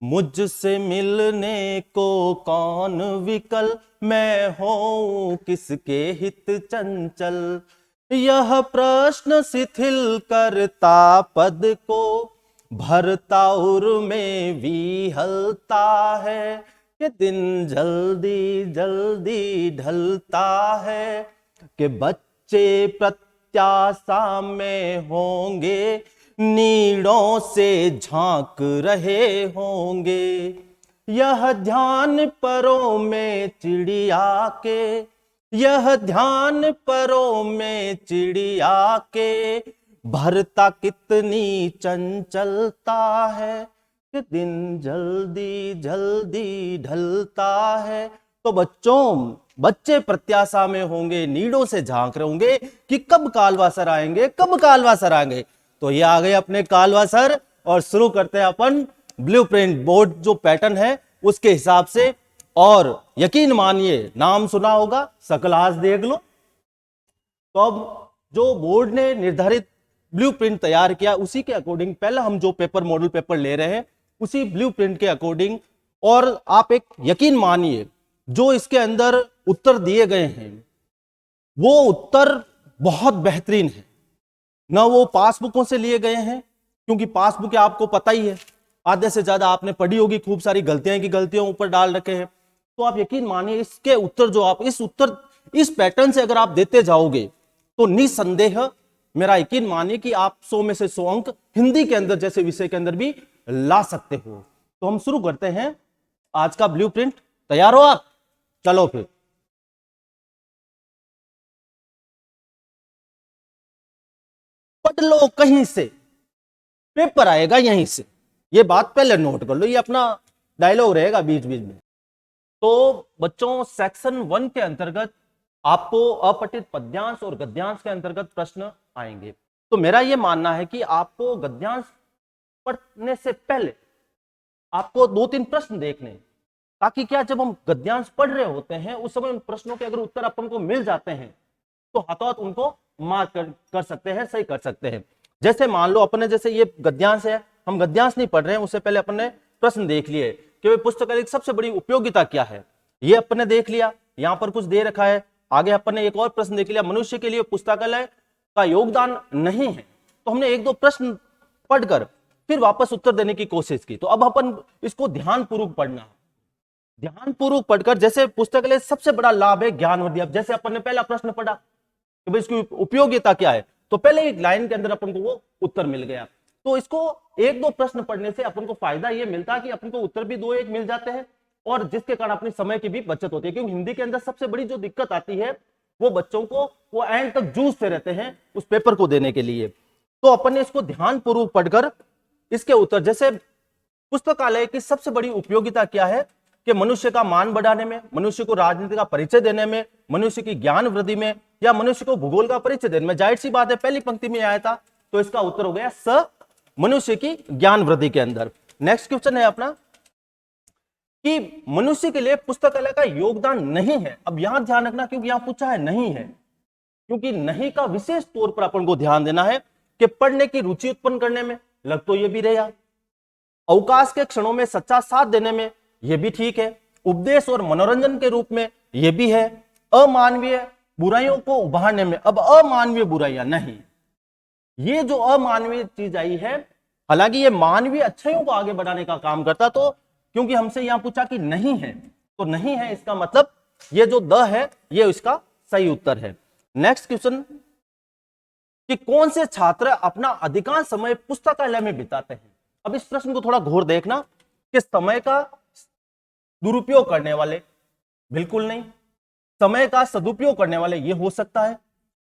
मुझसे मिलने को कौन विकल, मैं हूं किसके हित चंचल। यह प्रश्न शिथिल करता पद को, भरता उर में विहलता है। कि दिन जल्दी जल्दी ढलता है, कि बच्चे प्रत्याशा में होंगे, नीड़ों से झांक रहे होंगे। यह ध्यान परों में चिड़िया के, यह ध्यान परों में चिड़िया के, भरता कितनी चंचलता है। कि दिन जल्दी जल्दी ढलता है। तो बच्चे प्रत्याशा में होंगे, नीड़ों से झांक रहे होंगे कि कब कालवा सर आएंगे, कब कालवा सर आएंगे। तो ये आ गए अपने कालवा सर, और शुरू करते हैं अपन ब्लूप्रिंट बोर्ड जो पैटर्न है उसके हिसाब से। और यकीन मानिए, नाम सुना होगा, सकलास देख लो। तो अब जो बोर्ड ने निर्धारित ब्लूप्रिंट तैयार किया उसी के अकॉर्डिंग पहले हम जो पेपर मॉडल पेपर ले रहे हैं उसी ब्लूप्रिंट के अकॉर्डिंग। और आप एक यकीन मानिए, जो इसके अंदर उत्तर दिए गए हैं वो उत्तर बहुत बेहतरीन है। ना वो पासबुकों से लिए गए हैं, क्योंकि पासबुक आपको पता ही है आधे से ज्यादा आपने पढ़ी होगी, खूब सारी गलतियां की गलतियों ऊपर डाल रखे हैं। तो आप यकीन मानिए इसके उत्तर जो आप इस पैटर्न से अगर आप देते जाओगे तो निसंदेह मेरा यकीन मानिए कि आप 100 में से 100 अंक हिंदी के अंदर जैसे विषय के अंदर भी ला सकते हो। तो हम शुरू करते हैं आज का ब्लूप्रिंट। तैयार हो आप? चलो फिर। पढ़ लो कहीं से, पेपर आएगा यहीं से। ये बात पहले नोट कर लो, ये अपना डायलॉग रहेगा बीच बीच में। तो बच्चों, सेक्शन 1 के अंतर्गत आपको अपठित पद्यांश और गद्यांश के अंतर्गत प्रश्न आएंगे। तो मेरा यह मानना है कि आपको गद्यांश पढ़ने से पहले आपको 2-3 प्रश्न देखने, ताकि क्या जब हम गद्यांश पढ़ रहे होते हैं उस समय उन प्रश्नों के अगर उत्तर अपन को मिल जाते हैं तो हाथों हाथ उनको मार्क कर सकते हैं, सही कर सकते हैं। जैसे मान लो अपने जैसे ये गद्यांश है, हम गद्यांश नहीं पढ़ रहे हैं, उससे पहले अपन ने प्रश्न देख लिए कि पुस्तकालय की सबसे बड़ी उपयोगिता क्या है, ये अपन ने देख लिया। यहां पर कुछ दे रखा है, आगे अपन ने एक और प्रश्न देख लिया, मनुष्य के लिए पुस्तकालय का योगदान नहीं है। तो हमने 1-2 प्रश्न पढ़कर फिर वापस उत्तर देने की कोशिश की। तो अब अपन इसको ध्यानपूर्वक पढ़ना है, ध्यानपूर्वक पढ़कर। जैसे पुस्तकालय सबसे बड़ा लाभ है ज्ञानवृद्धि। अब जैसे अपन ने पहला प्रश्न पढ़ा कि भाई इसकी उपयोगिता क्या है, तो पहले एक लाइन के अंदर अपन को वो उत्तर मिल गया। तो इसको 1-2 प्रश्न पढ़ने से अपन को फायदा ये मिलता है कि अपन को उत्तर भी 2-1 मिल जाते हैं, और जिसके कारण अपने समय की भी बचत होती है। क्योंकि हिंदी के अंदर सबसे बड़ी जो दिक्कत आती है वो बच्चों को वो एंड तक जूझते रहते हैं उस पेपर को देने के लिए। तो अपन ने इसको ध्यानपूर्वक पढ़कर इसके उत्तर, जैसे पुस्तकालय की सबसे बड़ी उपयोगिता क्या है कि मनुष्य का मान बढ़ाने में, मनुष्य को राजनीति का परिचय देने में, मनुष्य की ज्ञान वृद्धि में, या मनुष्य को भूगोल का परिचय देने में। जाहिर सी बात है पहली पंक्ति में आया था, तो इसका उत्तर हो गया स, मनुष्य की ज्ञान वृद्धि के अंदर। नेक्स्ट क्वेश्चन है अपना कि मनुष्य के लिए पुस्तकालय का योगदान नहीं है। अब यहां ध्यान रखना, क्योंकि यहां पूछा है नहीं है, क्योंकि नहीं का विशेष तौर पर अपन को ध्यान देना है कि पढ़ने की रुचि उत्पन्न करने में लग तो ये भी रहेगा, अवकाश के क्षणों में सच्चा साथ देने में यह भी ठीक है, उपदेश और मनोरंजन के रूप में यह भी है, अमानवीय बुराइयों को उभारने में। अब अमानवीय बुराइयां नहीं, ये जो अमानवीय चीज आई है, हालांकि ये मानवीय अच्छाइयों को आगे बढ़ाने का काम करता, तो क्योंकि हमसे यहां पूछा कि नहीं है, तो नहीं है इसका मतलब ये जो द है ये इसका सही उत्तर है। नेक्स्ट क्वेश्चन कि कौन से छात्र अपना अधिकांश समय पुस्तकालय में बिताते हैं। अब इस प्रश्न को थोड़ा घोर देखना कि समय का दुरुपयोग करने वाले बिल्कुल नहीं, समय का सदुपयोग करने वाले ये हो सकता है,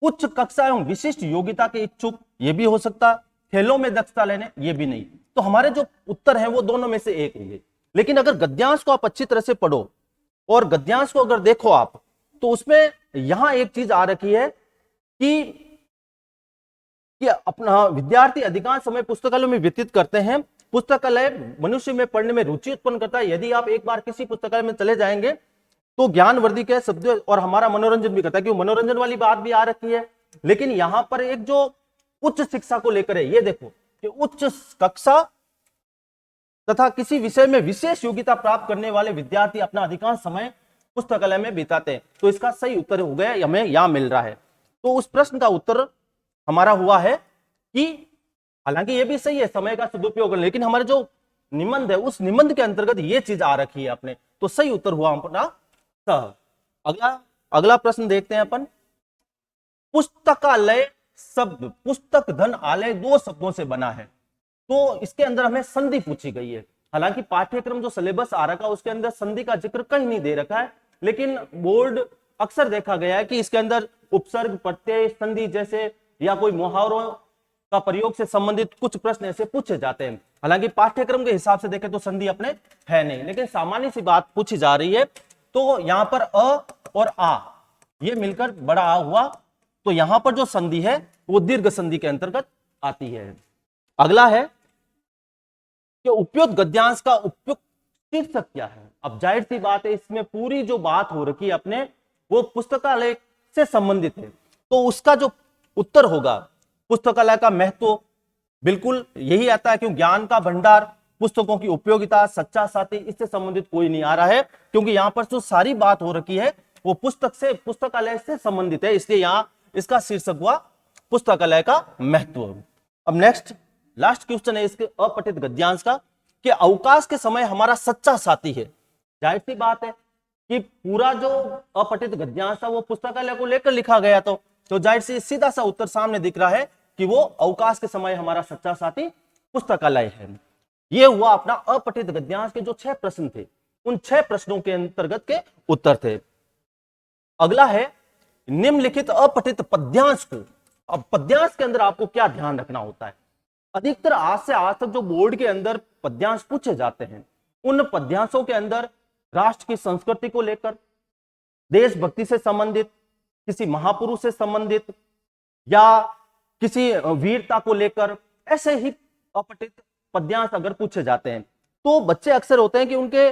उच्च कक्षा एवं विशिष्ट योग्यता के इच्छुक ये भी हो सकता है, खेलों में दक्षता लेने ये भी नहीं। तो हमारे जो उत्तर है वो दोनों में से एक होंगे। लेकिन अगर गद्यांश को आप अच्छी तरह से पढ़ो और गद्यांश को अगर देखो आप, तो उसमें यहां एक चीज आ रखी है कि अपना विद्यार्थी अधिकांश समय पुस्तकालय में व्यतीत करते हैं। पुस्तकालय मनुष्य में पढ़ने में रुचि उत्पन्न करता है। यदि आप एक बार किसी पुस्तकालय में चले जाएंगे तो ज्ञानवर्धि के शब्द और हमारा मनोरंजन भी करता है, क्योंकि मनोरंजन वाली बात भी आ रखी है। लेकिन यहां पर एक जो उच्च शिक्षा को लेकर है, ये देखो कि उच्च कक्षा तथा किसी विषय में विशेष योग्यता प्राप्त करने वाले विद्यार्थी अपना अधिकांश समय पुस्तकालय में बिताते हैं। तो इसका सही उत्तर हो गया, हमें यहां मिल रहा है। तो उस प्रश्न का उत्तर हमारा हुआ है कि हालांकि ये भी सही है समय का सदुपयोग, लेकिन हमारे जो निबंध है उस निबंध के अंतर्गत ये चीज आ रखी है अपने, तो सही उत्तर हुआ अपना स। अगला प्रश्न देखते हैं अपन। पुस्तकालय शब्द पुस्तक धन आलय दो शब्दों से बना है, तो इसके अंदर हमें संधि पूछी गई है। हालांकि पाठ्यक्रम जो सिलेबस आ रखा है उसके अंदर संधि का जिक्र कहीं नहीं दे रखा है, लेकिन बोर्ड अक्सर देखा गया है कि इसके अंदर उपसर्ग प्रत्यय संधि जैसे या कोई मुहावरों का प्रयोग से संबंधित कुछ प्रश्न ऐसे पूछे जाते हैं। हालांकि पाठ्यक्रम के हिसाब से देखें तो संधि अपने है नहीं, लेकिन सामान्य सी बात पूछी जा रही है। तो यहां पर अ और आ ये मिलकर बड़ा आ हुआ, तो यहां पर जो संधि है वो दीर्घ संधि के अंतर्गत आती है। अगला है कि उपयुक्त गद्यांश का उपयुक्त शीर्षक क्या है। अब जाहिर सी बात है इसमें पूरी जो बात हो रखी है अपने वो पुस्तकालय से संबंधित है, तो उसका जो उत्तर होगा पुस्तकालय का महत्व बिल्कुल यही आता है, क्योंकि ज्ञान का भंडार, पुस्तकों की उपयोगिता, सच्चा साथी, इससे संबंधित कोई नहीं आ रहा है, क्योंकि यहां पर जो सारी बात हो रखी है वो पुस्तकालय से संबंधित है, इसलिए यहां इसका शीर्षक हुआ पुस्तकालय का महत्व। अब नेक्स्ट लास्ट क्वेश्चन है इसके अपठित गद्यांश का कि अवकाश के समय हमारा सच्चा साथी है। जाहिर सी बात है कि पूरा जो अपठित गद्यांश था वो पुस्तकालय को लेकर लिखा गया, तो जाहिर सी सीधा सा उत्तर सामने दिख रहा है कि वो अवकाश के समय हमारा सच्चा साथी पुस्तकालय है। ये हुआ अपना अपठित गद्यांश के जो 6 प्रश्न थे, उन 6 प्रश्नों के अंतर्गत के उत्तर थे। अगला है निम्नलिखित अपठित पद्यांश को। अब पद्यांश के अंदर आपको क्या ध्यान रखना होता है, अधिकतर आज से आज तक जो बोर्ड के अंदर पद्यांश पूछे जाते हैं उन पद्यांशों के अंदर राष्ट्र की संस्कृति को लेकर, देशभक्ति से संबंधित, किसी महापुरुष से संबंधित या किसी वीरता को लेकर ऐसे ही अपठित पद्यांश अगर पूछे जाते हैं तो बच्चे अक्सर होते हैं कि उनके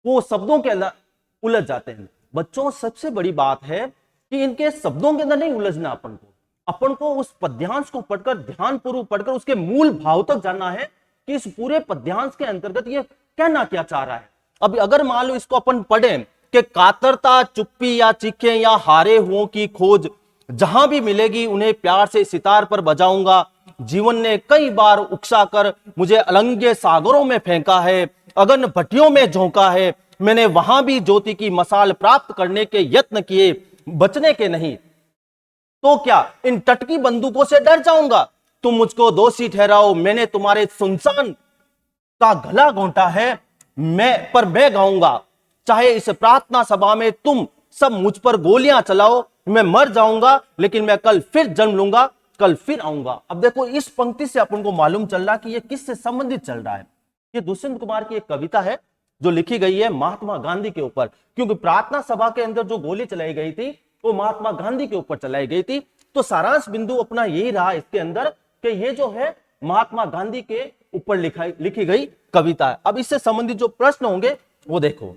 वो शब्दों के अंदर उलझ जाते हैं। बच्चों सबसे बड़ी बात है कि इनके शब्दों के अंदर नहीं उलझना, अपन को उस पद्यांश को पढ़कर ध्यानपूर्वक पढ़कर उसके मूल भाव तक जानना है कि इस पूरे पद्यांश के अंतर्गत ये कहना क्या चाह रहा है। अब अगर मान लो इसको अपन पढ़ें कि कातरता चुप्पी या चीखें या हारे हुओं की खोज जहां भी मिलेगी उन्हें प्यार से सितार पर बजाऊंगा, जीवन ने कई बार उकसा कर मुझे अलंगे सागरों में फेंका है, अगन भट्टियों में झोंका है, मैंने वहां भी ज्योति की मसाल प्राप्त करने के यत्न किए, बचने के नहीं, तो क्या इन टटकी बंदूकों से डर जाऊंगा, तुम मुझको दोषी ठहराओ, मैंने तुम्हारे सुनसान का गला घोंटा है, मैं गाऊंगा, चाहे इस प्रार्थना सभा में तुम सब मुझ पर गोलियां चलाओ, मैं मर जाऊंगा लेकिन मैं कल फिर जन्म लूंगा, कल फिर आऊंगा। अब देखो इस पंक्ति से अपन को मालूम चल रहा है कि ये किससे संबंधित चल रहा है। ये दुष्यंत कुमार की एक कविता है जो लिखी गई है महात्मा गांधी के ऊपर, क्योंकि प्रार्थना सभा के अंदर जो गोली चलाई गई थी वो महात्मा गांधी के ऊपर चलाई गई थी। तो सारांश बिंदु अपना यही रहा इसके अंदर कि ये जो है महात्मा गांधी के ऊपर लिखी गई कविता है। अब इससे संबंधित जो प्रश्न होंगे वो देखो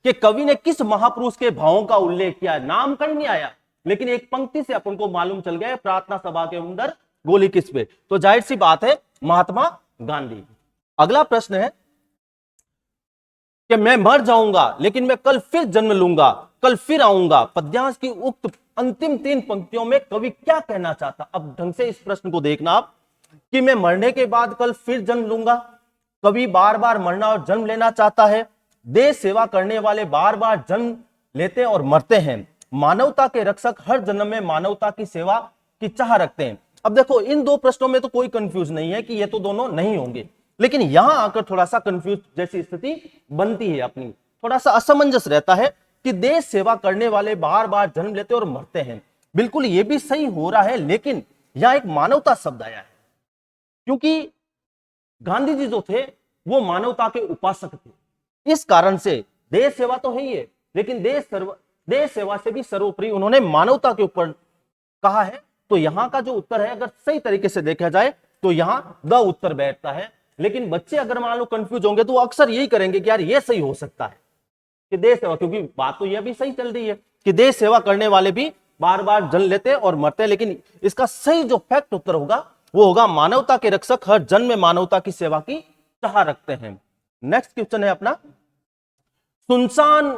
कि कवि ने किस महापुरुष के भावों का उल्लेख किया, नाम कहीं नहीं आया, लेकिन एक पंक्ति से अपन को मालूम चल गया प्रार्थना सभा के अंदर गोली किस पे, तो जाहिर सी बात है महात्मा गांधी। अगला प्रश्न है कि मैं मर जाऊंगा लेकिन मैं कल फिर जन्म लूंगा, कल फिर आऊंगा। पद्यांश की उक्त अंतिम 3 पंक्तियों में कवि क्या कहना चाहता। अब ढंग से इस प्रश्न को देखना आप कि मैं मरने के बाद कल फिर जन्म लूंगा, कवि बार बार मरना और जन्म लेना चाहता है। देश सेवा करने वाले बार बार जन्म लेते और मरते हैं। मानवता के रक्षक हर जन्म में मानवता की सेवा की चाह रखते हैं। अब देखो इन 2 प्रश्नों में तो कोई कंफ्यूज नहीं है कि ये तो दोनों नहीं होंगे, लेकिन यहां आकर थोड़ा सा कंफ्यूज जैसी स्थिति बनती है, अपनी थोड़ा सा असमंजस रहता है कि देश सेवा करने वाले बार बार जन्म लेते और मरते हैं। बिल्कुल ये भी सही हो रहा है, लेकिन यहां एक मानवता शब्द आया है, क्योंकि गांधी जी जो थे वो मानवता के उपासक थे। इस कारण से देश सेवा तो है ही है, लेकिन देश सेवा से भी सर्वोपरि उन्होंने मानवता के ऊपर कहा है। तो यहां का जो उत्तर है अगर सही तरीके से देखा जाए तो यहां द उत्तर बैठता है। लेकिन बच्चे अगर मान लो कंफ्यूज होंगे तो वो अक्सर यही करेंगे कि यार ये सही हो सकता है कि देश सेवा, क्योंकि बात तो यह भी सही चल रही है कि देश सेवा करने वाले भी बार बार जन्म लेते और मरते, लेकिन इसका सही जो फैक्ट उत्तर होगा वो होगा मानवता के रक्षक हर जन्म में मानवता की सेवा की चाह रखते हैं। नेक्स्ट क्वेश्चन है अपना, सुनसान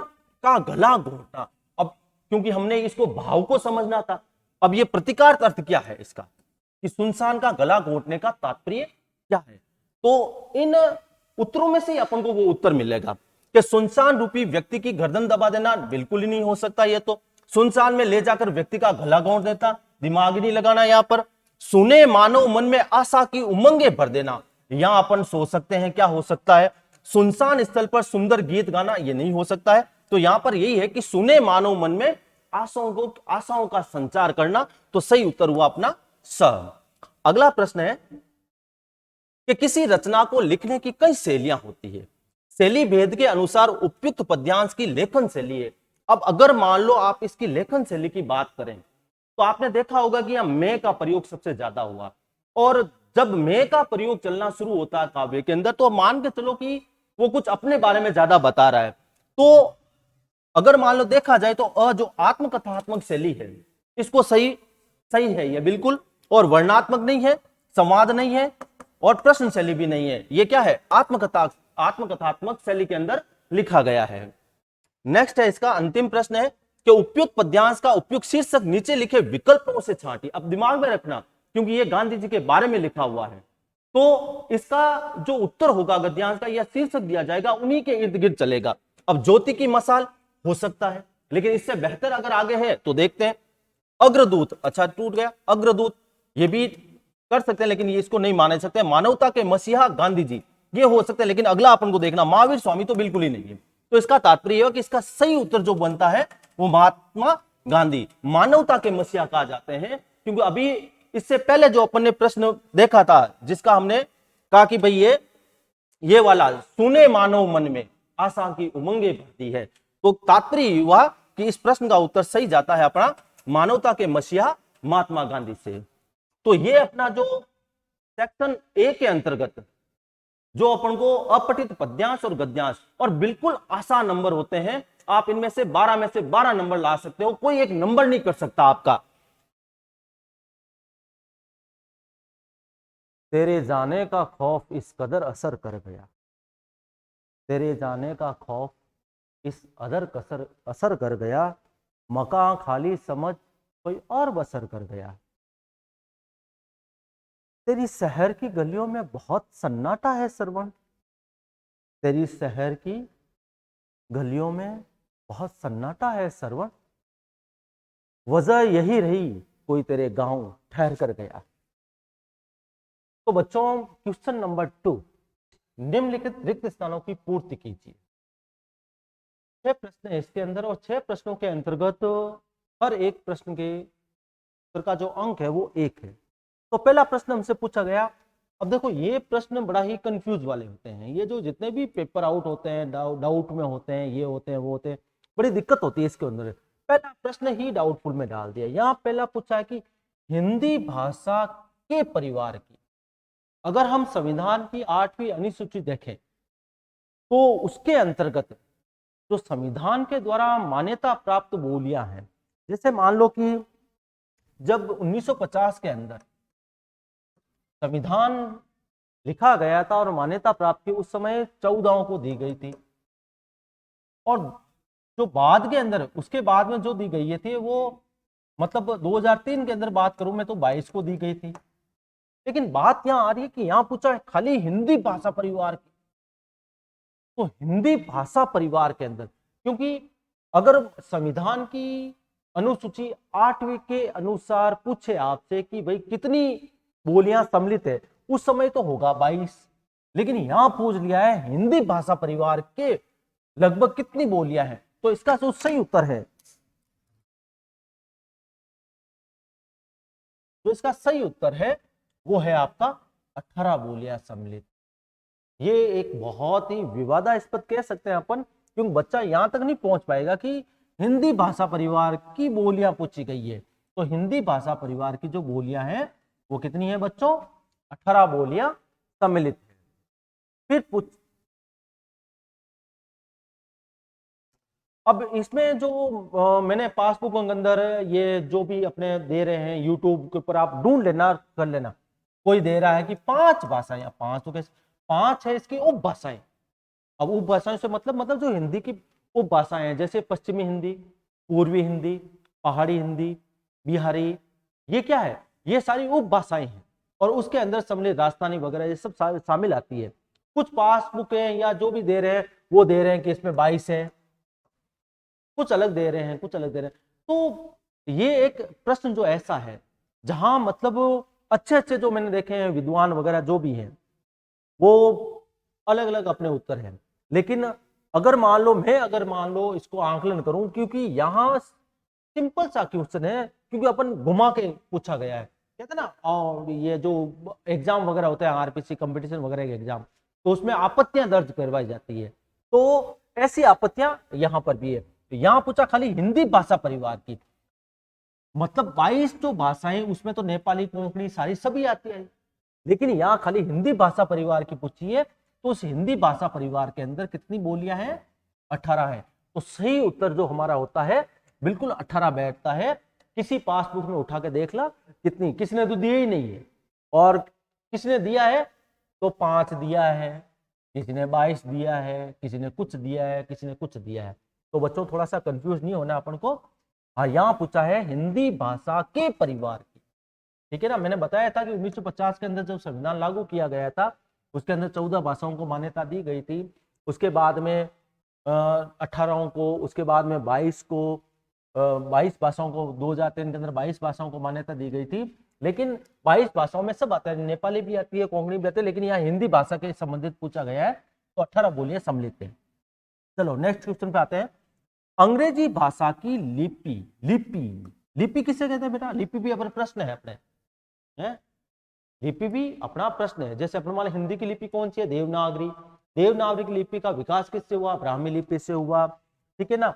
का गला घोटना। अब क्योंकि हमने इसको भाव को समझना था, अब ये प्रतिकार अर्थ क्या है इसका, कि सुनसान का गला घोटने का तात्पर्य क्या है। तो इन उत्तरों में से अपन को वो उत्तर मिलेगा कि सुनसान रूपी व्यक्ति की गर्दन दबा देना बिल्कुल ही नहीं हो सकता। ये तो सुनसान में ले जाकर व्यक्ति का गला घोट देता, दिमाग ही नहीं लगाना। यहां पर सुने मानव मन में आशा की उमंगे भर देना, यहां अपन सोच सकते हैं क्या हो सकता है, सुनसान स्थल पर सुंदर गीत गाना, ये नहीं हो सकता है। तो यहां पर यही है कि सुने मानव मन में आशाओं का संचार करना। तो सही उत्तर हुआ अपना स। अगला प्रश्न है कि किसी रचना को लिखने की कई शैलियां होती है, शैली भेद के अनुसार उपयुक्त पद्यांश की लेखन शैली है। अब अगर मान लो आप इसकी लेखन शैली की बात करें तो आपने देखा होगा कि यहां मैं का प्रयोग सबसे ज्यादा हुआ, और जब मैं का प्रयोग चलना शुरू होता है काव्य के अंदर तो मान के चलो कि वो कुछ अपने बारे में ज्यादा बता रहा है। तो अगर मान लो देखा जाए तो जो आत्मकथात्मक शैली है इसको सही है ये बिल्कुल, और वर्णात्मक नहीं है, संवाद नहीं है, और प्रश्न शैली भी नहीं है। ये क्या है, आत्मकथात्मक शैली के अंदर लिखा गया है। नेक्स्ट है इसका अंतिम प्रश्न है कि उपयुक्त पद्यांश का उपयुक्त शीर्षक नीचे लिखे विकल्पों से छांटी। अब दिमाग में रखना क्योंकि ये गांधी जी के बारे में लिखा हुआ है, तो इसका जो उत्तर होगा गद्यांश का, यह शीर्षक दिया जाएगा उन्हीं के इर्द गिर्द चलेगा। अब ज्योति की मशाल हो सकता है, लेकिन इससे बेहतर अगर आगे है तो देखते हैं। अग्रदूत, अच्छा टूट गया, अग्रदूत ये भी कर सकते हैं लेकिन ये इसको नहीं मान सकते। मानवता के मसीहा गांधी जी, ये हो सकते हैं, लेकिन अगला अपन को देखना महावीर स्वामी तो बिल्कुल ही नहीं है। तो इसका तात्पर्य है कि इसका सही उत्तर जो बनता है वो महात्मा गांधी, मानवता के मसीहा कहा जाते हैं। क्योंकि अभी इससे पहले जो अपन ने प्रश्न देखा था जिसका हमने कहा कि भाई ये वाला सुने मानव मन में आशा की उमंगे भरती है, तो तात्पर्य हुआ कि इस प्रश्न का उत्तर सही जाता है अपना मानवता के मसीहा महात्मा गांधी से। तो ये अपना जो सेक्शन ए के अंतर्गत जो अपन को अपठित पद्यांश और गद्यांश, और बिल्कुल आसान नंबर होते हैं, आप इनमें से 12 में से 12 नंबर ला सकते हो, कोई एक नंबर नहीं कर सकता आपका। तेरे जाने का खौफ इस कदर असर कर गया, तेरे जाने का खौफ इस अदर कसर असर कर गया, मकान खाली समझ कोई और बसर कर गया। तेरी शहर की गलियों में बहुत सन्नाटा है सरवण, तेरी शहर की गलियों में बहुत सन्नाटा है सरवण, वजह यही रही कोई तेरे गांव ठहर कर गया। तो बच्चों क्वेश्चन नंबर 2, निम्नलिखित रिक्त स्थानों की पूर्ति कीजिए। 6 प्रश्न है इसके अंदर, और 6 प्रश्नों के अंतर्गत हर एक प्रश्न के उत्तर का जो अंक है वो 1 है। तो पहला प्रश्न हमसे पूछा गया, अब देखो ये प्रश्न बड़ा ही कंफ्यूज वाले होते हैं, ये जो जितने भी पेपर आउट होते हैं, डाउट में होते हैं, ये होते हैं वो होते हैं, बड़ी दिक्कत होती है इसके अंदर। पहला प्रश्न ही डाउटफुल में डाल दिया। यहाँ पहला पूछा है कि हिंदी भाषा के परिवार की, अगर हम संविधान की 8वीं अनुसूची देखें तो उसके अंतर्गत जो संविधान के द्वारा मान्यता प्राप्त बोलियां हैं, जैसे मान लो कि जब 1950 के अंदर संविधान लिखा गया था और मान्यता प्राप्त की, उस समय 14 को दी गई थी, और जो बाद के अंदर उसके बाद में जो दी गई थी वो मतलब 2003 के अंदर बात करूं मैं तो 22 को दी गई थी। लेकिन बात यहां आ रही है कि यहां पूछा है खाली हिंदी भाषा परिवार की, तो हिंदी भाषा परिवार के अंदर, क्योंकि अगर संविधान की अनुसूची 8वीं के अनुसार पूछे आपसे कि भाई कितनी बोलियां सम्मिलित है, उस समय तो होगा 22, लेकिन यहां पूछ लिया है हिंदी भाषा परिवार के लगभग कितनी बोलियां हैं, तो इसका जो सही उत्तर है, जो इसका सही उत्तर है वो है आपका 18 बोलियां सम्मिलित। ये एक बहुत ही विवादास्पद कह सकते हैं अपन, क्योंकि बच्चा यहां तक नहीं पहुंच पाएगा कि हिंदी भाषा परिवार की बोलियां पूछी गई है। तो हिंदी भाषा परिवार की जो बोलियां हैं वो कितनी है बच्चों, 18 बोलियां सम्मिलित है। फिर अब इसमें जो मैंने पासबुक के अंदर ये जो भी अपने दे रहे हैं यूट्यूब के ऊपर, आप ढूंढ लेना कर लेना, कोई दे रहा है कि 5 भाषाएं, 5 तो कैसे 5 है इसकी उपभाषाएं, अब उपभाषाओं से मतलब जो हिंदी की उपभाषाएं हैं, जैसे पश्चिमी हिंदी, पूर्वी हिंदी, पहाड़ी हिंदी, बिहारी, ये क्या है, ये सारी उपभाषाएं हैं और उसके अंदर सम्मिलित राजस्थानी वगैरह ये सब शामिल आती है। कुछ पासबुक है या जो भी दे रहे हैं वो दे रहे हैं कि इसमें 22 है, कुछ अलग दे रहे हैं, कुछ अलग दे रहे हैं। तो ये एक प्रश्न जो ऐसा है जहां मतलब अच्छे अच्छे जो मैंने देखे हैं विद्वान वगैरह जो भी हैं वो अलग अलग अपने उत्तर हैं, लेकिन अगर मान लो इसको आंकलन करूं, क्योंकि यहां सिंपल सा क्वेश्चन है, क्योंकि अपन घुमा के पूछा गया है, कहते ना, और ये जो एग्जाम वगैरह होते हैं आरपीसी कंपटीशन वगैरह के एग्जाम, तो उसमें आपत्तियां दर्ज करवाई जाती है, तो ऐसी आपत्तियां यहां पर भी है। तो यहां पूछा खाली हिंदी भाषा परिवार की, मतलब 22 जो भाषाएं उसमें तो नेपाली, कोंकणी सारी सभी आती है, लेकिन यहाँ खाली हिंदी भाषा परिवार की पूछी है, तो उस हिंदी भाषा परिवार के अंदर कितनी बोलियां हैं, 18 है। तो सही उत्तर जो हमारा होता है बिल्कुल 18 बैठता है। किसी पासबुक में उठा के देख ला कितनी, किसने तो दिया ही नहीं है, और किसने दिया है तो 5 दिया है, किसी ने 22 दिया है, किसी ने कुछ दिया है, किसी ने कुछ दिया है। तो बच्चों थोड़ा सा कंफ्यूज नहीं होना अपन को। हाँ, यहाँ पूछा है हिंदी भाषा के परिवार की, ठीक है ना। मैंने बताया था कि 1950 के अंदर जब संविधान लागू किया गया था उसके अंदर 14 भाषाओं को मान्यता दी गई थी, उसके बाद में 18 को, उसके बाद में 22 को, 22 भाषाओं को 2003 के अंदर 22 भाषाओं को मान्यता दी गई थी। लेकिन 22 भाषाओं में सब आता है, नेपाली भी आती है, कोंकणी भी आती है, लेकिन यहाँ हिंदी भाषा के संबंधित पूछा गया है, तो 18 बोलियां सम्मिलित है। चलो नेक्स्ट क्वेश्चन पे आते हैं। अंग्रेजी भाषा की लिपि, लिपि किसे कहते हैं बेटा, लिपि भी अपना प्रश्न है अपने, है लिपि भी अपना प्रश्न है। जैसे अपने मान हिंदी की लिपि कौन सी है, देवनागरी, देवनागरी की लिपि का विकास किससे हुआ, ब्राह्मी लिपि से हुआ, ठीक है ना।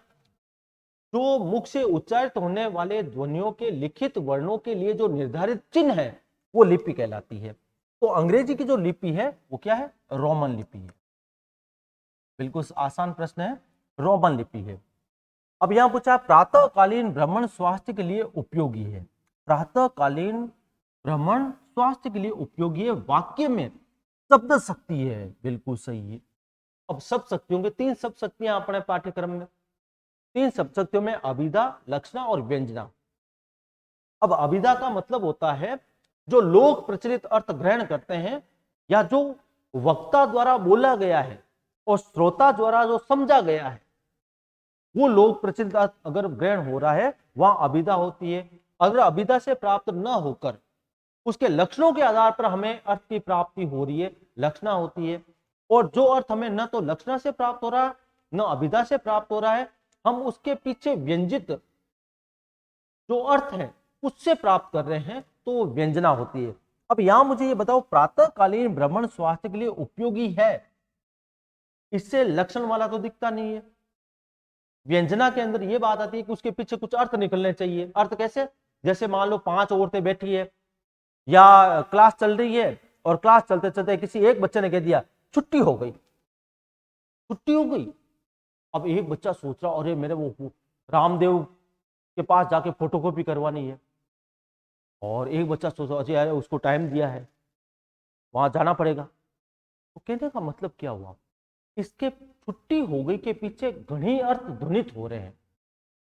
जो मुख से उच्चारित होने वाले ध्वनियों के लिखित वर्णों के लिए जो निर्धारित चिन्ह है वो लिपि कहलाती है। तो अंग्रेजी की जो लिपि है वो क्या है, रोमन लिपि है। बिल्कुल आसान प्रश्न है, रोमन लिपि है। अब यहां पूछा प्रातःकालीन भ्रमण स्वास्थ्य के लिए उपयोगी है, प्रातःकालीन भ्रमण स्वास्थ्य के लिए उपयोगी है, वाक्य में शब्द शक्ति है, बिल्कुल सही है। अब सब शक्तियों के 3 सब शक्तियां अपने पाठ्यक्रम में, 3 सब शक्तियों में अभिधा, लक्षणा और व्यंजना। अब अभिधा का मतलब होता है जो लोक प्रचलित अर्थ ग्रहण करते हैं या जो वक्ता द्वारा बोला गया है और श्रोता द्वारा जो समझा गया है, वो लोक प्रचलित अर्थ अगर ग्रहण हो रहा है वहां अभिधा होती है। अगर अभिधा से प्राप्त न होकर उसके लक्षणों के आधार पर हमें अर्थ की प्राप्ति हो रही है, लक्षणा होती है। और जो अर्थ हमें न तो लक्षणा से प्राप्त हो रहा है न अभिधा से प्राप्त हो रहा है, हम उसके पीछे व्यंजित जो अर्थ है उससे प्राप्त कर रहे हैं, तो वो व्यंजना होती है। अब यहां मुझे ये बताओ, प्रातःकालीन भ्रमण स्वास्थ्य के लिए उपयोगी है, इससे लक्षण वाला तो दिखता नहीं है। व्यंजना के अंदर ये बात आती है कि उसके पीछे कुछ अर्थ निकलने चाहिए। अर्थ कैसे, जैसे मान लो 5 औरतें बैठी है या क्लास चल रही है और क्लास चलते चलते किसी एक बच्चे ने कह दिया छुट्टी हो गई, छुट्टी हो गई। अब एक बच्चा सोच रहा, अरे मेरे वो रामदेव के पास जाके फोटोकॉपी करवानी है, और एक बच्चा सोच रहा, अरे उसको टाइम दिया है वहां जाना पड़ेगा। तो कहने का मतलब क्या हुआ, इसके छुट्टी हो गई के पीछे घनी अर्थ ध्वनित हो रहे हैं,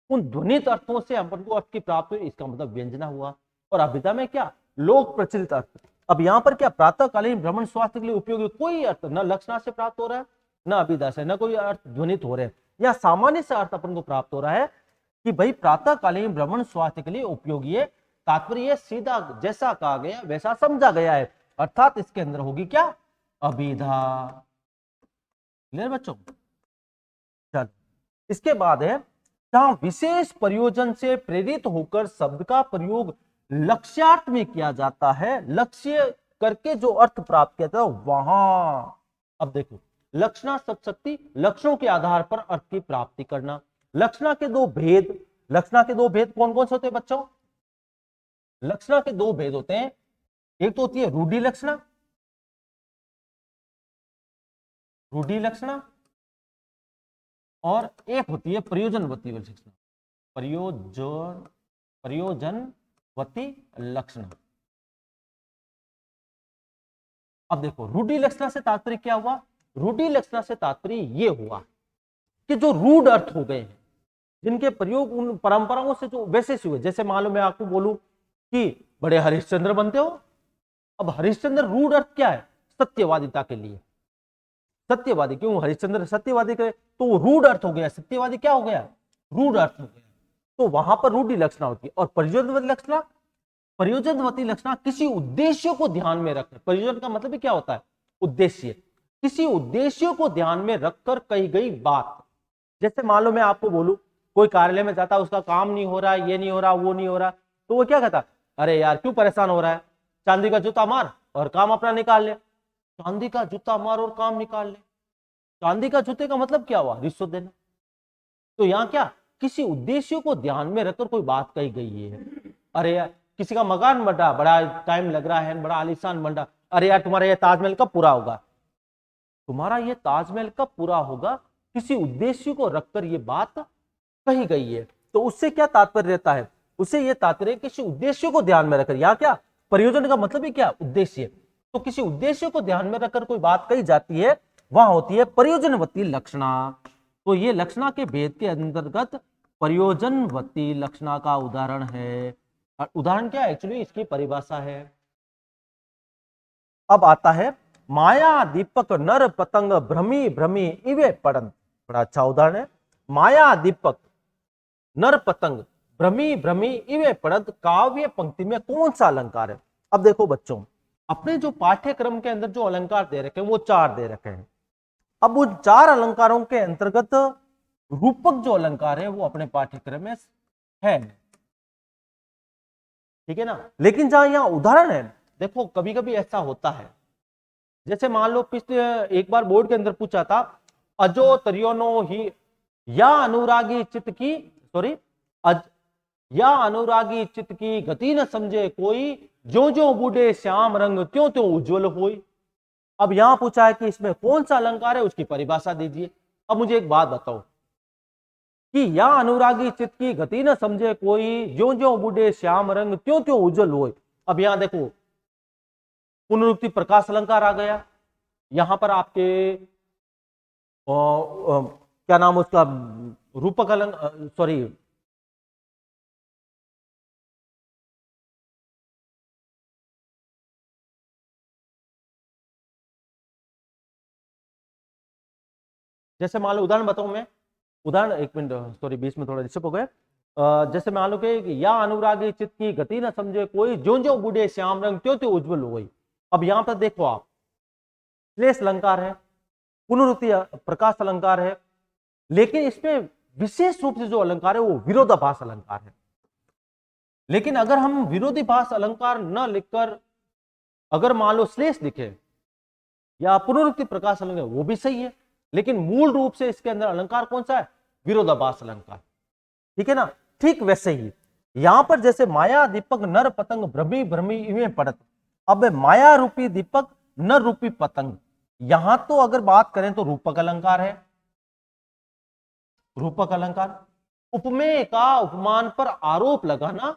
उन ध्वनित अर्थों से अपन को अर्थ की प्राप्ति हुई, इसका मतलब व्यंजना हुआ। और अभिधा में क्या, लोक प्रचलित अर्थ। अब यहां पर क्या, प्रातःकालीन भ्रमण स्वास्थ्य के लिए उपयोगी कोई अर्थ न लक्षणा से प्राप्त हो रहा है न अभिधा से, न कोई अर्थ ध्वनित हो रहे हैं, या सामान्य से अर्थ अपन को प्राप्त हो रहा है कि भाई प्रातःकालीन भ्रमण स्वास्थ्य के लिए उपयोगी है। तात्पर्य सीधा जैसा कहा गया वैसा समझा गया है, अर्थात इसके अंदर होगी क्या, अभिधा। क्लियर बच्चों। चल इसके बाद है, जहां विशेष प्रयोजन से प्रेरित होकर शब्द का प्रयोग लक्ष्यार्थ में किया जाता है, लक्ष्य करके जो अर्थ प्राप्त किया जाता है वहां। अब देखो, लक्षणा शक्ति, लक्षणों के आधार पर अर्थ की प्राप्ति करना। लक्षणा के 2 भेद, लक्षणा के 2 भेद कौन कौन से होते हैं बच्चों, लक्षणा के 2 भेद होते हैं, एक तो होती है रूढ़ि लक्षणा, रूढ़ि लक्षणा, और एक होती है प्रयोजनवती लक्षणा, प्रयोजनवती लक्षणा। अब देखो, रूढ़ि लक्षणा से तात्पर्य क्या हुआ, रूढ़ि लक्षणा से तात्पर्य ये हुआ कि जो रूढ़ अर्थ हो गए हैं, जिनके प्रयोग उन परंपराओं से जो वैसे से हुए, जैसे मान लो मैं आपको बोलूं कि बड़े हरिश्चंद्र बनते हो। अब हरिश्चंद्र रूढ़ अर्थ क्या है? सत्यवादिता के लिए। सत्यवादी, क्यों हरिश्चंद्र सत्यवादी के, तो वो रूढ़ अर्थ हो गया। सत्यवादी क्या हो गया? रूढ़ अर्थ हो गया। तो वहां पर रूढ़ि लक्षणा होती है। और प्रयोजनवती लक्षणा, प्रयोजनवती लक्षणा किसी उद्देश्य को ध्यान में रखकर, प्रयोजन का मतलब क्या होता है? उद्देश्य। किसी उद्देश्य को ध्यान में रखकर कही गई बात। जैसे मान लो मैं आपको बोलूं, कोई कार्यालय में जाता है, उसका काम नहीं हो रहा, ये नहीं हो रहा, वो नहीं हो रहा, तो वो क्या कहता? अरे यार क्यों परेशान हो रहा है, चांदी का जूता मार और काम अपना निकाल ले। चांदी का जूता मार और काम निकाल ले। चांदी का जूते का मतलब क्या हुआ? रिश्वत देना। तो यहाँ क्या, किसी उद्देश्य को ध्यान में रखकर कोई बात कही गई है। अरे यार किसी का मकान बन रहा, बड़ा टाइम लग रहा है, बड़ा आलीशान बन रहा, अरे यार तुम्हारा ये ताजमहल कब पूरा होगा? तुम्हारा ये ताजमहल कब पूरा होगा? किसी उद्देश्य को रखकर ये बात कही गई है। तो उससे क्या तात्पर्य रहता है? उससे ये तात्पर्य किसी उद्देश्य को ध्यान में रखकर, या क्या प्रयोजन का मतलब ही क्या? उद्देश्य। तो किसी उद्देश्य को ध्यान में रखकर कोई बात कही जाती है, वहां होती है प्रयोजनवती लक्षणा। तो ये लक्षणा के भेद के अंतर्गत प्रयोजनवती लक्षणा का उदाहरण है। उदाहरण क्या है? एक्चुअली इसकी परिभाषा है। अब आता है माया दीपक नर पतंग भ्रमी भ्रमी इवे पड़न। बड़ा अच्छा उदाहरण है। माया दीपक नर पतंग भ्रमी भ्रमी इवे पड़त काव्य पंक्ति में कौन सा अलंकार है? अब देखो बच्चों, अपने जो पाठ्यक्रम के अंदर जो अलंकार दे रखे हैं वो 4 दे रखे हैं। अब उन 4 अलंकारों के अंतर्गत रूपक जो अलंकार है वो अपने पाठ्यक्रम में है, ठीक है ना। लेकिन जहां यहाँ उदाहरण है, देखो कभी कभी ऐसा होता है, जैसे मान लो पिछले एक बार बोर्ड के अंदर पूछा था, अजो तरियोनो ही या अनुरागी चित्त की, सॉरी, या अनुरागी चित्त की गति न समझे कोई, जो जो बूढ़े श्याम रंग त्यों त्यों उज्जवल होई। अब यहां पूछा है कि इसमें कौन सा अलंकार है, उसकी परिभाषा दीजिए। अब मुझे एक बात बताओ कि या अनुरागी चित्त की गति न समझे कोई, जो जो बूढ़े श्याम रंग त्यों त्यों उज्जवल होई। अब यहां देखो पुनरुक्ति प्रकाश अलंकार आ गया। यहां पर आपके क्या नाम उसका, रूपक अलंकार, सॉरी, जैसे मान लो उदाहरण बताऊं मैं, उदाहरण, एक मिनट, सॉरी बीच में थोड़ा डिस्टर्ब हो गया। जैसे मान लो कि या अनुरागी चित्त की गति न समझे कोई, जो जो बूढ़े श्याम रंग त्यों त्यों उज्जवल हो गई। अब यहां पर देखो आप, श्लेष अलंकार है, पुनरुक्ति प्रकाश अलंकार है, लेकिन इसमें विशेष रूप से जो अलंकार है वो विरोधाभास अलंकार है। लेकिन अगर हम विरोधाभास अलंकार न लिखकर अगर मान लो श्लेष लिखे या पुनरुक्ति प्रकाश अलंकार, वो भी सही है, लेकिन मूल रूप से इसके अंदर अलंकार कौन सा है? विरोधाभास अलंकार, ठीक है ना। ठीक वैसे ही यहां पर जैसे माया दीपक नर पतंग भ्रमी भ्रमी इवें पड़त। अब माया रूपी दीपक, नर रूपी पतंग, यहां तो अगर बात करें तो रूपक अलंकार है, रूपक अलंकार। उपमेय का उपमान पर आरोप लगाना,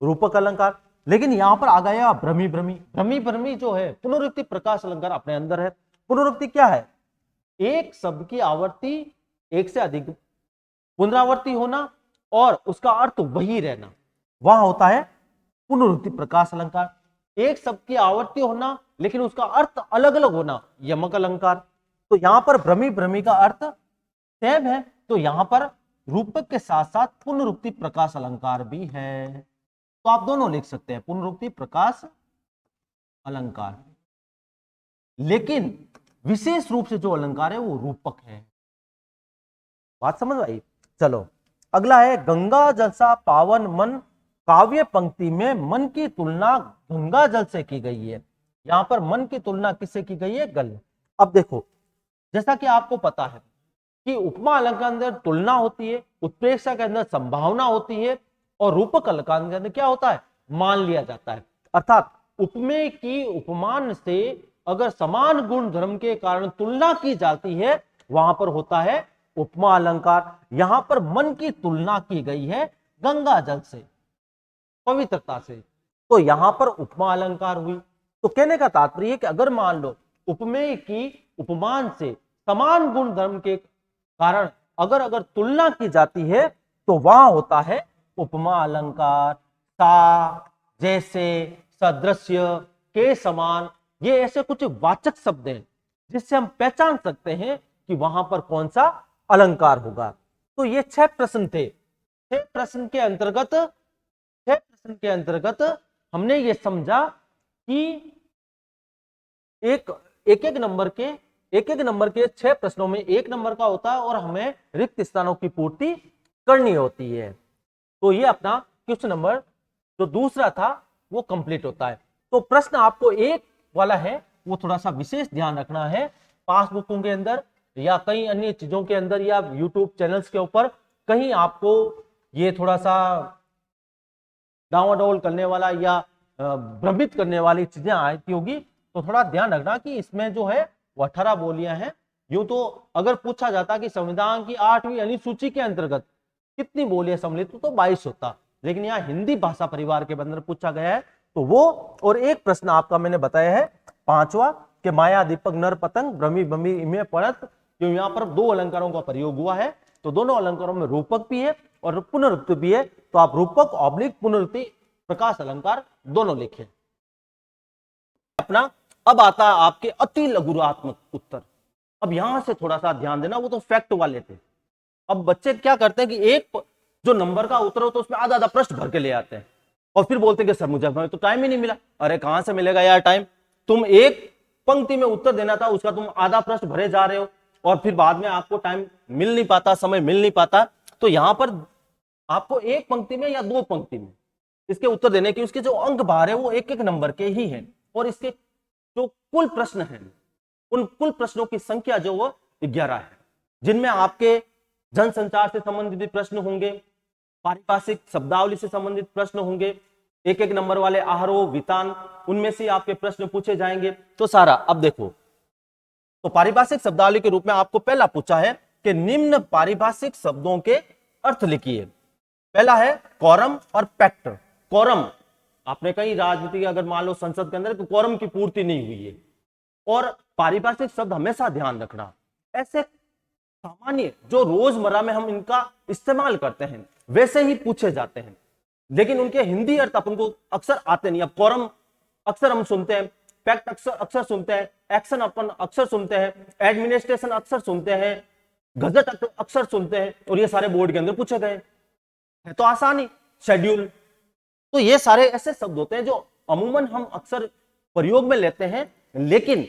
रूपक अलंकार। लेकिन यहां पर आ गया भ्रमी भ्रमी। भ्रमी भ्रमी जो है पुनरुक्ति प्रकाश अलंकार अपने अंदर है। पुनरुक्ति क्या है? एक शब्द की आवर्ती, एक से अधिक पुनरावर्ती होना और उसका अर्थ वही रहना, वहां होता है पुनरुक्ति प्रकाश अलंकार। एक शब्द की आवर्ती होना लेकिन उसका अर्थ अलग अलग होना, यमक अलंकार। तो यहां पर भ्रमी भ्रमी का अर्थ सेम है, तो यहां पर रूपक के साथ साथ पुनरुक्ति प्रकाश अलंकार भी है। तो आप दोनों लिख सकते हैं, पुनरुक्ति प्रकाश अलंकार। लेकिन विशेष रूप से जो अलंकार है वो रूपक है। बात समझ आई? चलो अगला है गंगा जल सा पावन मन। काव्य पंक्ति में मन की तुलना गंगा जल से की गई है। यहां पर मन की तुलना किससे की गई है? गल। अब देखो, जैसा कि आपको पता है कि उपमा अलंकार के अंदर तुलना होती है, उत्प्रेक्षा के अंदर संभावना होती है, और रूपक अलंकार के अंदर क्या होता है? मान लिया जाता है। अर्थात उपमेय की उपमान से अगर समान गुण धर्म के कारण तुलना की जाती है, वहां पर होता है उपमा अलंकार। यहां पर मन की तुलना की गई है गंगा जल से, पवित्रता से, तो यहां पर उपमा अलंकार हुई। तो कहने का तात्पर्य है कि अगर मान लो उपमेय की उपमान से समान गुण धर्म के कारण अगर तुलना की जाती है तो वहां होता है उपमा अलंकार। सा, जैसे, सदृश्य, के समान, ये ऐसे कुछ वाचक शब्द हैं जिससे हम पहचान सकते हैं कि वहां पर कौन सा अलंकार होगा। तो ये 6 प्रश्न थे। 6 प्रश्न के अंतर्गत हमने ये समझा कि एक एक नंबर के 6 प्रश्नों में 1 नंबर का होता है और हमें रिक्त स्थानों की पूर्ति करनी होती है। तो ये अपना क्वेश्चन नंबर जो दूसरा था वो कंप्लीट होता है। तो प्रश्न आपको एक वाला है वो थोड़ा सा विशेष ध्यान रखना है। पासबुकों के अंदर या कई अन्य चीजों के अंदर या यूट्यूब चैनल्स के ऊपर कहीं आपको ये थोड़ा सा डावाडोल करने वाला या भ्रमित करने वाली चीजें आती होगी, तो थोड़ा ध्यान रखना कि इसमें जो है वो 18 बोलियां हैं। यूं तो अगर पूछा जाता कि संविधान की 8वीं अनुसूची के अंतर्गत कितनी बोलियां सम्मिलित तो 22 होता, लेकिन यहाँ हिंदी भाषा परिवार के अंदर पूछा गया है तो वो। और एक प्रश्न आपका मैंने बताया है 5वां कि माया दीपक नर पतंग भ्रमी भ्रमी इमे पड़त, क्यों यहाँ पर 2 अलंकारों का प्रयोग हुआ है तो दोनों अलंकारों में रूपक भी है और पुनरुक्ति भी है, तो आप रूपक ऑब्लिक पुनरुक्ति प्रकाश अलंकार दोनों लिखें अपना। अब आता है आपके अति लघुरात्मक उत्तर। अब यहां से थोड़ा सा ध्यान देना, वो तो फैक्ट वाले थे। अब बच्चे क्या करते हैं कि एक जो नंबर का उत्तर हो तो उसमें आधा प्रश्न भर के ले आते हैं और फिर बोलते हैं कि सर मुझे तो टाइम ही नहीं मिला। अरे कहां से मिलेगा यार टाइम, तुम एक पंक्ति में उत्तर देना था उसका तुम आधा प्रश्न भरे जा रहे हो और फिर बाद में आपको टाइम मिल नहीं पाता, समय मिल नहीं पाता। तो यहां पर आपको एक पंक्ति में या 2 पंक्ति में इसके उत्तर देने की उसके जो अंक बाहर है वो एक नंबर के ही हैं और इसके जो कुल प्रश्न हैं उन कुल प्रश्नों की संख्या जो वो 11 है, जिनमें आपके जनसंचार से संबंधित प्रश्न होंगे, पारिभाषिक शब्दावली से संबंधित प्रश्न होंगे, एक नंबर वाले आहारोह वितान उनमें से आपके प्रश्न पूछे जाएंगे। तो सारा अब देखो, तो पारिभाषिक शब्दावली के रूप में आपको पहला पूछा है कि निम्न पारिभाषिक शब्दों के अर्थ लिखिए। पहला है कोरम और पैक्ट। कोरम आपने कहीं राजनीति अगर मान लो संसद के अंदर तो कोरम की पूर्ति नहीं हुई है। और पारिभाषिक शब्द हमेशा ध्यान रखना, ऐसे सामान्य जो रोजमर्रा में हम इनका इस्तेमाल करते हैं वैसे ही पूछे जाते हैं, लेकिन उनके हिंदी अर्थ अपन को अक्सर आते नहीं। अब कोरम अक्सर हम सुनते हैं, पैक्ट अक्सर सुनते हैं, एक्शन अपन अक्सर सुनते हैं, एडमिनिस्ट्रेशन अक्सर सुनते हैं, गजट अक्सर सुनते हैं और ये सारे बोर्ड के अंदर पूछे गए है। तो आसानी, शेड्यूल, तो ये सारे ऐसे शब्द होते हैं जो अमूमन हम अक्सर प्रयोग में लेते हैं लेकिन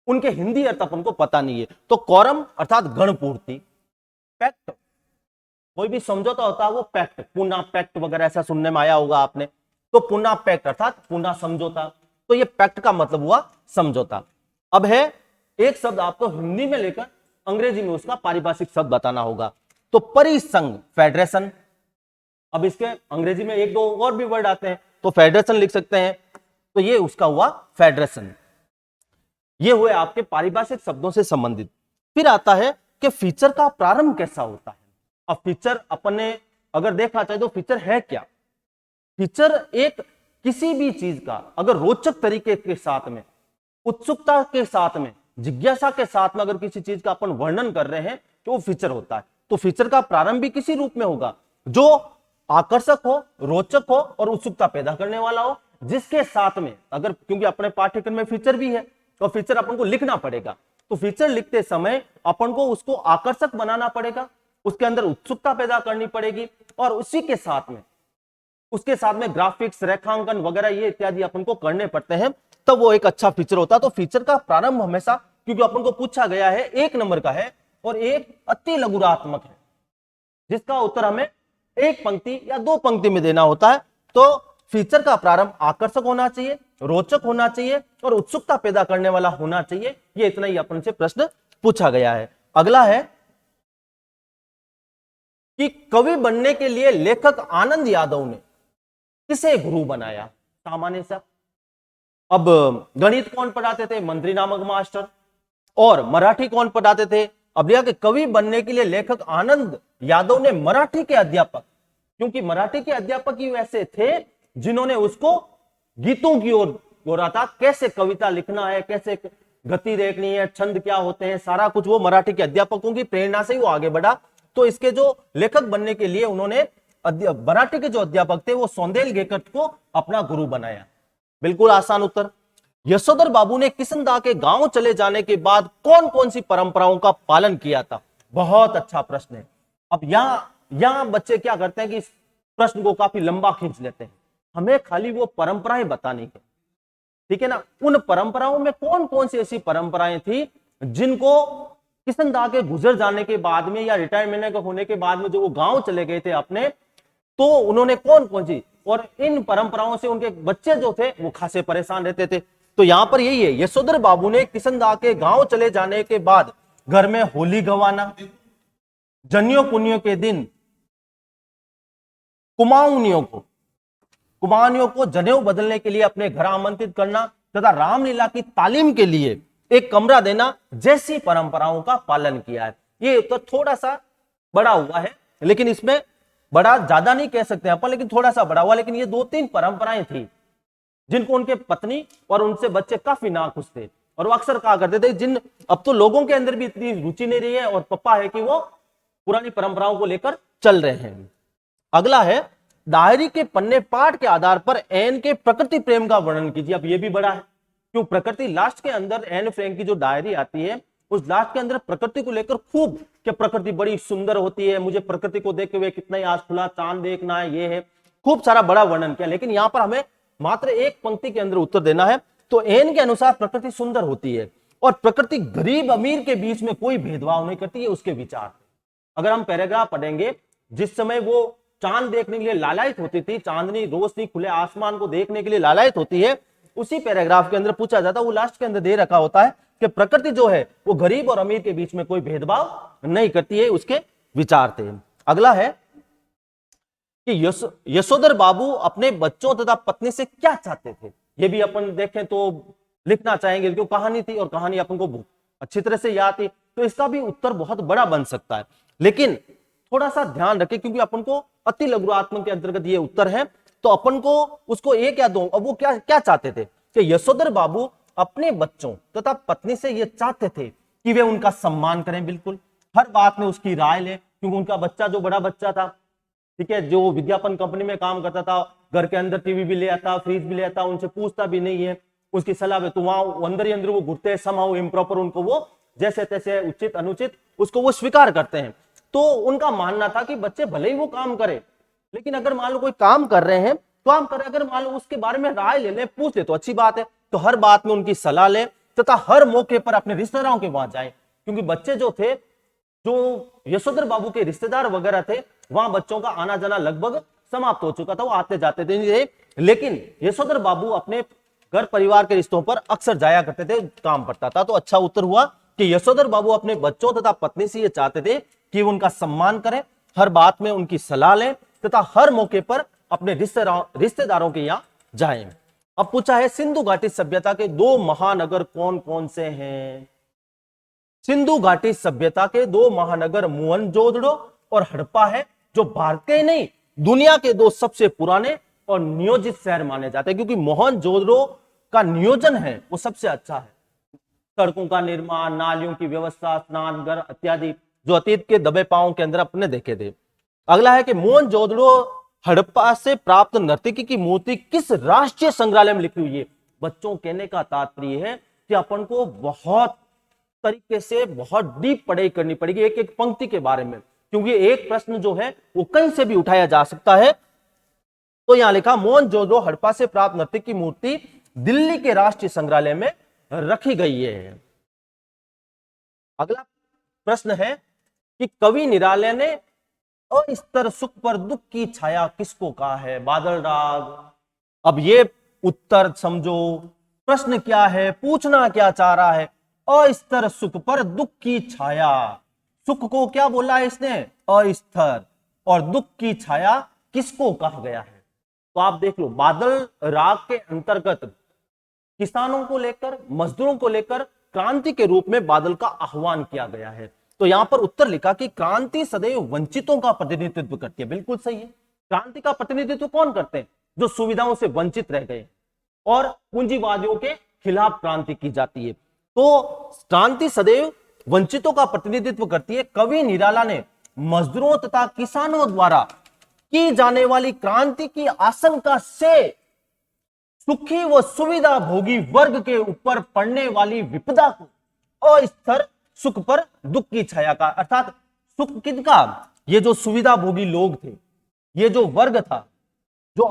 उनके हिंदी अर्थ अपन को पता नहीं है। तो कोरम अर्थात गणपूर्ति, पैक्ट कोई भी समझौता होता है वो पैक्ट, पुनः पैक्ट वगैरह ऐसा सुनने में आया होगा आपने। तो पुनः पैक्ट अर्थात पुनः समझौता, तो ये पैक्ट का मतलब हुआ समझौता। अब है एक शब्द आपको हिंदी में लेकर अंग्रेजी में उसका पारिभाषिक शब्द बताना होगा। तो परिसंघ, फेडरेशन। अब इसके अंग्रेजी में 1-2 और भी वर्ड आते हैं तो फेडरेशन लिख सकते हैं, तो ये उसका हुआ फेडरेशन। ये हुए आपके पारिभाषिक शब्दों से संबंधित। फिर आता है कि फीचर का प्रारंभ कैसा होता है। अब फीचर अपने अगर देखा जाए तो फीचर है क्या। फीचर एक किसी भी चीज का अगर रोचक तरीके के साथ में, उत्सुकता के साथ में, जिज्ञासा के साथ में अगर किसी चीज का अपन वर्णन कर रहे हैं तो वो फीचर होता है। तो फीचर का प्रारंभ भी किसी रूप में होगा जो आकर्षक हो, रोचक हो और उत्सुकता पैदा करने वाला हो, जिसके साथ में अगर, क्योंकि अपने पाठ्यक्रम में फीचर भी है तो फीचर अपन को लिखना पड़ेगा, तो फीचर लिखते समय अपन को उसको आकर्षक बनाना पड़ेगा, उसके अंदर उत्सुकता पैदा करनी पड़ेगी और उसी के साथ में उसके साथ में ग्राफिक्स, रेखांकन वगैरह ये इत्यादि अपन को करने पड़ते हैं, तब वो एक अच्छा फीचर होता है। तो फीचर का प्रारंभ हमेशा, क्योंकि अपन को पूछा गया है 1 नंबर का है और एक अति लघुरात्मक है जिसका उत्तर हमें 1 पंक्ति या 2 पंक्ति में देना होता है, तो फीचर का प्रारंभ आकर्षक होना चाहिए, रोचक होना चाहिए और उत्सुकता पैदा करने वाला होना चाहिए। ये इतना ही अपन से प्रश्न पूछा गया है। अगला है कि कवि बनने के लिए लेखक आनंद यादव ने किसे गुरु बनाया। सामान्य सा, अब गणित कौन पढ़ाते थे, मंत्री नामक मास्टर, और मराठी कौन पढ़ाते थे। अब यह कि कवि बनने के लिए लेखक आनंद यादव ने मराठी के अध्यापक, क्योंकि मराठी के अध्यापक ही वैसे थे जिन्होंने उसको गीतों की ओर बोला था, कैसे कविता लिखना है, कैसे गति देखनी है, छंद क्या होते हैं, सारा कुछ वो मराठी के अध्यापकों की प्रेरणा से ही वो आगे बढ़ा। तो इसके जो लेखक बनने के लिए उन्होंने मराठी के जो अध्यापक थे वो सौंदेलगेकर को अपना गुरु बनाया। बिल्कुल आसान उत्तर। यशोधर बाबू ने किसनदा के गांव चले जाने के बाद कौन कौन सी परंपराओं का पालन किया था? बहुत अच्छा प्रश्न है। अब यहां बच्चे क्या करते हैं कि इस प्रश्न को काफी लंबा खींच लेते हैं। हमें खाली वो परंपराएं बतानी है, ठीक है ना। उन परंपराओं में कौन कौन सी ऐसी परंपराएं थी जिनको किसनदा के गुजर जाने के बाद में या रिटायरमेंट होने के बाद में जो वो गांव चले गए थे अपने, तो उन्होंने कौन कौन सी, और इन परंपराओं से उनके बच्चे जो थे वो खासे परेशान रहते थे। तो यहां पर यही है, यशोधर बाबू ने किसनदा के गांव चले जाने के बाद घर में होली गवाना, जन्यों पुन्यों के दिन कुमाऊनियों को जनेऊ बदलने के लिए अपने घर आमंत्रित करना तथा रामलीला की तालीम के लिए एक कमरा देना जैसी परंपराओं का पालन किया है। ये तो थोड़ा सा बड़ा हुआ है, लेकिन इसमें बड़ा ज्यादा नहीं कह सकते अपन, लेकिन थोड़ा सा बड़ा हुआ। लेकिन ये 2-3 परंपराएं थी जिनको उनके पत्नी और उनसे बच्चे काफी नाखुश थे, और वो अक्सर कहा करते थे जिन अब तो लोगों के अंदर भी इतनी रुचि नहीं रही है और पप्पा है कि वो पुरानी परंपराओं को लेकर चल रहे हैं। अगला है, डायरी के पन्ने पाठ के आधार पर एन के प्रकृति प्रेम का वर्णन कीजिए। अब ये भी बड़ा है, क्यों प्रकृति लास्ट के अंदर एन फ्रैंक की जो डायरी आती है उस लास्ट के अंदर प्रकृति को लेकर खूब कि प्रकृति बड़ी सुंदर होती है, मुझे प्रकृति को देखते हुए कितना ही आज खुला चांद देखना है, ये है, खूब सारा बड़ा वर्णन किया। लेकिन यहां पर हमें मात्र एक पंक्ति के अंदर उत्तर देना है। तो एन के अनुसार प्रकृति सुंदर होती है और प्रकृति गरीब अमीर के बीच में कोई भेदभाव नहीं करती है, उसके विचार। अगर हम पैराग्राफ पढ़ेंगे, जिस समय वो चांद देखने के लिए लालायित होती थी, चांदनी रोशनी खुले आसमान को देखने के लिए लालायित होती है, उसी पैराग्राफ के अंदर पूछा जाता है, वो लास्ट के अंदर दे रखा होता है कि प्रकृति जो है वो गरीब और अमीर के बीच में कोई भेदभाव नहीं करती है, उसके विचार थे। अगला है कि यशोधर बाबू अपने बच्चों तथा पत्नी से क्या चाहते थे? ये भी अपन देखें तो लिखना चाहेंगे, क्यों कहानी थी और कहानी अपन को अच्छी तरह से याद थी, तो इसका भी उत्तर बहुत बड़ा बन सकता है। लेकिन थोड़ा सा ध्यान रखें, क्योंकि अपन को अति लघुआत्मक के अंतर्गत ये उत्तर है, तो अपन को उसको एक या दो, अब वो क्या क्या चाहते थे कि यशोधर बाबू अपने बच्चों तथा पत्नी से ये चाहते थे कि वे उनका सम्मान करें, बिल्कुल हर बात में उसकी राय लें, क्योंकि उनका बच्चा जो बड़ा बच्चा था, ठीक है, जो विज्ञापन कंपनी में काम करता था, घर के अंदर टीवी भी ले आता, फ्रिज भी ले आता, उनसे पूछता भी नहीं है, उसकी सलाह में तो वहां अंदर ही अंदर वो घुटते हैं, समहाउ इम्प्रॉपर, उनको वो जैसे तैसे उचित अनुचित उसको वो स्वीकार करते हैं। तो उनका मानना था कि बच्चे भले ही वो काम करे, लेकिन अगर मान लो कोई काम कर रहे हैं तो काम करे, अगर मान लो उसके बारे में राय ले ले, पूछ ले तो अच्छी बात है, तो हर बात में उनकी सलाह ले तथा हर मौके पर अपने रिश्तेदारों के वहां जाए, क्योंकि बच्चे जो थे, जो यशोधर बाबू के रिश्तेदार वगैरह थे, वहां बच्चों का आना जाना लगभग समाप्त हो चुका था, वो आते जाते थे। लेकिन यशोधर बाबू अपने घर परिवार के रिश्तों पर अक्सर जाया करते थे, काम पड़ता था। तो अच्छा उत्तर हुआ कि यशोधर बाबू अपने बच्चों तथा पत्नी से ये चाहते थे कि वो उनका सम्मान करें, हर बात में उनकी सलाह लें तथा हर मौके पर अपने रिश्तेदारों के यहां जाएं। अब पूछा है, सिंधु घाटी सभ्यता के 2 महानगर कौन कौन से हैं? सिंधु घाटी सभ्यता के 2 महानगर मोहनजोदड़ो और हड़प्पा है, जो भारत के नहीं दुनिया के 2 सबसे पुराने और नियोजित शहर माने जाते हैं, क्योंकि मोहनजोदड़ो का नियोजन है वो सबसे अच्छा है, सड़कों का निर्माण, नालियों की व्यवस्था, स्नानघर इत्यादि जो अतीत के दबे पांव के अंदर अपने देखे थे। अगला है कि मोहनजोदड़ो हड़प्पा से प्राप्त नर्तकी की मूर्ति किस राष्ट्रीय संग्रहालय में लिखी हुई है? बच्चों, कहने का तात्पर्य है कि अपन को बहुत तरीके से बहुत डीप पढ़ाई करनी पड़ेगी एक एक पंक्ति के बारे में, क्योंकि एक प्रश्न जो है वो कहीं से भी उठाया जा सकता है। तो यहां लिखा, मोहनजोदड़ो हड़प्पा से प्राप्त नर्तकी की मूर्ति दिल्ली के राष्ट्रीय संग्रहालय में रखी गई है। अगला प्रश्न है कि कवि निराला ने अस्तर सुख पर दुख की छाया किसको कहा है? बादल राग। अब ये उत्तर समझो, प्रश्न क्या है, पूछना क्या चाह रहा है? अस्तर सुख पर दुख की छाया, सुख को क्या बोला है इसने? अस्तर, और दुख की छाया किसको कहा गया है? तो आप देख लो, बादल राग के अंतर्गत किसानों को लेकर, मजदूरों को लेकर क्रांति के रूप में बादल का आह्वान किया गया है। तो यहां पर उत्तर लिखा कि क्रांति सदैव वंचितों का प्रतिनिधित्व करती है। बिल्कुल सही है। क्रांति का प्रतिनिधित्व कौन करते हैं? जो सुविधाओं से वंचित रह गए, और पूंजीवादियों के खिलाफ क्रांति की जाती है। तो क्रांति सदैव वंचितों का प्रतिनिधित्व करती है। कवि निराला ने मजदूरों तथा किसानों द्वारा की जाने वाली क्रांति की आशंका से सुखी व सुविधा भोगी वर्ग के ऊपर पड़ने वाली विपदा को अस्थिर सुख पर दुख की छाया का, अर्थात सुख किनका, ये जो सुविधा भोगी लोग थे, ये जो वर्ग था जो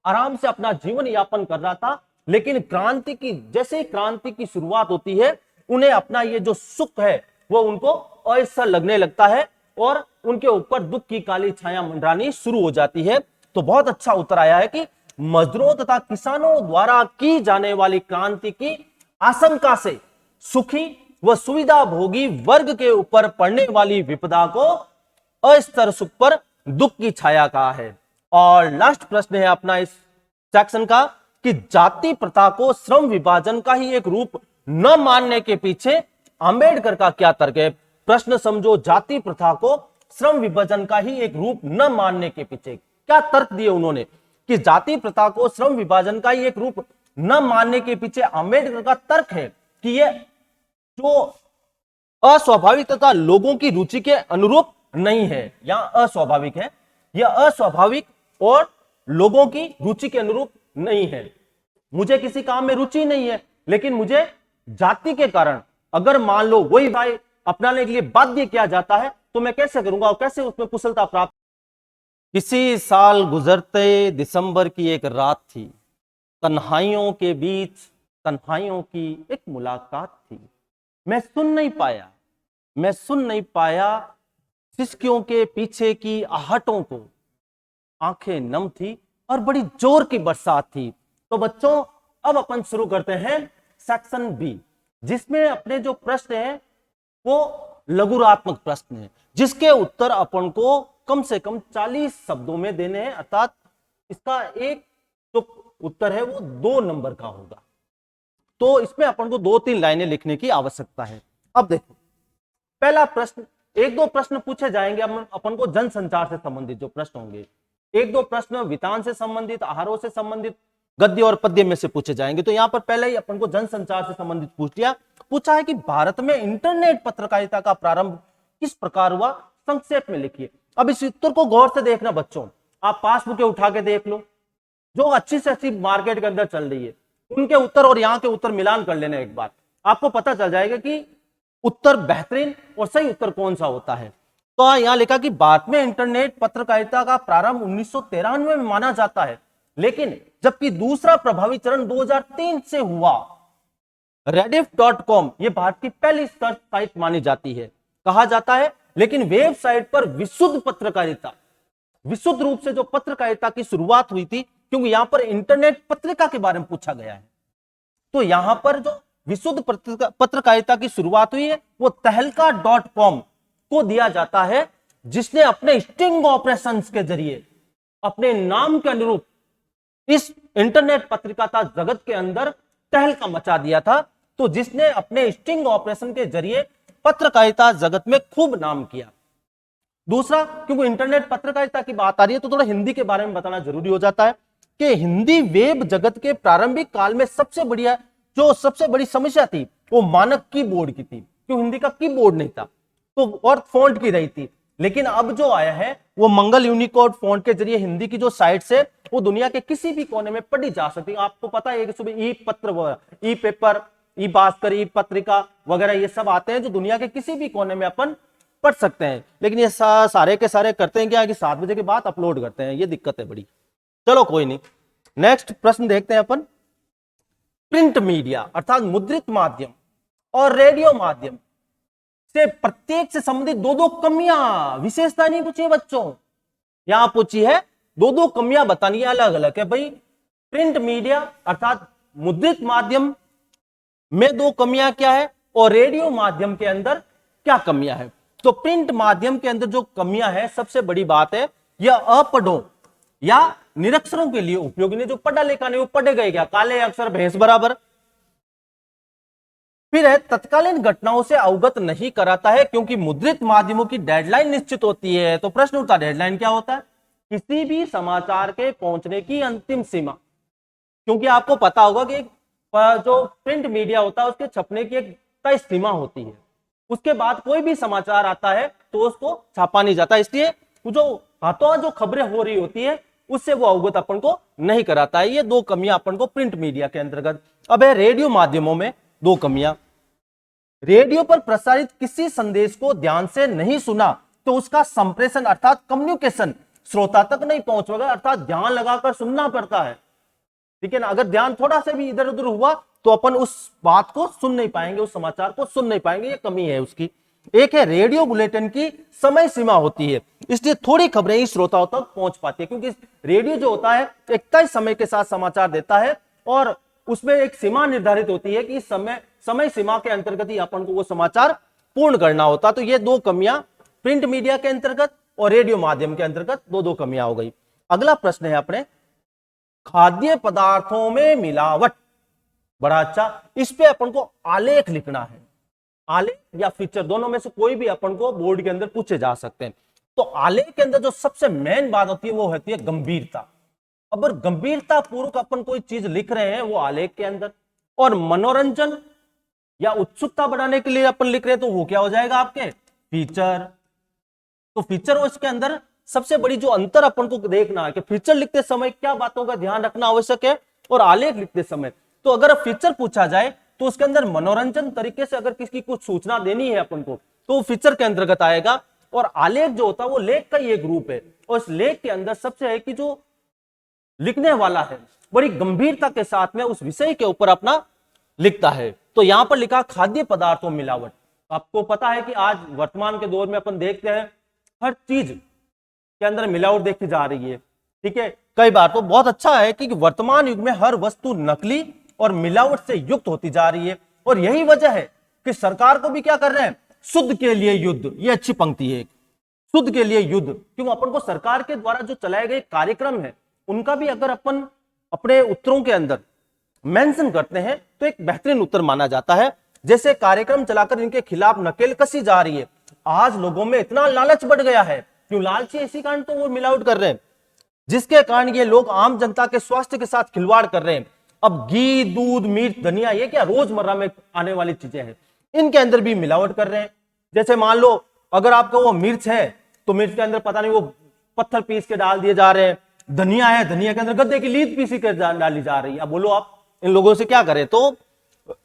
आराम से अपना जीवन यापन कर रहा था, लेकिन क्रांति की, जैसे ही क्रांति की शुरुआत होती है, उन्हें अपना ये जो सुख है वो उनको अस्थिर लगने लगता है और उनके ऊपर दुख की काली छाया मंडरानी शुरू हो जाती है। तो बहुत अच्छा उत्तर आया है कि मजदूरों तथा किसानों द्वारा की जाने वाली क्रांति की आशंका से सुखी व सुविधा भोगी वर्ग के ऊपर पड़ने वाली विपदा को अस्थिर सुख पर दुख की छाया कहा है। और लास्ट प्रश्न है अपना इस सेक्शन का कि जाति प्रथा को श्रम विभाजन का ही एक रूप न मानने के पीछे अंबेडकर का क्या तर्क है। प्रश्न समझो, जाति प्रथा को श्रम विभाजन का ही एक रूप न मानने के पीछे क्या तर्क दिए उन्होंने, कि जाति प्रथा को श्रम विभाजन का ही एक रूप न मानने के पीछे अंबेडकर का तर्क है कि यह जो अस्वाभाविक तथा लोगों की रुचि के अनुरूप नहीं है, यहां अस्वाभाविक है, यह अस्वाभाविक और लोगों की रुचि के अनुरूप नहीं है। मुझे किसी काम में रुचि नहीं है, लेकिन मुझे जाति के कारण अगर मान लो वही भाई अपनाने के लिए बाध्य किया जाता है तो मैं कैसे करूंगा और कैसे उसमें कुशलता प्राप्त। किसी साल गुजरते दिसंबर की एक रात थी, तन्हाइयों के बीच तन्हाइयों की एक मुलाकात थी। मैं सुन नहीं पाया सिसकियों के पीछे की आहटों को, आंखें नम थी और बड़ी जोर की बरसात थी। तो बच्चों अब अपन शुरू करते हैं सेक्शन बी, जिसमें अपने जो प्रश्न है वो लघुरात्मक प्रश्न है, जिसके उत्तर अपन को कम से कम 40 शब्दों में देने हैं, अर्थात इसका एक जो उत्तर है वो 2 नंबर का होगा। तो इसमें अपन को 2-3 लाइनें लिखने की आवश्यकता है। अब देखो पहला प्रश्न, 1-2 प्रश्न पूछे जाएंगे अपन को जनसंचार से संबंधित जो प्रश्न होंगे, 1-2 प्रश्न वितान से संबंधित, आहारों से संबंधित, गद्य और पद्य में से पूछे जाएंगे। तो यहां पर पहले ही अपन को जनसंचार से संबंधित पूछा है कि भारत में इंटरनेट पत्रकारिता का प्रारंभ किस प्रकार हुआ, संक्षेप में लिखिए। अब इस उत्तर को गौर से देखना बच्चों, आप पासबुक उठा के देख लो, जो अच्छी से अच्छी मार्केट के अंदर चल रही है उनके उत्तर और यहाँ के उत्तर मिलान कर लेना एक बार, आपको पता चल जाएगा कि उत्तर बेहतरीन और सही उत्तर कौन सा होता है। तो यहां लिखा कि भारत में इंटरनेट पत्रकारिता का प्रारंभ 1993 में माना जाता है, लेकिन जबकि दूसरा प्रभावी चरण 2003 से हुआ। rediff.com ये भारत की पहली सर्च साइट मानी जाती है, कहा जाता है, लेकिन वेबसाइट पर विशुद्ध पत्रकारिता, विशुद्ध रूप से जो पत्रकारिता की शुरुआत हुई थी, क्योंकि यहां पर इंटरनेट पत्रिका के बारे में पूछा गया है, तो यहां पर जो विशुद्ध पत्रकारिता की शुरुआत हुई है वो तहलका.com को दिया जाता है, जिसने अपने स्टिंग ऑपरेशंस के जरिए अपने नाम के अनुरूप इस इंटरनेट पत्रिकाता जगत के अंदर तहलका मचा दिया था। तो जिसने अपने स्टिंग ऑपरेशन के जरिए पत्रकारिता जगत में खूब नाम किया। दूसरा, क्योंकि इंटरनेट पत्रकारिता की बात आ रही है तो थोड़ा हिंदी के बारे में बताना जरूरी हो जाता है कि हिंदी वेब जगत के प्रारंभिक काल में सबसे बड़ी समस्या थी वो मानक कीबोर्ड की थी, क्यों हिंदी का कीबोर्ड नहीं था तो और फॉन्ट की रही थी। लेकिन अब जो आया है वो मंगल यूनिकोड फॉन्ट के जरिए हिंदी की जो साइट्स है वो दुनिया के किसी भी कोने में पढ़ी जा सकती है। आपको पता है कि सुबह ई पत्र, ई पेपर, ई भास्कर, ई पत्रिका वगैरह ये सब आते हैं जो दुनिया के किसी भी कोने में अपन पढ़ सकते हैं, लेकिन ये सारे के सारे करते हैं क्या कि 7 बजे के बाद अपलोड करते हैं, ये दिक्कत है बड़ी। चलो कोई नहीं, नेक्स्ट प्रश्न देखते हैं अपन। प्रिंट मीडिया अर्थात मुद्रित माध्यम और रेडियो माध्यम से प्रत्येक से संबंधित 2-2 कमियां, विशेषता नहीं पूछी है बच्चों, यहां पूछी है 2-2 कमियां बतानी है अलग अलग है भाई। प्रिंट मीडिया अर्थात मुद्रित माध्यम में 2 कमियां क्या है और रेडियो माध्यम के अंदर क्या कमियां है। तो प्रिंट माध्यम के अंदर जो कमियां है, सबसे बड़ी बात है यह अपढ़ों या निरक्षरों के लिए उपयोगी नहीं, जो पढ़ा लिखा नहीं वो पढ़े गए क्या, काले अक्षर भैंस बराबर। फिर है तत्कालीन घटनाओं से अवगत नहीं कराता है, क्योंकि मुद्रित माध्यमों की डेडलाइन निश्चित होती है। तो प्रश्न उठता डेडलाइन क्या होता है, किसी भी समाचार के पहुंचने की अंतिम सीमा, क्योंकि आपको पता होगा कि जो प्रिंट मीडिया होता है उसके छपने की एक तय सीमा होती है, उसके बाद कोई भी समाचार आता है तो उसको छापा नहीं जाता, इसलिए वो जो हाथों हाथ जो खबरें हो रही होती है उससे वो अवगत अपन को नहीं कराता है। ये दो कमियां अपन को प्रिंट मीडिया के अंतर्गत। अब है रेडियो माध्यमों में दो कमियां। रेडियो पर प्रसारित किसी संदेश को ध्यान से नहीं सुना तो उसका संप्रेषण अर्थात कम्युनिकेशन श्रोता तक नहीं पहुंच पाएगा, अर्थात ध्यान लगाकर सुनना पड़ता है, ठीक है ना। अगर ध्यान थोड़ा सा भी इधर उधर हुआ तो अपन उस बात को सुन नहीं पाएंगे, उस समाचार को सुन नहीं पाएंगे, ये कमी है उसकी। एक है रेडियो बुलेटिन की समय सीमा होती है, इसलिए थोड़ी खबरें ही श्रोताओं तक पहुंच पाती है, क्योंकि रेडियो जो होता है एक तय समय के साथ समाचार देता है और उसमें एक सीमा निर्धारित होती है कि समय सीमा के अंतर्गत ही अपन को वो समाचार पूर्ण करना होता। तो ये दो कमियां प्रिंट मीडिया के अंतर्गत और रेडियो माध्यम के अंतर्गत दो कमियां हो गई। अगला प्रश्न है अपने खाद्य पदार्थों में मिलावट। बड़ा अच्छा, इस पे अपन को आलेख लिखना है, आलेख या फीचर दोनों में से कोई भी अपन को बोर्ड के अंदर पूछे जा सकते हैं। तो आलेख के अंदर जो सबसे मेन बात होती है वो होती है गंभीरता। अगर गंभीरता पूर्वक अपन कोई चीज लिख रहे हैं वो आलेख के अंदर, और मनोरंजन या उत्सुकता बढ़ाने के लिए अपन लिख रहे हैं तो वो क्या हो जाएगा आपके फीचर। तो फीचर और इसके अंदर सबसे बड़ी जो अंतर अपन को देखना है कि फीचर लिखते समय क्या बातों का ध्यान रखना आवश्यक है और आलेख लिखते समय। तो अगर फीचर पूछा जाए तो उसके अंदर मनोरंजन तरीके से अगर किसी कुछ सूचना देनी है अपन को तो वो फीचर के अंतर्गत आएगा, और आलेख जो होता है वो लेख का ही एक रूप है, और इस लेख के अंदर सबसे है कि जो लिखने वाला है बड़ी गंभीरता के साथ में उस विषय के ऊपर अपना लिखता है। तो यहां पर लिखा खाद्य पदार्थों में मिलावट। आपको पता है कि आज वर्तमान के दौर में अपन देखते हैं हर चीज के अंदर मिलावट देखी जा रही है, ठीक है। कई बार तो बहुत अच्छा है कि वर्तमान युग में हर वस्तु नकली और मिलावट से युक्त होती जा रही है, और यही वजह है कि सरकार को भी क्या कर रहे हैं, शुद्ध के लिए युद्ध। ये अच्छी पंक्ति है, शुद्ध के लिए युद्ध। क्यों, अपन को सरकार के द्वारा जो चलाए गए कार्यक्रम है उनका भी अगर अपन अपने उत्तरों के अंदर मेंशन करते हैं तो एक बेहतरीन उत्तर माना जाता है। जैसे कार्यक्रम चलाकर इनके खिलाफ नकेल कसी जा रही है। आज लोगों में इतना लालच बढ़ गया है, क्यों लालची, इसी कारण तो वो मिलावट कर रहे हैं, जिसके कारण ये लोग आम जनता के स्वास्थ्य के साथ खिलवाड़ कर रहे हैं। अब घी, दूध, मिर्च, धनिया, ये क्या रोजमर्रा में आने वाली चीजें हैं, इनके अंदर भी मिलावट कर रहे हैं। जैसे मान लो अगर आपका वो मिर्च है तो मिर्च के अंदर पता नहीं वो पत्थर पीस के डाल दिए जा रहे हैं, धनिया है, धनिया के अंदर गद्दे की लीद पीसी के डाली जा रही है। अब बोलो आप इन लोगों से क्या करें। तो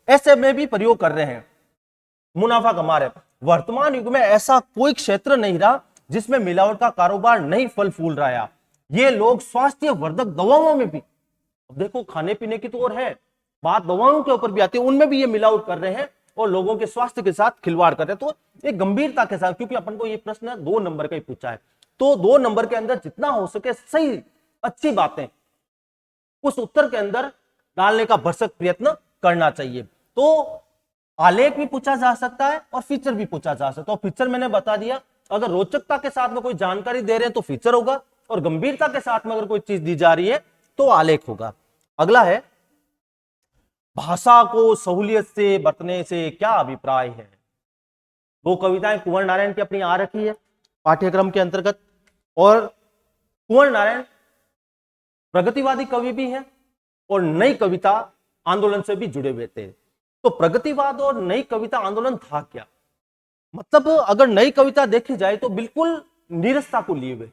ऐसे में भी प्रयोग कर रहे हैं, मुनाफा कमा रहे हैं। वर्तमान युग में ऐसा कोई क्षेत्र नहीं रहा जिसमें मिलावट का कारोबार नहीं फल फूल रहा है। ये लोग स्वास्थ्य वर्धक दवाओं में भी, अब देखो खाने पीने की तो और है बात, दवाओं के ऊपर भी आती है, उनमें भी ये मिलावट कर रहे हैं और लोगों के स्वास्थ्य के साथ खिलवाड़ कर रहे हैं। तो एक गंभीरता के साथ, क्योंकि अपन को ये प्रश्न 2 नंबर का ही पूछा है, तो 2 नंबर के अंदर जितना हो सके सही अच्छी बातें उस उत्तर के अंदर डालने का भरसक प्रयत्न करना चाहिए। तो आलेख भी पूछा जा सकता है और फीचर भी पूछा जा सकता है। तो फीचर मैंने बता दिया, अगर रोचकता के साथ में कोई जानकारी दे रहे हैं तो फीचर होगा, और गंभीरता के साथ में अगर कोई चीज दी जा रही है तो आलेख होगा। अगला है भाषा को सहूलियत से बरतने से क्या अभिप्राय है। 2 कविताएं कुंवर नारायण की अपनी आ रखी है पाठ्यक्रम के अंतर्गत, और कुंवर नारायण प्रगतिवादी कवि भी है और नई कविता आंदोलन से भी जुड़े हुए थे। तो प्रगतिवाद और नई कविता आंदोलन था क्या, मतलब अगर नई कविता देखी जाए तो बिल्कुल नीरसता को लिए हुए,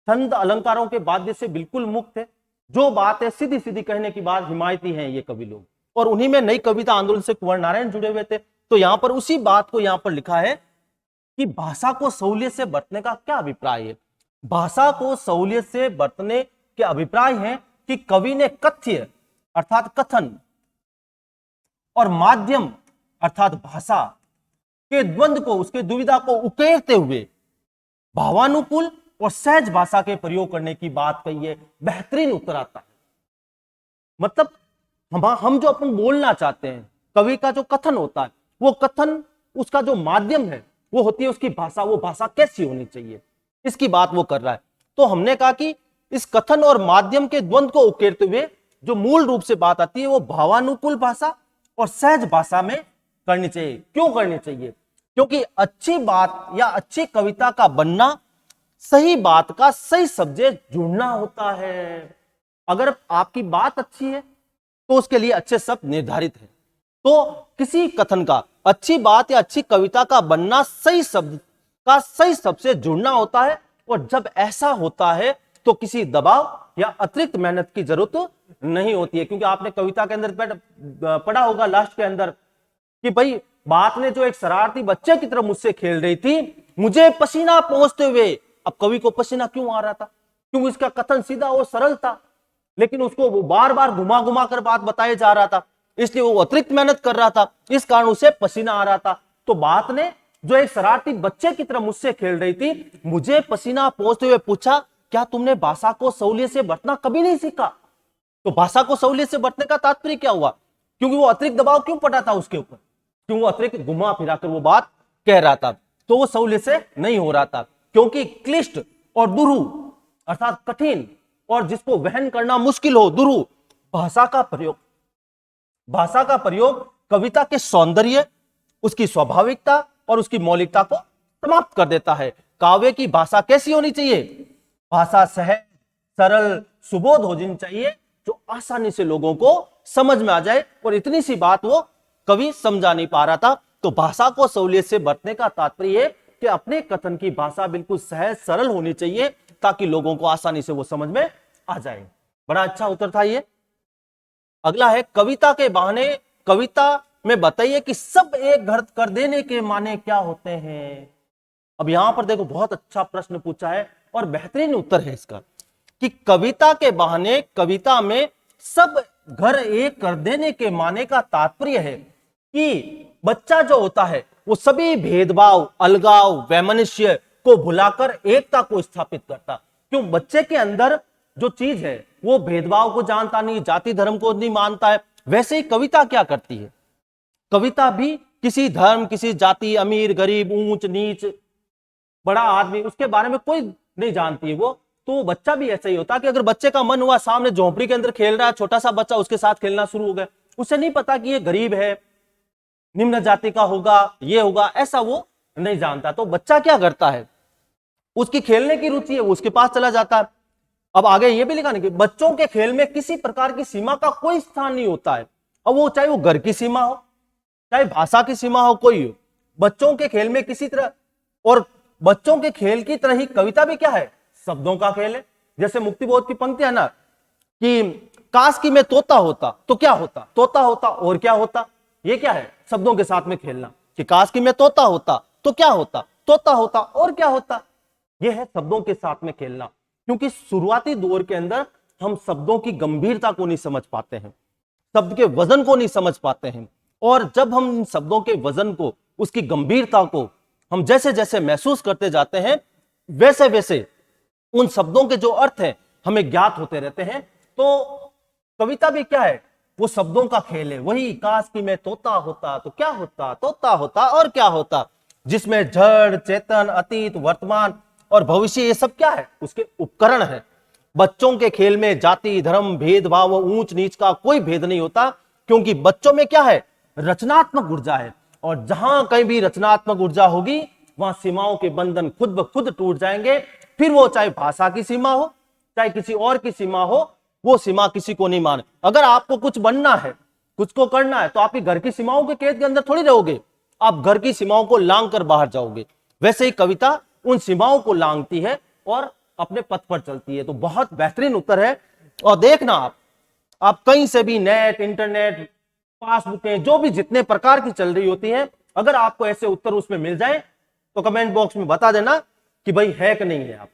छंद अलंकारों के वाद्य से बिल्कुल मुक्त है। जो बात है सीधी सीधी कहने की बात, हिमायती हैं ये कवि लोग, और उन्हीं में नई कविता आंदोलन से कुंवर नारायण जुड़े हुए थे। तो यहां पर उसी बात को यहां पर लिखा है कि भाषा को सहूलियत से बरतने का क्या अभिप्राय है। भाषा को सहूलियत से बरतने के अभिप्राय है कि कवि ने कथ्य अर्थात कथन और माध्यम अर्थात भाषा के द्वंद्व को, उसके दुविधा को उकेरते हुए भावानुकूल और सहज भाषा के प्रयोग करने की बात कही है। बेहतरीन उत्तर आता है, मतलब हम जो अपन बोलना चाहते हैं, कवि का जो कथन होता है वो कथन, उसका जो माध्यम है वो होती है उसकी भाषा, वो भाषा कैसी होनी चाहिए इसकी बात वो कर रहा है। तो हमने कहा कि इस कथन और माध्यम के द्वंद्व को उकेरते हुए जो मूल रूप से बात आती है वो भावानुकूल भाषा और सहज भाषा में करनी चाहिए। क्यों करनी चाहिए, क्योंकि अच्छी बात या अच्छी कविता का बनना सही बात का सही सब्जेक्ट ढूंढना होता है। अगर आपकी बात अच्छी है तो उसके लिए अच्छे शब्द निर्धारित है। तो किसी कथन का, अच्छी बात या अच्छी कविता का बनना सही शब्द का सही शब्द से जुड़ना होता है, और जब ऐसा होता है तो किसी दबाव या अतिरिक्त मेहनत की जरूरत नहीं होती है। क्योंकि आपने कविता के अंदर पढ़ा होगा लास्ट के अंदर कि भाई बात ने जो एक शरारती बच्चे की तरह मुझसे खेल रही थी, मुझे पसीना पहुंचते हुए। अब कवि को पसीना क्यों आ रहा था? क्योंकि उसका कथन सीधा और सरल था, लेकिन उसको वो बार बार घुमा घुमा कर बात बताया जा रहा था, इसलिए वो अतिरिक्त मेहनत कर रहा था, इस कारण उसे पसीना आ रहा था। तो बात ने जो एक शरारती बच्चे की तरह मुझसे खेल रही थी, मुझे पसीना पहुंचते हुए पूछा, क्या तुमने भाषा को सहूलियत से बरतना कभी नहीं सीखा? तो भाषा को सहूलियत से बरतने का तात्पर्य क्या हुआ? क्योंकि वो अतिरिक्त दबाव क्यों पड़ा था उसके ऊपर? क्यों वो अतिरिक्त घुमा फिरा कर वो बात कह रहा था, तो वो सहूलियत से नहीं हो रहा था। क्योंकि क्लिष्ट और दुरूह अर्थात कठिन और जिसको वहन करना मुश्किल हो, दुरूह भाषा का प्रयोग कविता के सौंदर्य, उसकी स्वाभाविकता और उसकी मौलिकता को समाप्त कर देता है। काव्य की भाषा कैसी होनी चाहिए? भाषा सहज, सरल, सुबोध होनी चाहिए, जो आसानी से लोगों को समझ में आ जाए। और इतनी सी बात वो कवि समझा नहीं पा रहा था। तो भाषा को सहूलियत से बरतने का तात्पर्य कि अपने कथन की भाषा बिल्कुल सहज सरल होनी चाहिए, ताकि लोगों को आसानी से वो समझ में आ जाए। बड़ा अच्छा उत्तर था ये। अगला है, कविता के बहाने कविता में बताइए कि सब एक घर कर देने के माने क्या होते हैं। अब यहां पर देखो, बहुत अच्छा प्रश्न पूछा है और बेहतरीन उत्तर है इसका, कि कविता के बहाने कविता में सब घर एक कर देने के माने का तात्पर्य है कि बच्चा जो होता है वो सभी भेदभाव, अलगाव, वैमनस्य को भुलाकर एकता को स्थापित करता। क्यों? बच्चे के अंदर जो चीज है वो भेदभाव को जानता नहीं, जाति धर्म को नहीं मानता है। वैसे ही कविता क्या करती है? कविता भी किसी धर्म, किसी जाति, अमीर गरीब, ऊंच नीच, बड़ा आदमी, उसके बारे में कोई नहीं जानती है वो। तो बच्चा भी ऐसा ही होता कि अगर बच्चे का मन हुआ, सामने झोंपड़ी के अंदर खेल रहा है छोटा सा बच्चा, उसके साथ खेलना शुरू हो गया, उसे नहीं पता कि ये गरीब है, निम्न जाति का होगा, ये होगा, ऐसा वो नहीं जानता। तो बच्चा क्या करता है, उसकी खेलने की रुचि है, वो उसके पास चला जाता है। अब आगे ये भी लिखा नहीं कि बच्चों के खेल में किसी प्रकार की सीमा का कोई स्थान नहीं होता है। अब वो चाहे वो घर की सीमा हो, चाहे भाषा की सीमा हो, कोई हो, बच्चों के खेल में किसी तरह, और बच्चों के खेल की तरह ही कविता भी क्या है? शब्दों का खेल है। जैसे मुक्तिबोध की पंक्ति है ना कि काश की मैं तोता होता तो क्या होता, तोता होता और क्या होता। ये क्या है? शब्दों के साथ में खेलना, कि काश की मैं तोता होता तो क्या होता, तोता होता और क्या होता। यह है शब्दों के साथ में खेलना। क्योंकि शुरुआती दौर के अंदर हम शब्दों की गंभीरता को नहीं समझ पाते हैं, शब्द के वजन को नहीं समझ पाते हैं। और जब हम इन शब्दों के वजन को, उसकी गंभीरता को हम जैसे जैसे महसूस करते जाते हैं, वैसे वैसे उन शब्दों के जो अर्थ हैं हमें ज्ञात होते रहते हैं। तो कविता भी क्या है? वो शब्दों का खेल है। वही काश की मैं तोता होता तो क्या होता, तोता होता और क्या होता, जिसमें जड़, चेतन, अतीत, वर्तमान और भविष्य, ये सब क्या है? उसके उपकरण है। बच्चों के खेल में जाति, धर्म, भेदभाव, ऊंच नीच का कोई भेद नहीं होता, क्योंकि बच्चों में क्या है? रचनात्मक ऊर्जा है। और जहां कहीं भी रचनात्मक ऊर्जा होगी, वहां सीमाओं के बंधन खुद ब खुद टूट जाएंगे। फिर वो चाहे भाषा की सीमा हो, चाहे किसी और की सीमा हो, वो सीमा किसी को नहीं माने। अगर आपको कुछ बनना है, कुछ को करना है, तो आप घर की सीमाओं के कैद के अंदर थोड़ी रहोगे, आप घर की सीमाओं को लांग कर बाहर जाओगे। वैसे ही कविता उन सीमाओं को लांघती है और अपने पथ पर चलती है। तो बहुत बेहतरीन उत्तर है। और देखना आप कहीं से भी नेट, इंटरनेट, पासबुकें, जो भी जितने प्रकार की चल रही होती हैं, अगर आपको ऐसे उत्तर उसमें मिल जाए तो कमेंट बॉक्स में बता देना कि भाई है कि नहीं है। आप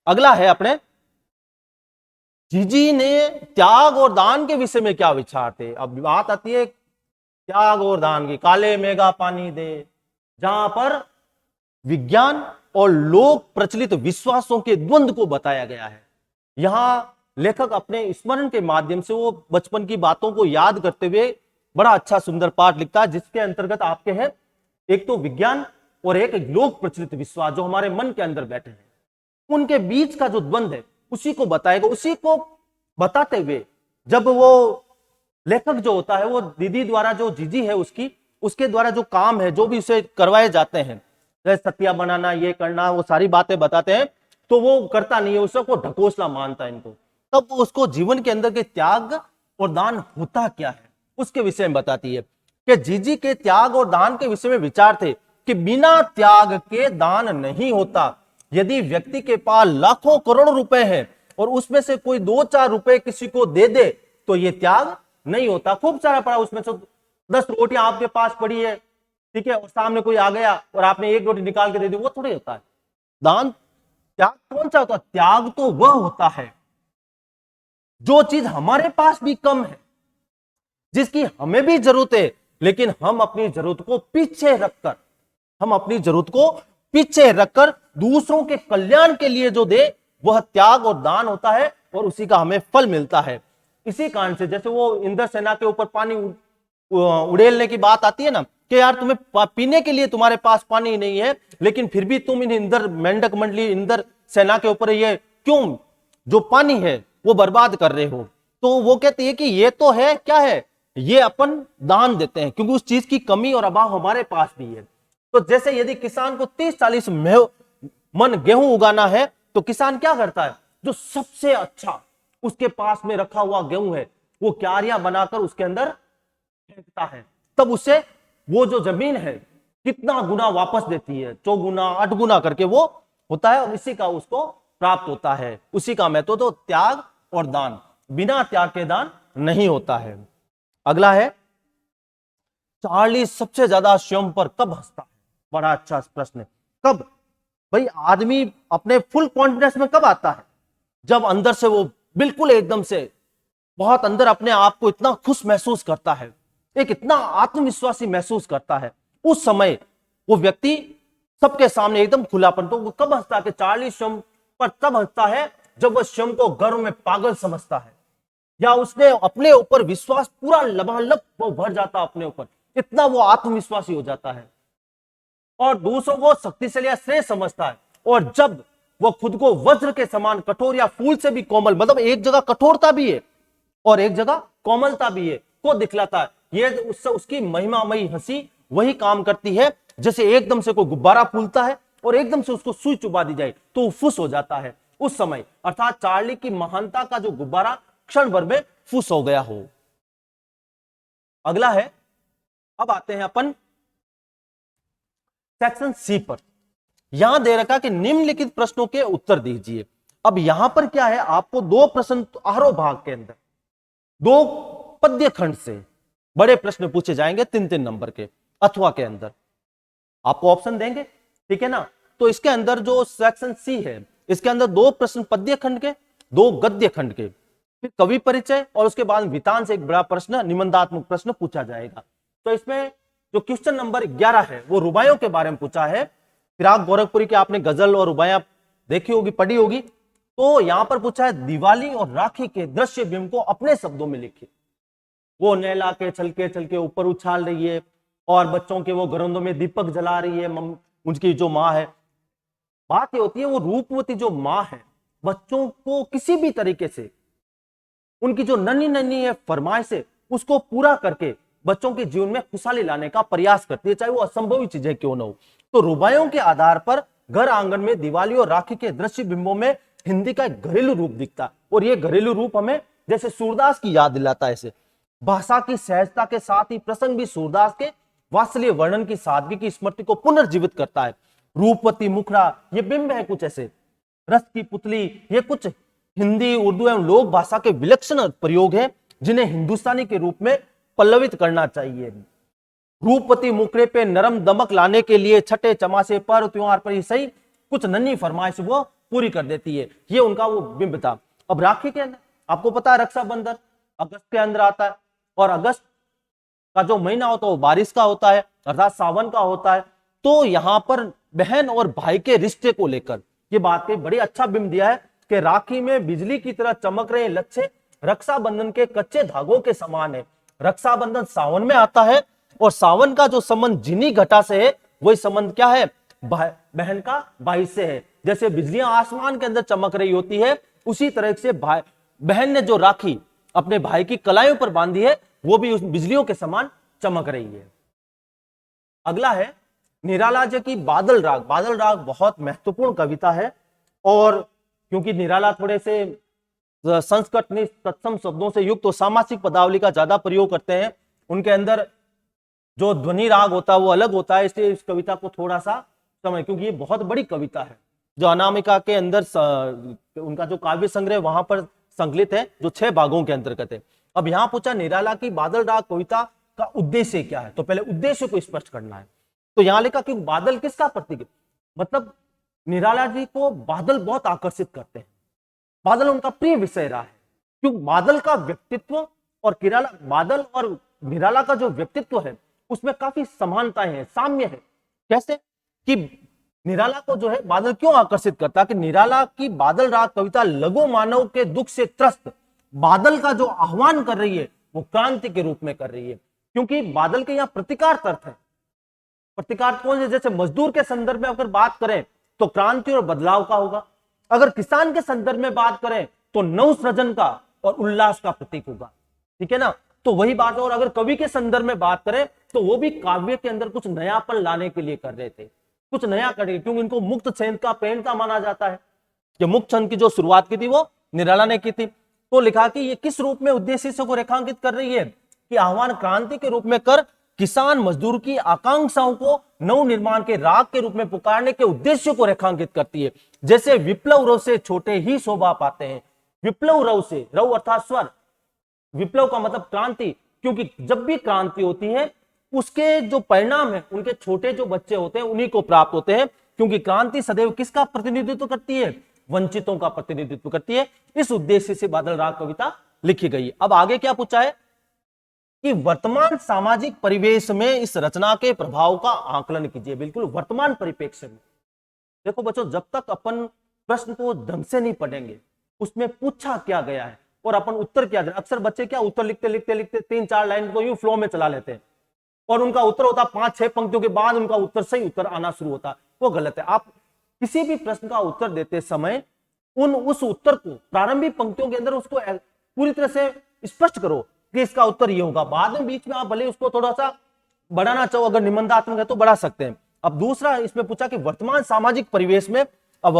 अगला है अपने, जीजी ने त्याग और दान के विषय में क्या विचार थे। अब बात आती है त्याग और दान की, काले मेघा पानी दे, जहां पर विज्ञान और लोक प्रचलित विश्वासों के द्वंद्व को बताया गया है। यहां लेखक अपने स्मरण के माध्यम से वो बचपन की बातों को याद करते हुए बड़ा अच्छा सुंदर पाठ लिखता है, जिसके अंतर्गत आपके हैं एक तो विज्ञान और एक लोक प्रचलित विश्वास जो हमारे मन के अंदर बैठे हैं, उनके बीच का जो द्वंद्व है उसी को बताएगा। उसी को बताते हुए जब वो लेखक जो होता है, वो दीदी द्वारा, जो जीजी है उसके द्वारा जो काम है, जो भी उसे करवाए जाते हैं, जैसे सतिया बनाना, ये करना, वो सारी बातें बताते हैं, तो वो करता नहीं है, उसको ढकोसला मानता है इनको। तब वो उसको जीवन के अंदर के त्याग और दान होता क्या है उसके विषय में बताती है कि जीजी के त्याग और दान के विषय में विचार थे कि बिना त्याग के दान नहीं होता। यदि व्यक्ति के पास लाखों करोड़ों रुपए हैं और उसमें से कोई 2-4 रुपए किसी को दे दे तो ये त्याग नहीं होता। खूब सारा पड़ा, उसमें से 10 रोटियां आपके पास पड़ी है, ठीक है, और सामने कोई आ गया और आपने एक रोटी निकाल के दे दी, वो थोड़ी होता है दान। त्याग कौन सा होता है? त्याग तो वह होता है जो चीज हमारे पास भी कम है, जिसकी हमें भी जरूरत है, लेकिन हम अपनी जरूरत को पीछे रखकर, दूसरों के कल्याण के लिए जो दे, वह त्याग और दान होता है और उसी का हमें फल मिलता है। इसी कारण से जैसे वो इंद्र सेना के ऊपर पानी उड़ेलने की बात आती है ना, कि यार तुम्हें पीने के लिए तुम्हारे पास पानी नहीं है, लेकिन फिर भी तुम इन इंद्र मेंढक मंडली इंद्र सेना के ऊपर ये क्यों जो पानी है वो बर्बाद कर रहे हो? तो वो कहती है कि ये तो है, क्या है, ये अपन दान देते हैं क्योंकि उस चीज की कमी और अभाव हमारे पास भी है। तो जैसे यदि किसान को 30-40 मन गेहूं उगाना है तो किसान क्या करता है? जो सबसे अच्छा उसके पास में रखा हुआ गेहूं है वो क्यारियां बनाकर उसके अंदर फेंकता है, तब उसे वो जो जमीन है कितना गुना वापस देती है, 4 गुना 8 गुना करके वो होता है और इसी का उसको प्राप्त होता है। उसी का महत्व तो त्याग और दान, बिना त्याग के दान नहीं होता है। अगला है, चार्ली सबसे ज्यादा स्वयं पर कब हंसता है? बड़ा अच्छा प्रश्न है। कब? भाई आदमी अपने फुल कॉन्फिडेंस में कब आता है? जब अंदर से वो बिल्कुल एकदम से बहुत अंदर अपने आप को इतना खुश महसूस करता है, एक इतना आत्मविश्वासी महसूस करता है, उस समय वो व्यक्ति सबके सामने एकदम खुलापन। तो वो कब हंसता है? चार्ली स्वयं पर तब हंसता है जब वह स्वयं को गर्व में पागल समझता है, या उसने अपने ऊपर विश्वास पूरा लबालब वो भर जाता है अपने ऊपर, इतना वो आत्मविश्वासी हो जाता है और दूसरों को शक्तिशाली या श्रेष्ठ समझता है। और जब वो खुद को वज्र के समान कठोर या फूल से भी कोमल, मतलब एक जगह कठोरता भी है और एक जगह कोमलता भी है, को दिखलाता है, ये उससे उसकी महिमामयी हंसी वही काम करती है जैसे एकदम से कोई गुब्बारा फूलता है और एकदम से उसको सुई चुबा दी जाए तो वो फुस हो जाता है उस समय, अर्थात चार्ली की महानता का जो गुब्बारा क्षण भर में फुस हो गया हो। अगला है, अब आते हैं अपन सेक्शन सी पर। यहां दे रखा कि निम्नलिखित प्रश्नों के उत्तर दीजिए। अब यहां पर क्या है, आपको 2 प्रश्न आरोह भाग के अंदर 2 पद्य खंड से बड़े प्रश्न पूछे जाएंगे 3-3 नंबर के, अथवा के अंदर आपको ऑप्शन देंगे, ठीक है ना। तो इसके अंदर जो सेक्शन सी है, इसके अंदर 2 प्रश्न पद्य खंड के, 2 गद्य खंड के, फिर कवि परिचय और उसके बाद वितान से एक बड़ा प्रश्न, निबंधात्मक प्रश्न पूछा जाएगा। तो इसमें जो क्वेश्चन नंबर 11 है वो रुबाइयों के बारे में पूछा है। फिराक गोरखपुरी के आपने गजल और रुबाइयां देखी होगी, पढ़ी होगी। तो यहां पर पूछा है, दिवाली और राखी के दृश्य बिंब को अपने शब्दों में लिखिए। वो नहला के चल के ऊपर उछाल रही है और बच्चों के वो घरों में दीपक जला रही है, उनकी जो माँ है। बात ये होती है, वो रूपवती जो माँ है बच्चों को किसी भी तरीके से उनकी जो नन्ही नन्ही है फरमाइश है उसको पूरा करके बच्चों के जीवन में खुशहाली लाने का प्रयास करती है, चाहे वो असंभवी चीजें क्यों ना हो। तो रुबाइयों के आधार पर घर आंगन में दिवाली और राखी के दृश्य बिंबों में हिंदी का एक घरेलू रूप दिखता है और ये घरेलू रूप हमें जैसे सूरदास की याद दिलाता है। ऐसे भाषा की सहजता के साथ ही प्रसंग भी सूरदास के वात्सल्य वर्णन की सादगी की स्मृति को पुनर्जीवित करता है। रूपवती मुखड़ा ये बिंब है कुछ ऐसे, रस की पुतली ये कुछ हिंदी उर्दू एवं लोक भाषा के विलक्षण प्रयोग है जिन्हें हिंदुस्तानी के रूप में पल्लवित करना चाहिए। रूपवती मुखड़े पे नरम दमक लाने के लिए छठे चमासे पर त्योहार पर ही सही कुछ नन्ही फरमाइश वो पूरी कर देती है, ये उनका वो बिंब था। अब राखी के अंदर आपको पता है रक्षाबंधन अगस्त के अंदर आता है और अगस्त का जो महीना होता है वो बारिश का होता है, अर्थात सावन का होता है। तो यहां पर बहन और भाई के रिश्ते को लेकर ये बात पे बड़ी अच्छा बिंब दिया है कि राखी में बिजली की तरह चमक रहे लच्छे रक्षाबंधन के कच्चे धागों के समान है। रक्षाबंधन सावन में आता है और सावन का जो संबंध जिनी घटा से है वही संबंध क्या है, बहन का भाई से है। जैसे बिजलियां आसमान के अंदर चमक रही होती है उसी तरह से बहन ने जो राखी अपने भाई की कलाइयों पर बांधी है वो भी उस बिजलियों के समान चमक रही है। अगला है निराला जी की बादल राग। बादल राग बहुत महत्वपूर्ण कविता है और क्योंकि निराला थोड़े से संस्कृत तत्सम शब्दों से युक्त और सामासिक पदावली का ज्यादा प्रयोग करते हैं। उनके अंदर जो ध्वनि राग होता है वो अलग होता है, इसलिए इस कविता को थोड़ा सा समय, क्योंकि ये बहुत बड़ी कविता है जो अनामिका के अंदर उनका जो काव्य संग्रह वहां पर संकलित है, जो 6 भागों के अंतर्गत है। अब यहां पूछा निराला की बादल राग कविता का उद्देश्य क्या है, तो पहले उद्देश्य को स्पष्ट करना है। तो यहां लिखा कि बादल किसका प्रतीक है, मतलब निराला जी को बादल बहुत आकर्षित करते हैं, बादल उनका प्रिय विषय रहा है। क्यों, बादल का व्यक्तित्व और किराला, बादल और निराला का जो व्यक्तित्व है उसमें काफी समानताएं हैं, साम्य है। कैसे कि निराला को जो है बादल क्यों आकर्षित करता है, कि निराला की बादल राग कविता लघु मानव के दुख से त्रस्त बादल का जो आह्वान कर रही है वो क्रांति के रूप में कर रही है। क्योंकि बादल के यहाँ प्रतिकार अर्थ है। प्रतिकार कौन है, जैसे मजदूर के संदर्भ में अगर बात करें तो क्रांति और बदलाव का होगा, अगर किसान के संदर्भ में बात करें तो नव सृजन का और उल्लास का प्रतीक होगा, ठीक है ना। तो वही बात है। और अगर कवि के संदर्भ में बात करें तो वो भी काव्य के अंदर कुछ नयापन लाने के लिए कर रहे थे, कुछ नया करेंगे, क्योंकि इनको मुक्त छंद का प्रेरणा माना जाता है। कि मुक्त छंद की जो शुरुआत की थी वो निराला ने की थी। तो लिखा कि ये किस रूप में उद्देश्य को रेखांकित कर रही है, कि आह्वान क्रांति के रूप में कर किसान मजदूर की आकांक्षाओं को नव निर्माण के राग के रूप में पुकारने के उद्देश्य को रेखांकित करती है। जैसे विप्लव रव से छोटे ही शोभा पाते हैं, विप्लव रव से, रव अर्थात स्वर, विप्लव का मतलब क्रांति, क्योंकि जब भी क्रांति होती है उसके जो परिणाम है उनके छोटे जो बच्चे होते हैं उन्हीं को प्राप्त होते हैं। क्योंकि क्रांति सदैव किसका प्रतिनिधित्व करती है, वंचितों का प्रतिनिधित्व करती है। इस उद्देश्य से बादल राग कविता लिखी गई है। अब आगे क्या पूछा है कि वर्तमान सामाजिक परिवेश में इस रचना के प्रभाव का आकलन कीजिए। बिल्कुल वर्तमान परिप्रेक्ष्य में। देखो बच्चों, जब तक अपन प्रश्न को ढंग से नहीं पढ़ेंगे उसमें पूछा क्या गया है और अपन उत्तर क्या दे, अक्सर बच्चे क्या उत्तर लिखते लिखते लिखते 3-4 लाइन को यूं फ्लो में चला लेते हैं और उनका उत्तर होता 5-6 पंक्तियों के बाद उनका उत्तर सही उत्तर आना शुरू होता, वो गलत है। आप किसी भी प्रश्न का उत्तर देते समय उस उत्तर को प्रारंभिक पंक्तियों के अंदर उसको पूरी तरह से स्पष्ट करो कि इसका उत्तर ये होगा। बाद में बीच में आप भले उसको थोड़ा सा बढ़ाना चाहो, अगर निबंधात्मक है तो बढ़ा सकते हैं। अब दूसरा इसमें पूछा कि वर्तमान सामाजिक परिवेश में, अब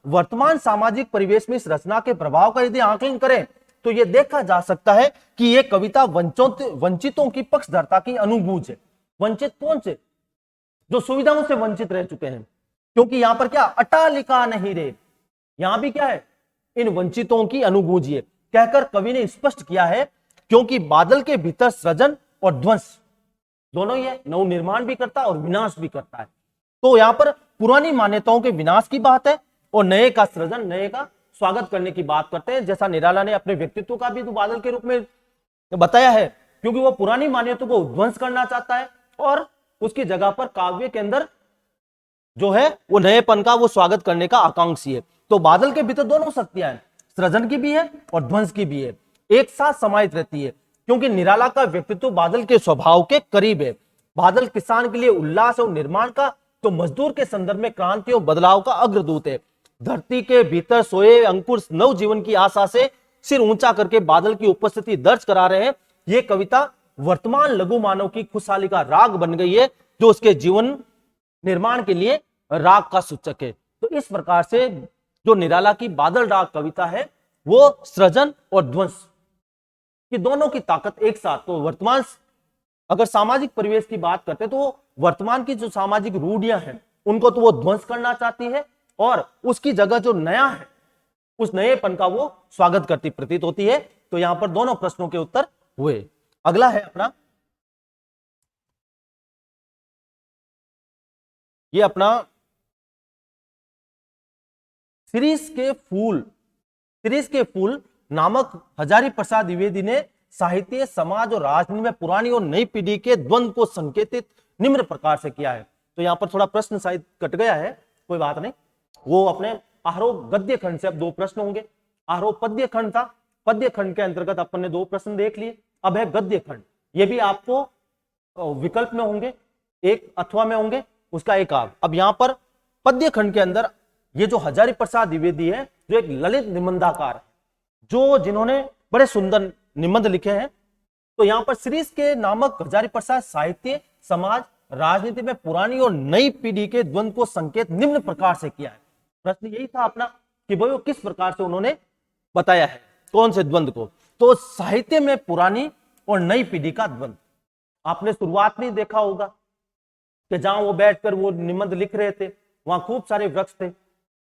वर्तमान सामाजिक परिवेश में इस रचना के प्रभाव का यदि आकलन करें तो यह देखा जा सकता है कि यह कविता वंचितों की पक्षधरता की अनुगूंज है। वंचित कौन से, जो सुविधाओं से वंचित रह चुके हैं, क्योंकि यहां पर क्या अटालिका नहीं रे, यहां भी क्या है, इन वंचितों की अनुगूंज है कहकर कवि ने स्पष्ट किया है। क्योंकि बादल के भीतर सृजन और ध्वंस दोनों ही है, नव निर्माण भी करता है और विनाश भी करता है। तो यहां पर पुरानी मान्यताओं के विनाश की बात है और नए का सृजन, नए का स्वागत करने की बात करते हैं। जैसा निराला ने अपने व्यक्तित्व का भी तो बादल के रूप में बताया है, क्योंकि वो पुरानी मान्यताओं को ध्वंस करना चाहता है और उसकी जगह पर काव्य के अंदर जो है वो नएपन का वो स्वागत करने का आकांक्षी है। तो बादल के भीतर दोनों शक्तियां हैं, सृजन की भी है और ध्वंस की भी है, एक साथ समाहित रहती है। क्योंकि निराला का व्यक्तित्व बादल के स्वभाव के करीब है। बादल किसान के लिए उल्लास और निर्माण का, तो मजदूर के संदर्भ में क्रांति और बदलाव का अग्रदूत है। धरती के भीतर सोए अंकुर नव जीवन की आशा से सिर ऊंचा करके बादल की उपस्थिति दर्ज करा रहे हैं। यह कविता वर्तमान लघु मानव की खुशहाली का राग बन गई है, जो उसके जीवन निर्माण के लिए राग का सूचक है। तो इस प्रकार से जो निराला की बादल राग कविता है वो सृजन और ध्वंस की दोनों की ताकत एक साथ, तो वर्तमान अगर सामाजिक परिवेश की बात करते तो वर्तमान की जो सामाजिक रूढ़ियां हैं उनको तो वो ध्वंस करना चाहती है और उसकी जगह जो नया है उस नएपन का वो स्वागत करती प्रतीत होती है। तो यहां पर दोनों प्रश्नों के उत्तर हुए। अगला है अपना, ये अपना शिरीष के फूल नामक हजारी प्रसाद द्विवेदी ने साहित्य, समाज और राजनीति में पुरानी और नई पीढ़ी के द्वंद्व को संकेतित निम्न प्रकार से किया है। तो यहां पर थोड़ा प्रश्न शायद कट गया है, कोई बात नहीं, वो अपने आरोप गद्य खंड से अब 2 प्रश्न होंगे। आरोप पद्य खंड था, पद्य खंड के अंतर्गत अपन ने 2 प्रश्न देख लिए। अब है गद्य खंड, ये भी आपको विकल्प में होंगे, एक अथवा में होंगे, उसका एक आग। अब यहां पर पद्य खंड के अंदर ये जो हजारी प्रसाद द्विवेदी है जो एक ललित निबंधाकार है, जो जिन्होंने बड़े सुंदर निबंध लिखे हैं। तो यहां पर शिरीष के नामक हजारी प्रसाद साहित्य, समाज, राजनीति में पुरानी और नई पीढ़ी के द्वंद्व को संकेत निम्न प्रकार से किया है। प्रश्न यही था अपना कि वो किस प्रकार से उन्होंने बताया है। कौन से द्वंद को? तो साहित्य में पुरानी और नई पीढ़ी का द्वंद। आपने शुरुआत में देखा होगा कि जहां वो बैठकर वो निबंध लिख रहे थे वहां खूब सारे वृक्ष थे,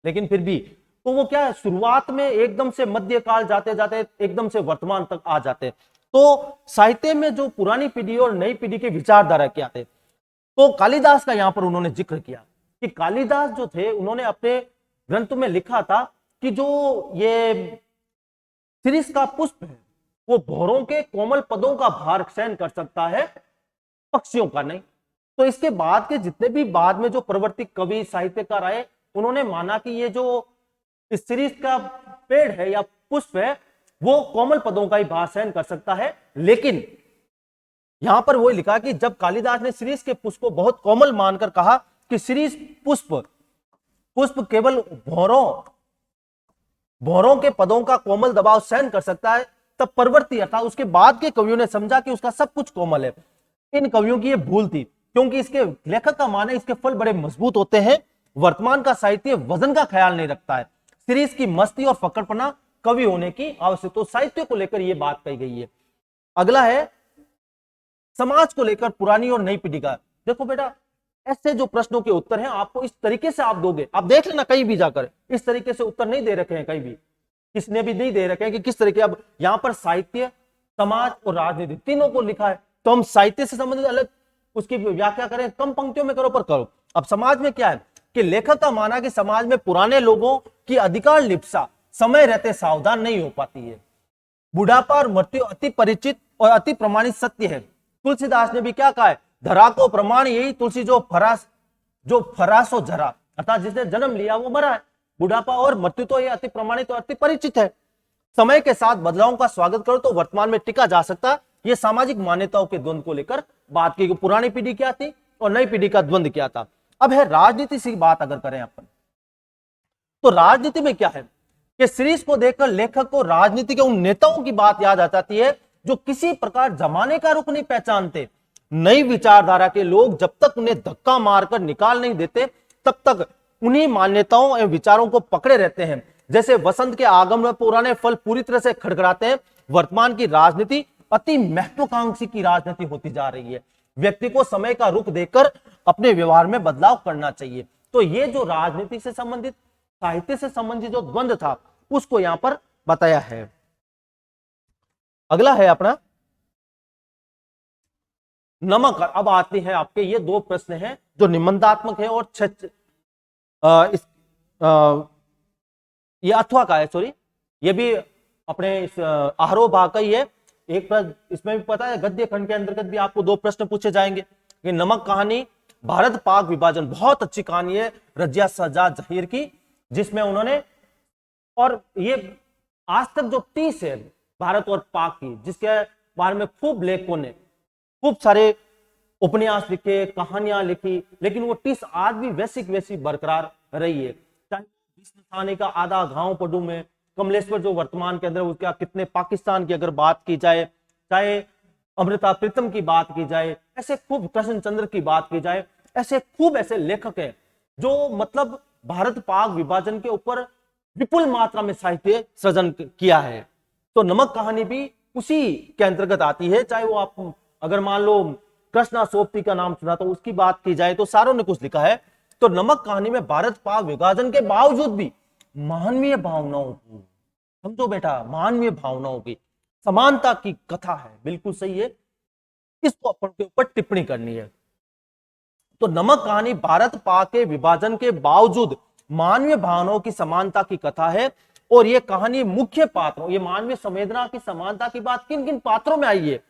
लेकिन फिर भी तो वो क्या है, शुरुआत में एकदम से मध्यकाल जाते जाते एकदम से वर्तमान तक आ जाते। तो साहित्य में जो पुरानी पीढ़ी और नई पीढ़ी के विचारधारा क्या थे, तो कालिदास का यहां पर उन्होंने जिक्र किया कि कालिदास जो थे उन्होंने अपने ग्रंथ में लिखा था कि जो ये शिरीष का पुष्प है वो भौरों के कोमल पदों का भार सहन कर सकता है, पक्षियों का नहीं। तो इसके बाद के जितने भी बाद में जो प्रवर्तिक कवि साहित्यकार आए उन्होंने माना कि ये जो इस शिरीष का पेड़ है या पुष्प है वो कोमल पदों का ही भार सहन कर सकता है। लेकिन यहां पर वो लिखा कि जब कालिदास ने शिरीष के पुष्प को बहुत कोमल मानकर कहा कि शिरीष पुष्प केवल भौरों के पदों का कोमल दबाव सहन कर सकता है, तब परवर्ती अर्थात उसके बाद के कवियों ने समझा कि उसका सब कुछ कोमल है। इन कवियों की ये भूल थी, क्योंकि इसके लेखक का मानना है इसके फल बड़े मजबूत होते हैं। वर्तमान का साहित्य वजन का ख्याल नहीं रखता है, शिरीष की मस्ती और फकड़पना कवि होने की आवश्यकता। तो साहित्य को लेकर यह बात कही गई है। अगला है समाज को लेकर पुरानी और नई पीढ़ी का। देखो बेटा, ऐसे जो प्रश्नों के उत्तर हैं आपको इस तरीके से आप दोगे, आप देख लेना कहीं भी जाकर इस तरीके से उत्तर नहीं दे रखे हैं, कहीं भी किसने भी नहीं दे रखे हैं कि किस तरीके। अब यहां पर साहित्य, समाज और राजनीति तीनों को लिखा है, तो हम साहित्य से संबंधित अलग उसकी व्याख्या करें, कम पंक्तियों में करो पर करो। अब समाज में क्या है कि लेखक का माना कि समाज में पुराने लोगों की अधिकार लिप्सा समय रहते सावधान नहीं हो पाती है। बुढ़ापा और मृत्यु अति परिचित और अति प्रमाणित सत्य है। तुलसीदास ने भी क्या कहा है, धरा को प्रमाण यही तुलसी जो फरासो जरा, अर्थात जिसने जन्म लिया वो मरा है। बुढ़ापा और मृत्यु तो ये अति प्रमाणित और अति परिचित है। समय के साथ बदलावों का स्वागत करो तो वर्तमान में टिका जा सकता। ये सामाजिक मान्यताओं के द्वंद को लेकर बात की, पुरानी पीढ़ी क्या थी और नई पीढ़ी का द्वंद क्या था। अब है राजनीति से बात अगर करें अपन, तो राजनीति में क्या है कि शिरीष को देखकर लेखक को राजनीति के उन नेताओं की बात याद आ जाती है जो किसी प्रकार जमाने का रुख नहीं पहचानते। नई विचारधारा के लोग जब तक उन्हें धक्का मारकर निकाल नहीं देते तब तक उन्हीं मान्यताओं एवं विचारों को पकड़े रहते हैं। जैसे वसंत के आगमन में पुराने फल पूरी तरह से खड़खड़ाते हैं, वर्तमान की राजनीति अति महत्वाकांक्षी की राजनीति होती जा रही है। व्यक्ति को समय का रुख देकर अपने व्यवहार में बदलाव करना चाहिए। तो ये जो राजनीति से संबंधित, साहित्य से संबंधित जो द्वंद था उसको यहां पर बताया है। अगला है अपना नमक। अब आते हैं आपके ये दो प्रश्न हैं जो निबंधात्मक है और ये अथवा का है, सॉरी ये भी अपने इस आरोह भाग का ही है। एक प्रश्न इसमें भी पता है गद्य खंड के अंतर्गत भी आपको दो प्रश्न पूछे जाएंगे। ये नमक कहानी भारत पाक विभाजन, बहुत अच्छी कहानी है रजिया सजाद जहीर की, जिसमें उन्होंने, और ये आज तक जो 30 है भारत और पाक की, जिसके बारे में खूब लेखकों ने खूब सारे उपन्यास लिखे, कहानियां लिखी, लेकिन वो 30 आज भी वैसी बरकरार रही है। चाहे का आधा गांव पडू में कमलेश्वर जो वर्तमान के अंदर उसका कितने, पाकिस्तान की अगर बात की जाए, चाहे अमृता प्रीतम की बात की जाए, ऐसे खूब कृष्ण चंद्र की बात की जाए, ऐसे खूब ऐसे लेखक हैं जो मतलब भारत पाक विभाजन के ऊपर विपुल मात्रा में साहित्य सृजन किया है। तो नमक कहानी भी उसी के अंतर्गत आती है। चाहे वो आप अगर मान लो कृष्णा सोपती का नाम सुना तो उसकी बात की जाए तो सारों ने कुछ लिखा है। तो नमक कहानी में भारत पाक विभाजन के बावजूद भी मानवीय भावनाओं की, समझो बेटा, मानवीय भावनाओं की समानता की कथा है। बिल्कुल सही है, इसको अपन के ऊपर टिप्पणी करनी है। तो नमक कहानी भारत पाक के विभाजन के बावजूद मानवीय भावनाओं की समानता की कथा है। और ये कहानी मुख्य पात्रों, ये मानवीय संवेदना की समानता की बात किन किन पात्रों में आई है।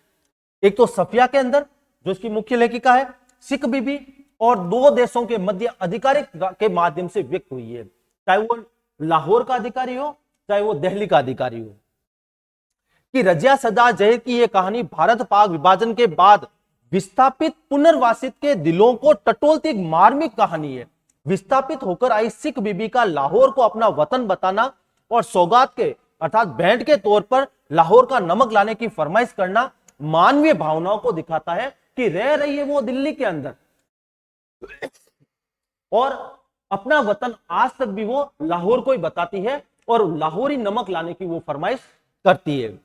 एक तो सफिया के अंदर जो इसकी मुख्य लेखिका है, सिख बीबी, और दो देशों के मध्य आधिकारिक के माध्यम से व्यक्त हुई है, चाहे वो लाहौर का अधिकारी हो चाहे वो दिल्ली का अधिकारी हो। कि रजिया सजाद जहीर की यह कहानी भारत पाक विभाजन के बाद विस्थापित पुनर्वासित के दिलों को टटोलती एक मार्मिक कहानी है। विस्थापित होकर आई सिख बीबी का लाहौर को अपना वतन बताना और सौगात के अर्थात भेंट के तौर पर लाहौर का नमक लाने की फरमाइश करना मानवीय भावनाओं को दिखाता है कि रह रही है वो दिल्ली के अंदर और अपना वतन आज तक भी वो लाहौर को ही बताती है और लाहौरी नमक लाने की वो फरमाइश करती है।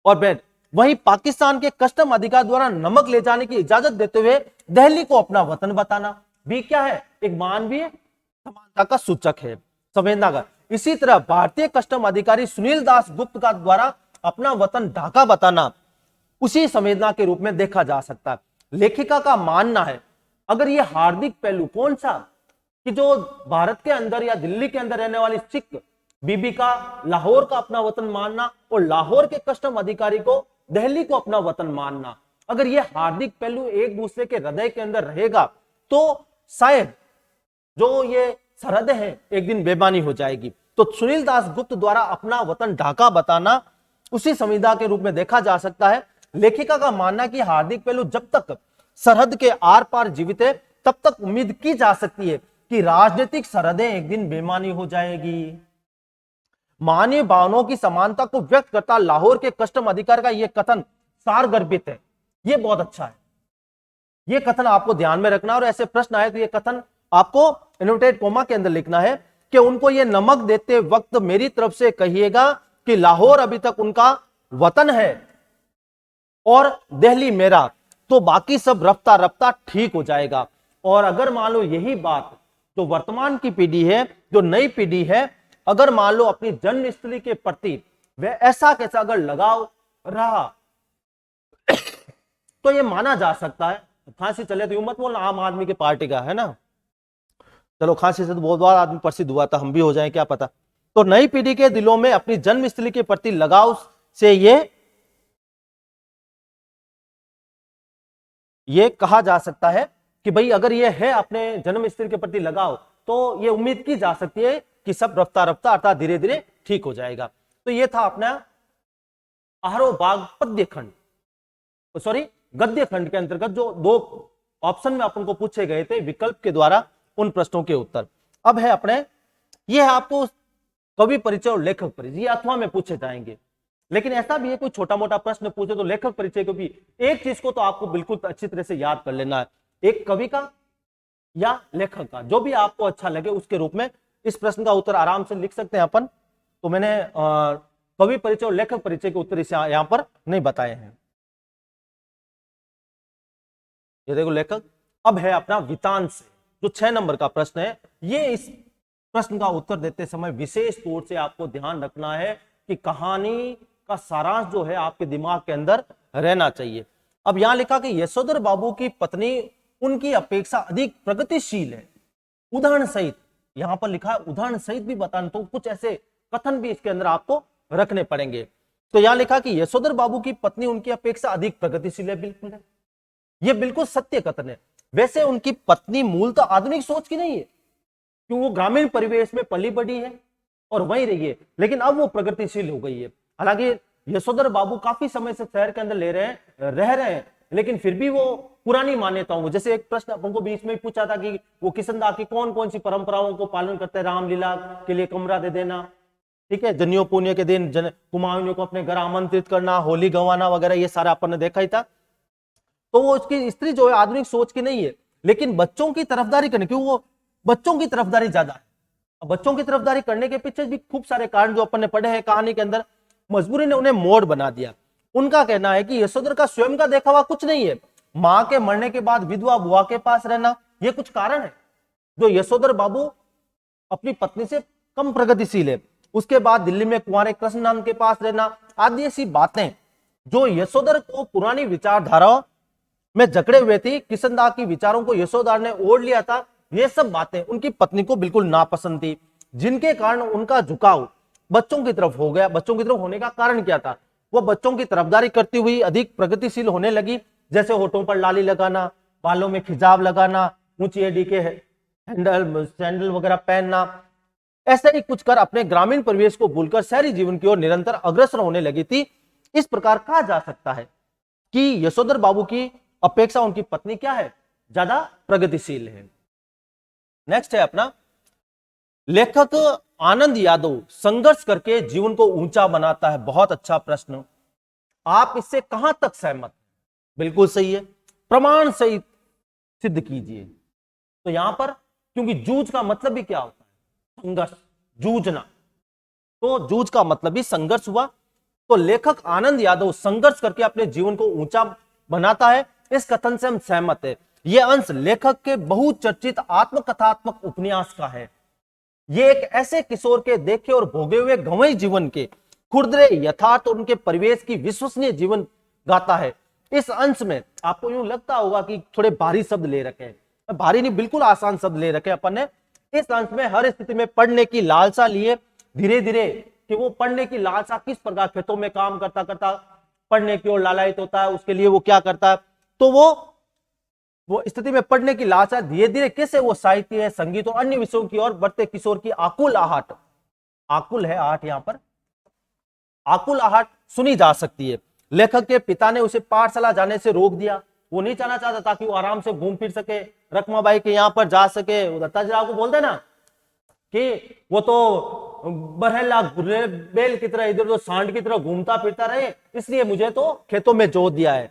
और फिर वहीं पाकिस्तान के कस्टम अधिकारी द्वारा नमक ले जाने की इजाजत देते हुए दिल्ली को अपना वतन बताना भी क्या है, एक मानवीय समानता का सूचक है, संवेदना का। इसी तरह भारतीय कस्टम अधिकारी सुनील दास गुप्त का द्वारा अपना वतन ढाका बताना उसी संवेदना के रूप में देखा जा सकता है। लेखिका का मानना है अगर ये हार्दिक पहलू कौन सा, कि जो भारत के अंदर या दिल्ली के अंदर रहने वाली सिख बीबी का लाहौर का अपना वतन मानना और लाहौर के कस्टम अधिकारी को दिल्ली को अपना वतन मानना, अगर ये हार्दिक पहलू एक दूसरे के हृदय के अंदर रहेगा तो शायद जो ये सरहदें हैं एक दिन बेमानी हो जाएगी। तो सुनील दास गुप्त द्वारा अपना वतन ढाका बताना उसी संविदा के रूप में देखा जा सकता है। लेखिका का मानना कि हार्दिक पहलू जब तक सरहद के आर पार जीवित है तब तक उम्मीद की जा सकती है कि राजनीतिक सरहदें एक दिन बेमानी हो जाएगी। मानवीय भावनाओं की समानता को व्यक्त करता लाहौर के कस्टम अधिकारी का यह कथन सारगर्भित है। यह बहुत अच्छा है, यह कथन आपको ध्यान में रखना, और ऐसे प्रश्न आए तो यह कथन आपको इनवर्टेड कोमा के अंदर लिखना है कि उनको यह नमक देते वक्त मेरी तरफ से कहिएगा कि लाहौर अभी तक उनका वतन है और दिल्ली मेरा, तो बाकी सब रफ्ता रफ्ता ठीक हो जाएगा। और अगर मान लो यही बात जो वर्तमान की पीढ़ी है, जो नई पीढ़ी है, अगर मान लो अपनी जन्मस्थली के प्रति वह ऐसा कैसा अगर लगाव रहा तो यह माना जा सकता है। खांसी चले तो यूं मत बोलना आम आदमी की पार्टी का है ना, चलो खांसी से तो बहुत बार आदमी प्रसिद्ध हुआ था, हम भी हो जाए क्या पता। तो नई पीढ़ी के दिलों में अपनी जन्मस्थली के प्रति लगाव से ये कहा जा सकता है कि भाई अगर ये है अपने जन्मस्थली के प्रति लगाव तो ये उम्मीद की जा सकती है कि सब रफ्ता रफ्ता अर्थात धीरे धीरे ठीक हो जाएगा। तो ये था अपना आहारो बाग पद्य खंड, सॉरी गद्य खंड के अंतर्गत जो दो ऑप्शन में अपन को पूछे गए थे विकल्प के द्वारा उन प्रश्नों के उत्तर। अब है अपने ये है आपको कवि परिचय और लेखक परिचय, ये अथवा में पूछे जाएंगे, लेकिन ऐसा भी है कोई छोटा मोटा प्रश्न पूछे तो लेखक परिचय को भी एक चीज को तो आपको बिल्कुल अच्छी तरह से याद कर लेना है, एक कवि का या लेखक का, जो भी आपको अच्छा लगे उसके रूप में इस प्रश्न का उत्तर आराम से लिख सकते हैं अपन। तो मैंने कवि परिचय और लेखक परिचय के उत्तर इसे यहां पर नहीं बताए हैं। ये देखो लेखक। अब है अपना वितांश, जो 6 नंबर का प्रश्न है। ये इस प्रश्न का उत्तर देते समय विशेष तौर से आपको ध्यान रखना है कि कहानी का सारांश जो है आपके दिमाग के अंदर रहना चाहिए। अब यहां लिखा कि यशोधर बाबू की पत्नी उनकी अपेक्षा अधिक प्रगतिशील है, उदाहरण सहित, यहां पर लिखा है उदाहरण सहित भी बताना, तो कुछ ऐसे कथन भी इसके अंदर आपको रखने पड़ेंगे। तो यहां लिखा कि यशोधर बाबू की पत्नी उनकी अपेक्षा अधिक प्रगतिशील है, बिल्कुल है, यह बिल्कुल सत्य कथन है। वैसे उनकी पत्नी मूलतः आधुनिक सोच की नहीं है, क्योंकि वो ग्रामीण परिवेश में पली बढ़ी है और वहीं रही है, लेकिन अब वो प्रगतिशील हो गई है। हालांकि यशोधर बाबू काफी समय से शहर के अंदर रह रहे हैं, लेकिन फिर भी वो पुरानी मान्यताओं को, जैसे एक प्रश्न अपन को बीच में पूछा था कि वो किशनदास की कौन कौन सी परंपराओं को पालन करते हैं, रामलीला के लिए कमरा दे देना, ठीक है, जनियों पुण्य के दिन कुमाऊनियों को अपने घर आमंत्रित करना, होली गंवाना वगैरह, ये सारा अपन ने देखा ही था। तो वो उसकी स्त्री जो है आधुनिक सोच की नहीं है, लेकिन बच्चों की तरफदारी करने, क्यों वो बच्चों की तरफदारी ज्यादा है। अब बच्चों की तरफदारी करने के पीछे भी खूब सारे कारण जो अपन ने पढ़े हैं कहानी के अंदर, मजबूरी ने उन्हें मोड़ बना दिया। उनका कहना है कि यशोधर का स्वयं का देखा हुआ कुछ नहीं है, मां के मरने के बाद विधवा बुआ के पास रहना, ये कुछ कारण है जो यशोधर बाबू अपनी पत्नी से कम प्रगतिशील है। उसके बाद दिल्ली में कुंवारे कृष्णनंद के पास रहना, आदि ऐसी बातें जो यशोधर को पुरानी विचारधाराओं में जकड़े हुए थी, किशनदास की विचारों को यशोधर ने ओढ़ लिया था, ये सब बातें उनकी पत्नी को बिल्कुल नापसंद थी, जिनके कारण उनका झुकाव बच्चों की तरफ हो गया। बच्चों की तरफ होने का कारण क्या था, वो बच्चों की तरफदारी करती हुई अधिक प्रगतिशील होने लगी, जैसे होठों पर लाली लगाना, बालों में खिजाब लगाना, ऊंची एड़ी के सैंडल वगैरह पहनना, ऐसा ही कुछ कर अपने ग्रामीण परिवेश को भूलकर शहरी जीवन की ओर निरंतर अग्रसर होने लगी थी। इस प्रकार कहा जा सकता है कि यशोधर बाबू की अपेक्षा उनकी पत्नी क्या है, ज्यादा प्रगतिशील है। नेक्स्ट है अपना लेखक आनंद यादव संघर्ष करके जीवन को ऊंचा बनाता है। बहुत अच्छा प्रश्न, आप इससे कहां तक सहमत? बिल्कुल सही है, प्रमाण सहित सिद्ध कीजिए। तो यहां पर क्योंकि जूझ का मतलब भी क्या होता है, संघर्ष, जूझना, तो जूझ का मतलब भी संघर्ष हुआ। तो लेखक आनंद यादव संघर्ष करके अपने जीवन को ऊंचा बनाता है, इस कथन से हम सहमत है। यह अंश लेखक के बहुचर्चित आत्मकथात्मक उपन्यास का है। ये एक ऐसे किशोर के देखे और भोगे हुए गंवई जीवन के खुरदरे यथार्थ और उनके परिवेश की विश्वसनीय जीवन गाता है। इस अंश में आपको यूं लगता होगा कि थोड़े भारी शब्द ले रखे हैं, भारी नहीं, बिल्कुल आसान शब्द ले रखे अपन ने। इस अंश में हर स्थिति में पढ़ने की लालसा लिए धीरे धीरे कि वो पढ़ने की लालसा किस प्रकार खेतों में काम करता करता पढ़ने की ओर लालायित होता है, उसके लिए वो क्या करता है, तो वो स्थिति में पढ़ने की लालसा धीरे धीरे कैसे वो साहित्य, संगीत और अन्य विषयों की ओर बढ़ते किशोर की आकुल आहट, आकुल है आहट, यहां पर आकुल आहट सुनी जा सकती है। लेखक के पिता ने उसे पाठशाला जाने से रोक दिया, वो नहीं जाना चाहता ताकि वो आराम से घूम फिर सके, रकमाबाई के यहाँ पर जा सके। दत्ताजी राव को बोलते ना कि वो तो बरहला बेल की तरह इधर तो सांड की तरह घूमता फिरता रहे, इसलिए मुझे तो खेतों में जोत दिया है।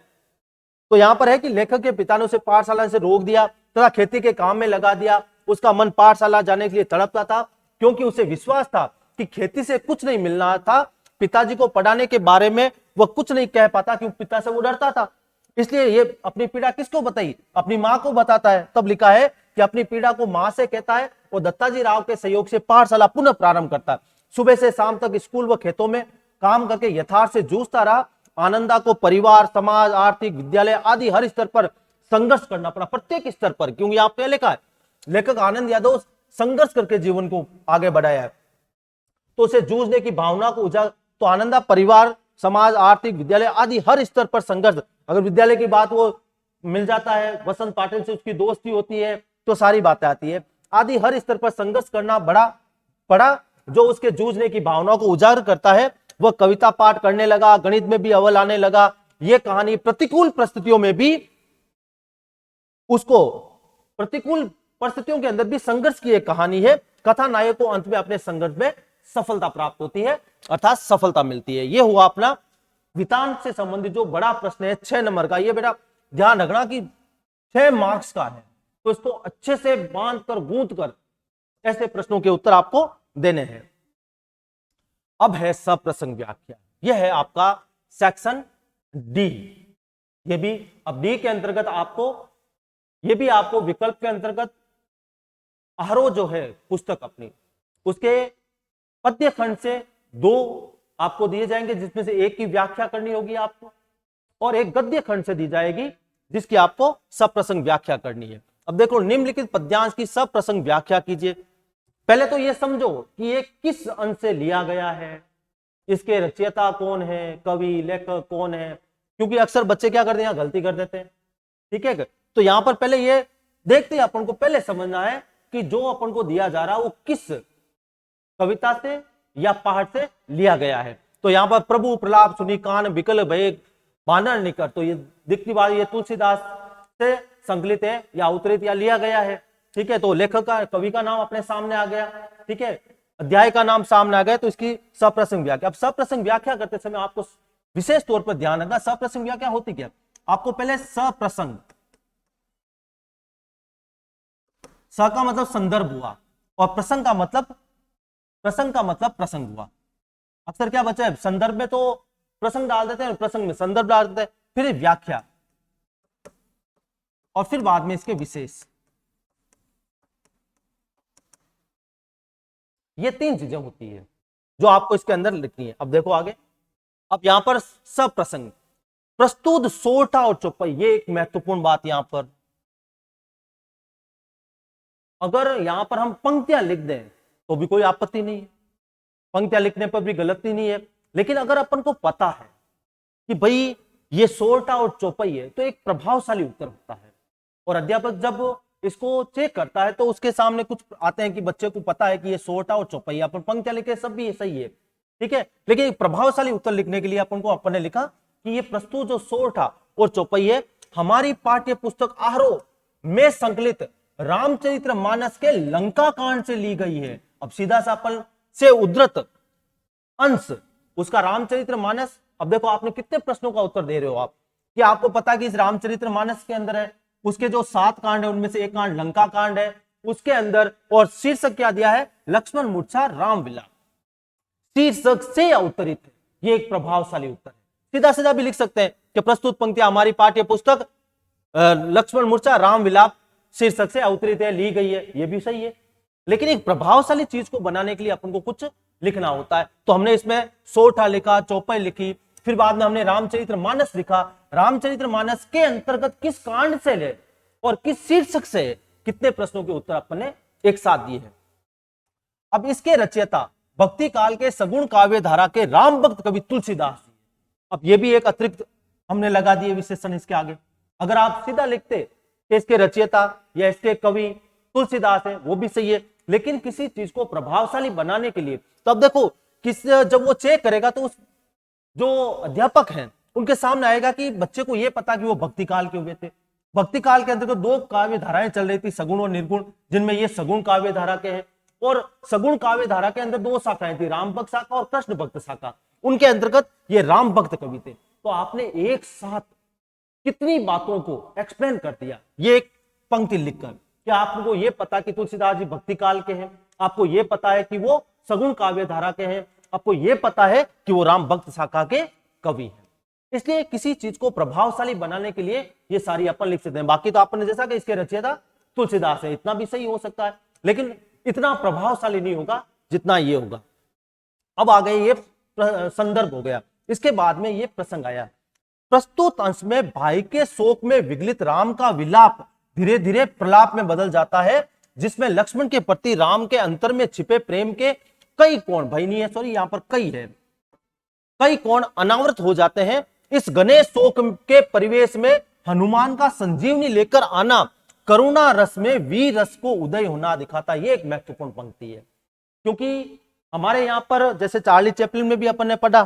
तो यहां पर है कि लेखक के पिता ने उसे पाठशाला से रोक दिया तथा खेती के काम में लगा दिया। उसका मन पाठशाला जाने के लिए तड़पता था, क्योंकि उसे विश्वास था कि खेती से कुछ नहीं मिलना था। पिताजी को पढ़ाने के बारे में वह कुछ नहीं कह पाता, क्योंकि पिता से वो डरता था। इसलिए ये अपनी पीड़ा किसको बताई, अपनी मां को बताता है। तब लिखा है कि अपनी पीड़ा को मां से कहता है और दत्ताजी राव के सहयोग से पाठशाला पुनः प्रारंभ करता है। सुबह से शाम तक स्कूल व खेतों में काम करके यथार्थ से जूझता रहा। आनंदा को परिवार, समाज, आर्थिक, विद्यालय आदि हर स्तर पर संघर्ष करना पड़ा, प्रत्येक स्तर पर, क्योंकि यहाँ पे लिखा है लेखक आनंद यादव संघर्ष करके जीवन को आगे बढ़ाया है। तो उसे जूझने की भावना को उजागर, तो आनंदा परिवार, समाज, आर्थिक, विद्यालय आदि हर स्तर पर संघर्ष। अगर विद्यालय की बात वो मिल जाता है, वसंत पाटिल से उसकी दोस्ती होती है, तो सारी बातें आती है। आदि हर स्तर पर संघर्ष करना पड़ा, जो उसके जूझने की भावना को उजागर करता है। वह कविता पाठ करने लगा, गणित में भी अव्वल आने लगा। यह कहानी प्रतिकूल परिस्थितियों में भी उसको, प्रतिकूल परिस्थितियों के अंदर भी संघर्ष की एक कहानी है। कथा नायक को अंत में अपने संघर्ष में सफलता प्राप्त होती है, अर्थात सफलता मिलती है। यह हुआ अपना वितान से संबंधित जो बड़ा प्रश्न है 6 नंबर का। यह बेटा ध्यान रखना कि 6 मार्क्स का है, तो इसको अच्छे से बांध कर गूंथ कर ऐसे प्रश्नों के उत्तर आपको देने हैं। अब है सप्रसंग व्याख्या, यह है आपका सेक्शन डी। ये भी अब डी के अंतर्गत आपको, ये भी आपको विकल्प के अंतर्गत आहरो जो है पुस्तक अपनी, उसके पद्य खंड से 2 आपको दिए जाएंगे, जिसमें से एक की व्याख्या करनी होगी आपको, और एक गद्य खंड से दी जाएगी जिसकी आपको सप्रसंग व्याख्या करनी है। अब देखो, निम्नलिखित पद्यांश की सप्रसंग व्याख्या कीजिए। पहले तो ये समझो कि ये किस अंश से लिया गया है, इसके रचयिता कौन है, कवि लेखक कौन है, क्योंकि अक्सर बच्चे क्या करते हैं, गलती कर देते हैं। ठीक है, तो यहां पर पहले ये देखते हैं, अपन को पहले समझना है कि जो अपन को दिया जा रहा है वो किस कविता से या पाठ से लिया गया है। तो यहां पर प्रभु प्रलाप सुनी कान विकल भय बानर निकट, तो ये दिखती बात ये तुलसीदास से संकलित है या उतरित या लिया गया है। ठीक है, तो लेखक का, कवि का नाम अपने सामने आ गया। ठीक है, अध्याय का नाम सामने आ गया, तो इसकी सप्रसंग व्याख्या। अब सप्रसंग व्याख्या करते समय आपको विशेष तौर पर ध्यान रखना, सप्रसंग व्याख्या होती क्या, आपको पहले सप्रसंग, स का मतलब संदर्भ हुआ और प्रसंग का मतलब, प्रसंग का मतलब प्रसंग हुआ। अक्सर क्या बच्चा है, संदर्भ में तो प्रसंग डाल देते हैं, प्रसंग में संदर्भ डाल देते हैं, फिर व्याख्या और फिर बाद में इसके विशेष। ये 3 चीजें होती है जो आपको इसके अंदर लिखनी है। अब देखो आगे, अब यहां पर सप्रसंग, प्रस्तुत, सोरठा और चौपाई, ये एक महत्वपूर्ण बात यहां पर। अगर यहां पर हम पंक्तियां लिख दें तो भी कोई आपत्ति नहीं है, पंक्तियां लिखने पर भी गलती नहीं है। लेकिन अगर अपन को पता है कि भाई ये सोरठा और चौपाई है, तो एक प्रभावशाली उत्तर होता है। और अध्यापक जब इसको चेक करता है तो उसके सामने कुछ आते हैं कि बच्चे को पता है कि ये सोरठा और चौपाई, अपन पंक्तियां लिखे सब भी सही है। ठीक है, लेकिन एक प्रभावशाली उत्तर लिखने के लिए अपन ने लिखा कि ये प्रस्तुत जो सोरठा और चौपाई है, हमारी पाठ्य पुस्तक आहरो में संकलित रामचरितमानस के लंका कांड से ली गई है। अब सीधा सा अपन से उद्धृत अंश उसका रामचरितमानस। अब देखो, आपने कितने प्रश्नों का उत्तर दे रहे हो आप, कि आपको पता कि इस रामचरितमानस के अंदर है, उसके जो 7 कांड है उनमें से एक कांड लंका कांड है उसके अंदर, और शीर्षक क्या दिया है, लक्ष्मण मूर्छा रामविलास, शीर्षक से उत्तरित है। ये एक प्रभावशाली उत्तर है। सीधा सीधा भी लिख सकते हैं कि प्रस्तुत पंक्तियां हमारी पाठ्य पुस्तक लक्ष्मण मूर्छा राम विलाप शीर्षक से अवतरित है, ली गई है, ये भी सही है। लेकिन एक प्रभावशाली चीज को बनाने के लिए अपन को कुछ लिखना होता है, तो हमने इसमें सोठा लिखा, चौपाई लिखी, फिर बाद में हमने रामचरितमानस लिखा। रामचरितमानस के अंतर्गत किस कांड से ले और किस शीर्षक से कितने प्रश्नों के उत्तर अपन ने एक साथ दिए हैं। अब इसके रचयिता भक्ति काल के सगुण काव्य धारा के राम भक्त कवि तुलसीदास जी। अब ये भी एक अतिरिक्त हमने लगा दिए विशेषण इसके आगे। अगर आप सीधा लिखते कि इसके रचयिता या इसके कवि तुलसीदास है, वो भी सही है, लेकिन किसी चीज को प्रभावशाली बनाने के लिए तब देखो जब वो चेक करेगा तो उस जो अध्यापक हैं उनके सामने आएगा कि बच्चे को यह पता कि वो भक्ति काल के हुए थे। भक्ति काल के अंदर तो दो काव्य धाराएं चल रही थी, सगुण और निर्गुण, जिनमें ये सगुण काव्य धारा के हैं, और सगुण काव्य धारा के अंदर दो शाखाएं थी, राम भक्त शाखा और कृष्ण भक्त शाखा। उनके अंतर्गत ये राम भक्त कवि थे। तो आपने एक साथ कितनी बातों को एक्सप्लेन कर दिया ये एक पंक्ति लिखकर। क्या आपको ये पता कि तुलसीदास जी भक्ति काल के हैं, आपको ये पता है कि वो सगुण काव्य धारा के हैं, आपको ये पता है कि वो राम भक्त शाखा के कवि हैं। इसलिए किसी चीज को प्रभावशाली बनाने के लिए ये सारी अपन लिख सकते हैं। बाकी तो आपने जैसा कि इसके रचयिता तुलसीदास है, इतना भी सही हो सकता है, लेकिन इतना प्रभावशाली नहीं होगा जितना ये होगा। अब आ गए, ये संदर्भ हो गया, इसके बाद में ये प्रसंग आया। प्रस्तुत अंश में भाई के शोक में विगलित राम का विलाप धीरे धीरे प्रलाप में बदल जाता है, जिसमें लक्ष्मण के प्रति राम के अंतर में छिपे प्रेम के कई कोण, भाई नहीं है सॉरी, यहां पर कई है, कई कोण अनावृत हो जाते हैं। इस घने शोक के परिवेश में हनुमान का संजीवनी लेकर आना करुणा रस में वीर रस को उदय होना दिखाता। ये एक महत्वपूर्ण पंक्ति है, क्योंकि हमारे यहां पर जैसे चार्ली चैपलिन में भी अपन ने पढ़ा,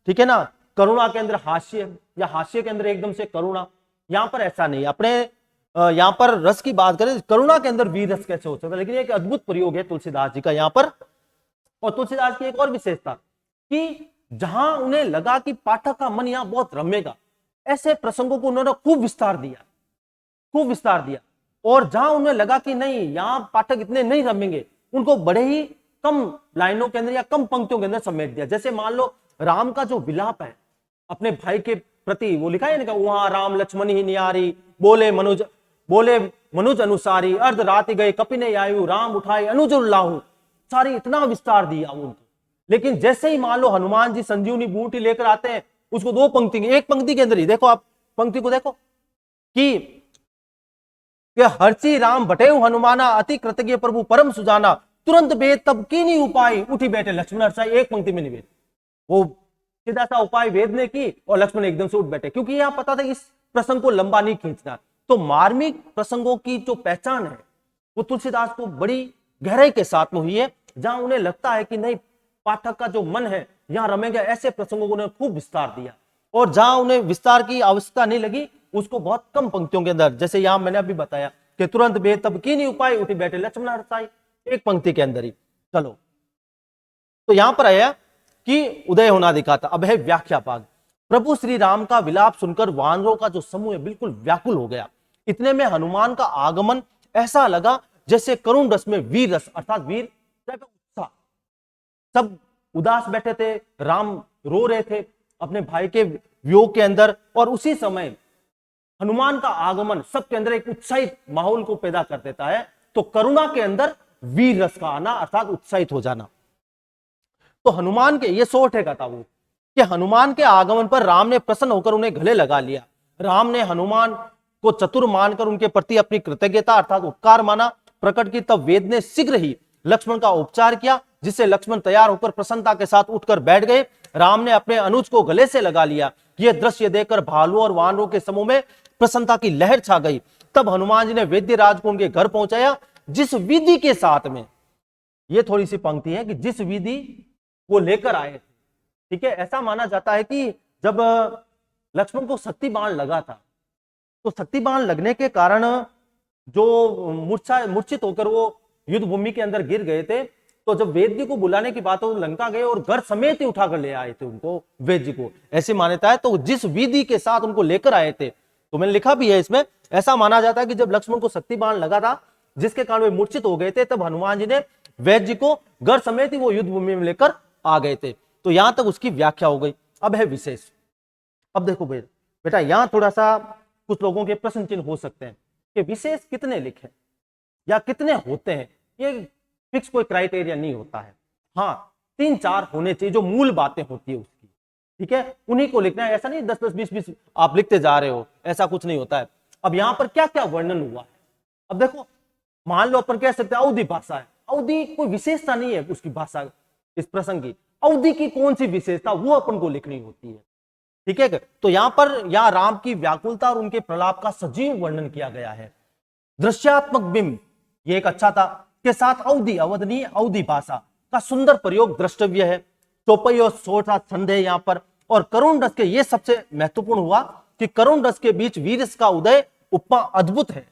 ठीक है ना, करुणा के अंदर हास्य या हास्य के अंदर एकदम से करुणा। यहां पर ऐसा नहीं, अपने यहां पर रस की बात करें, करुणा के अंदर वीर रस कैसे हो सकता है। लेकिन एक अद्भुत प्रयोग है तुलसीदास जी का यहां पर। और तुलसीदास की एक और विशेषता कि जहां उन्हें लगा कि पाठक का मन यहां बहुत रमेगा, ऐसे प्रसंगों को उन्होंने खूब विस्तार दिया, खूब विस्तार दिया। और जहां उन्हें लगा कि नहीं यहां पाठक इतने नहीं रमेंगे, उनको बड़े ही कम लाइनों के अंदर या कम पंक्तियों के अंदर समेट दिया। जैसे मान लो राम का जो विलाप है अपने भाई के प्रति, वो लिखा है ना, वहां राम लक्ष्मण ही नियारी, बोले मनुज अनुसारी, अर्ध राति गए कपिने आयु, राम उठाए अनुज उल्लाहू, सारी इतना विस्तार दिया उनको। लेकिन जैसे ही मान लो हनुमान जी संजीवनी बूटी लेकर आते हैं, उसको दो पंक्ति, एक पंक्ति के अंदर ही देखो, आप पंक्ति को देखो कि हर्षी राम बटेऊ हनुमाना, अति कृतज्ञ प्रभु परम सुजाना, तुरंत बेद तब की नहीं उपाय, उठी बैठे लक्ष्मण हर्षाई। एक पंक्ति में निवेद, वो सीधा सा उपाय वेद ने की और लक्ष्मण एकदम से उठ बैठे, क्योंकि यहां पता था इस प्रसंग को लंबा नहीं खींचना। तो मार्मिक प्रसंगों की जो पहचान है वो तुलसीदास को बड़ी गहराई के साथ में हुई है, जहां उन्हें लगता है कि नहीं पाठक का जो मन है यहां रमेगा, ऐसे प्रसंगों को उन्होंने खूब विस्तार दिया। और जहां उन्हें विस्तार की आवश्यकता नहीं लगी, उसको बहुत कम पंक्तियों के अंदर, जैसे यहां मैंने अभी बताया कि तुरंत बेद तब की नहीं उपाय, उठी बैठे लक्ष्मण हर्षाई, एक पंक्ति के अंदर ही। चलो, तो यहां पर आया कि उदय होना दिखाता। अब है व्याख्या भाग। प्रभु श्री राम का विलाप सुनकर वानरों का जो समूह है बिल्कुल व्याकुल हो गया। इतने में हनुमान का आगमन ऐसा लगा जैसे करुण रस में वीर रस, अर्थात वीर उत्साह। सब उदास बैठे थे, राम रो रहे थे अपने भाई के वियोग के अंदर, और उसी समय हनुमान का आगमन सबके अंदर एक उत्साहित माहौल को पैदा कर देता है। तो करुणा के अंदर वीर रस का आना, अर्थात उत्साहित हो जाना। तो हनुमान के ये सोच है था वो कि हनुमान के आगमन पर राम ने प्रसन्न होकर उन्हें गले लगा लिया। राम ने हनुमान को चतुर मानकर उनके प्रति अपनी कृतज्ञता अर्थात उपकार माना प्रकट की। तब वेद ने शीघ्र ही लक्ष्मण का उपचार किया, जिससे लक्ष्मण तैयार होकर प्रसन्नता के साथ उठकर बैठ गए। राम ने अपने अनुज को गले से लगा लिया। यह दृश्य देखकर भालुओं और वानरों के समूह में प्रसन्नता की लहर छा गई। तब हनुमान जी ने वैद्यराज को उनके घर पहुंचाया, जिस विधि के साथ में, यह थोड़ी सी पंक्ति है कि जिस विधि वो लेकर आए थे, ठीक है। ऐसा माना जाता है कि जब लक्ष्मण को शक्ति बाण लगा था, तो शक्ति बाण लगने के कारण जो मूर्छित होकर वो युद्ध भूमि के अंदर गिर गए थे, तो जब वेद जी को बुलाने की बात हो, लंका गए और घर समेत ही उठाकर ले आए थे उनको, वेद जी को, ऐसी मान्यता है। तो जिस विधि के साथ उनको लेकर आए थे, तो मैंने लिखा भी है इसमें, ऐसा माना जाता है कि जब लक्ष्मण को शक्ति बाण लगा था, जिसके कारण वे मूर्छित हो गए थे, तब हनुमान जी ने वेद जी को घर समेत ही वो युद्ध भूमि में लेकर आ गए थे। तो यहां तक उसकी व्याख्या हो गई। अब है विशेष। अब देखो बेटा यहां थोड़ा सा कुछ लोगों के प्रश्न चिन्ह हो सकते हैं कि विशेष कितने लिखे या कितने होते हैं। ये फिक्स कोई क्राइटेरिया नहीं होता है। हाँ 3-4 होने चाहिए जो मूल बातें होती है उसकी, ठीक है, उन्हीं को लिखना है। ऐसा नहीं 10-10 20-20 आप लिखते जा रहे हो, ऐसा कुछ नहीं होता है। अब यहां पर क्या क्या वर्णन हुआ है, अब देखो मान लो अपन कह सकते हैं अवधि भाषा है। अवधि कोई विशेषता नहीं है उसकी भाषा, इस प्रसंग की अवधि की कौन सी विशेषता वो अपन को लिखनी होती है, ठीक है। तो यहां पर यहां राम की व्याकुलता और उनके प्रलाप का सजीव वर्णन किया गया है। दृश्यात्मक बिंब ये एक अच्छा था, के साथ अवधि अवधनीय अवधि भाषा का सुंदर प्रयोग द्रष्टव्य है। चौपाई और छोटा छंद है यहां पर। और करुण रस के ये सबसे महत्वपूर्ण हुआ कि करुण रस के बीच वीर रस का उदय उपमा अद्भुत है।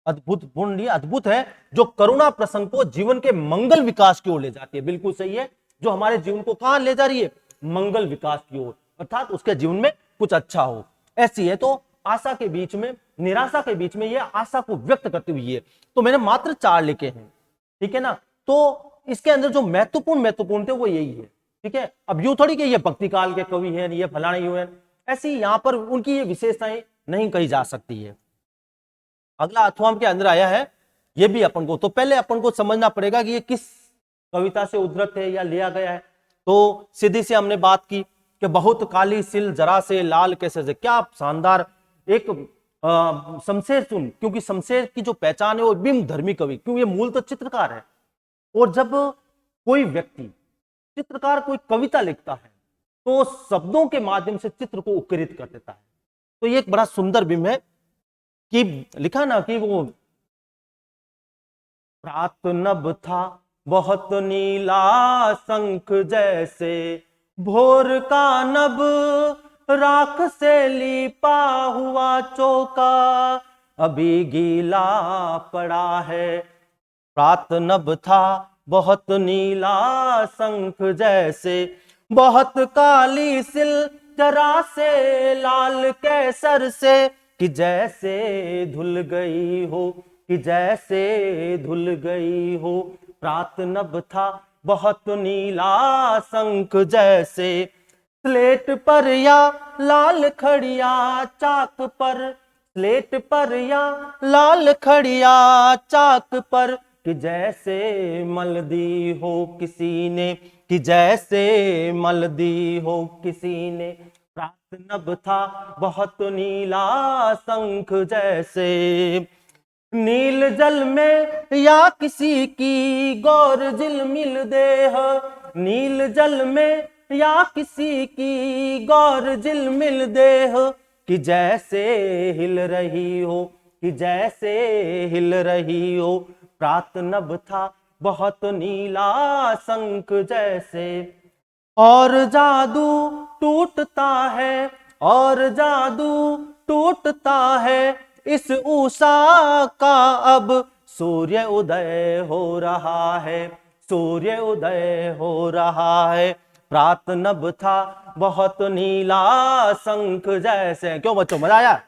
अद्भुत है जो करुणा प्रसंग को जीवन के मंगल विकास की ओर ले जाती है। बिल्कुल सही है, जो हमारे जीवन को कहां ले जा रही है, मंगल विकास की ओर, अर्थात उसके जीवन में कुछ अच्छा हो, ऐसी है। तो आशा के बीच में निराशा के बीच में ये आशा को व्यक्त करती हुई है। तो मैंने मात्र 4 लिखे हैं, ठीक है ना। तो इसके अंदर जो महत्वपूर्ण थे वो यही है, ठीक है। अब यूं थोड़ी कि ये भक्ति काल के कवि हैं, ये फलाने यूं हैं, ऐसी यहां पर उनकी ये विशेषताएं नहीं कही जा सकती है। अगला अथवा के अंदर आया है, ये भी अपन को, तो पहले अपन को समझना पड़ेगा कि ये किस कविता से उद्धृत है या लिया गया है। तो सीधी से हमने बात की कि बहुत काली सिल जरा से लाल कैसे से, क्या शानदार एक शमशेर सुन, क्योंकि शमशेर की जो पहचान है वो बिंब धर्मी कवि, क्योंकि ये मूल तो चित्रकार है। और जब कोई व्यक्ति चित्रकार कोई कविता लिखता है तो शब्दों के माध्यम से चित्र को उकेरित कर देता है। तो ये एक बड़ा सुंदर बिंब है कि लिखा ना कि वो प्रात नभ था बहुत नीला शंख जैसे, भोर का नभ राख से लीपा हुआ चौका, अभी गीला पड़ा है। प्रात नभ था बहुत नीला शंख जैसे, बहुत काली सिल जरा से लाल कैसर से, कि जैसे धुल गई हो, कि जैसे धुल गई हो। प्रात नभ था बहुत नीला शंख जैसे, स्लेट पर या लाल खड़िया चाक पर, स्लेट पर या लाल खड़िया चाक पर, कि जैसे मल दी हो किसी ने, कि जैसे मल दी हो किसी ने। प्रात नभ था बहुत नीला शंख जैसे, नील जल में या किसी की गौर झिलमिल देह, नील जल में या किसी की गौर झिलमिल देह, कि जैसे हिल रही हो, कि जैसे हिल रही हो। प्रात नभ था बहुत नीला शंख जैसे, और जादू टूटता है, और जादू टूटता है, इस उषा का अब सूर्य उदय हो रहा है, सूर्य उदय हो रहा है। प्रात नभ था बहुत नीला शंख जैसे। क्यों बच्चों मजा आया?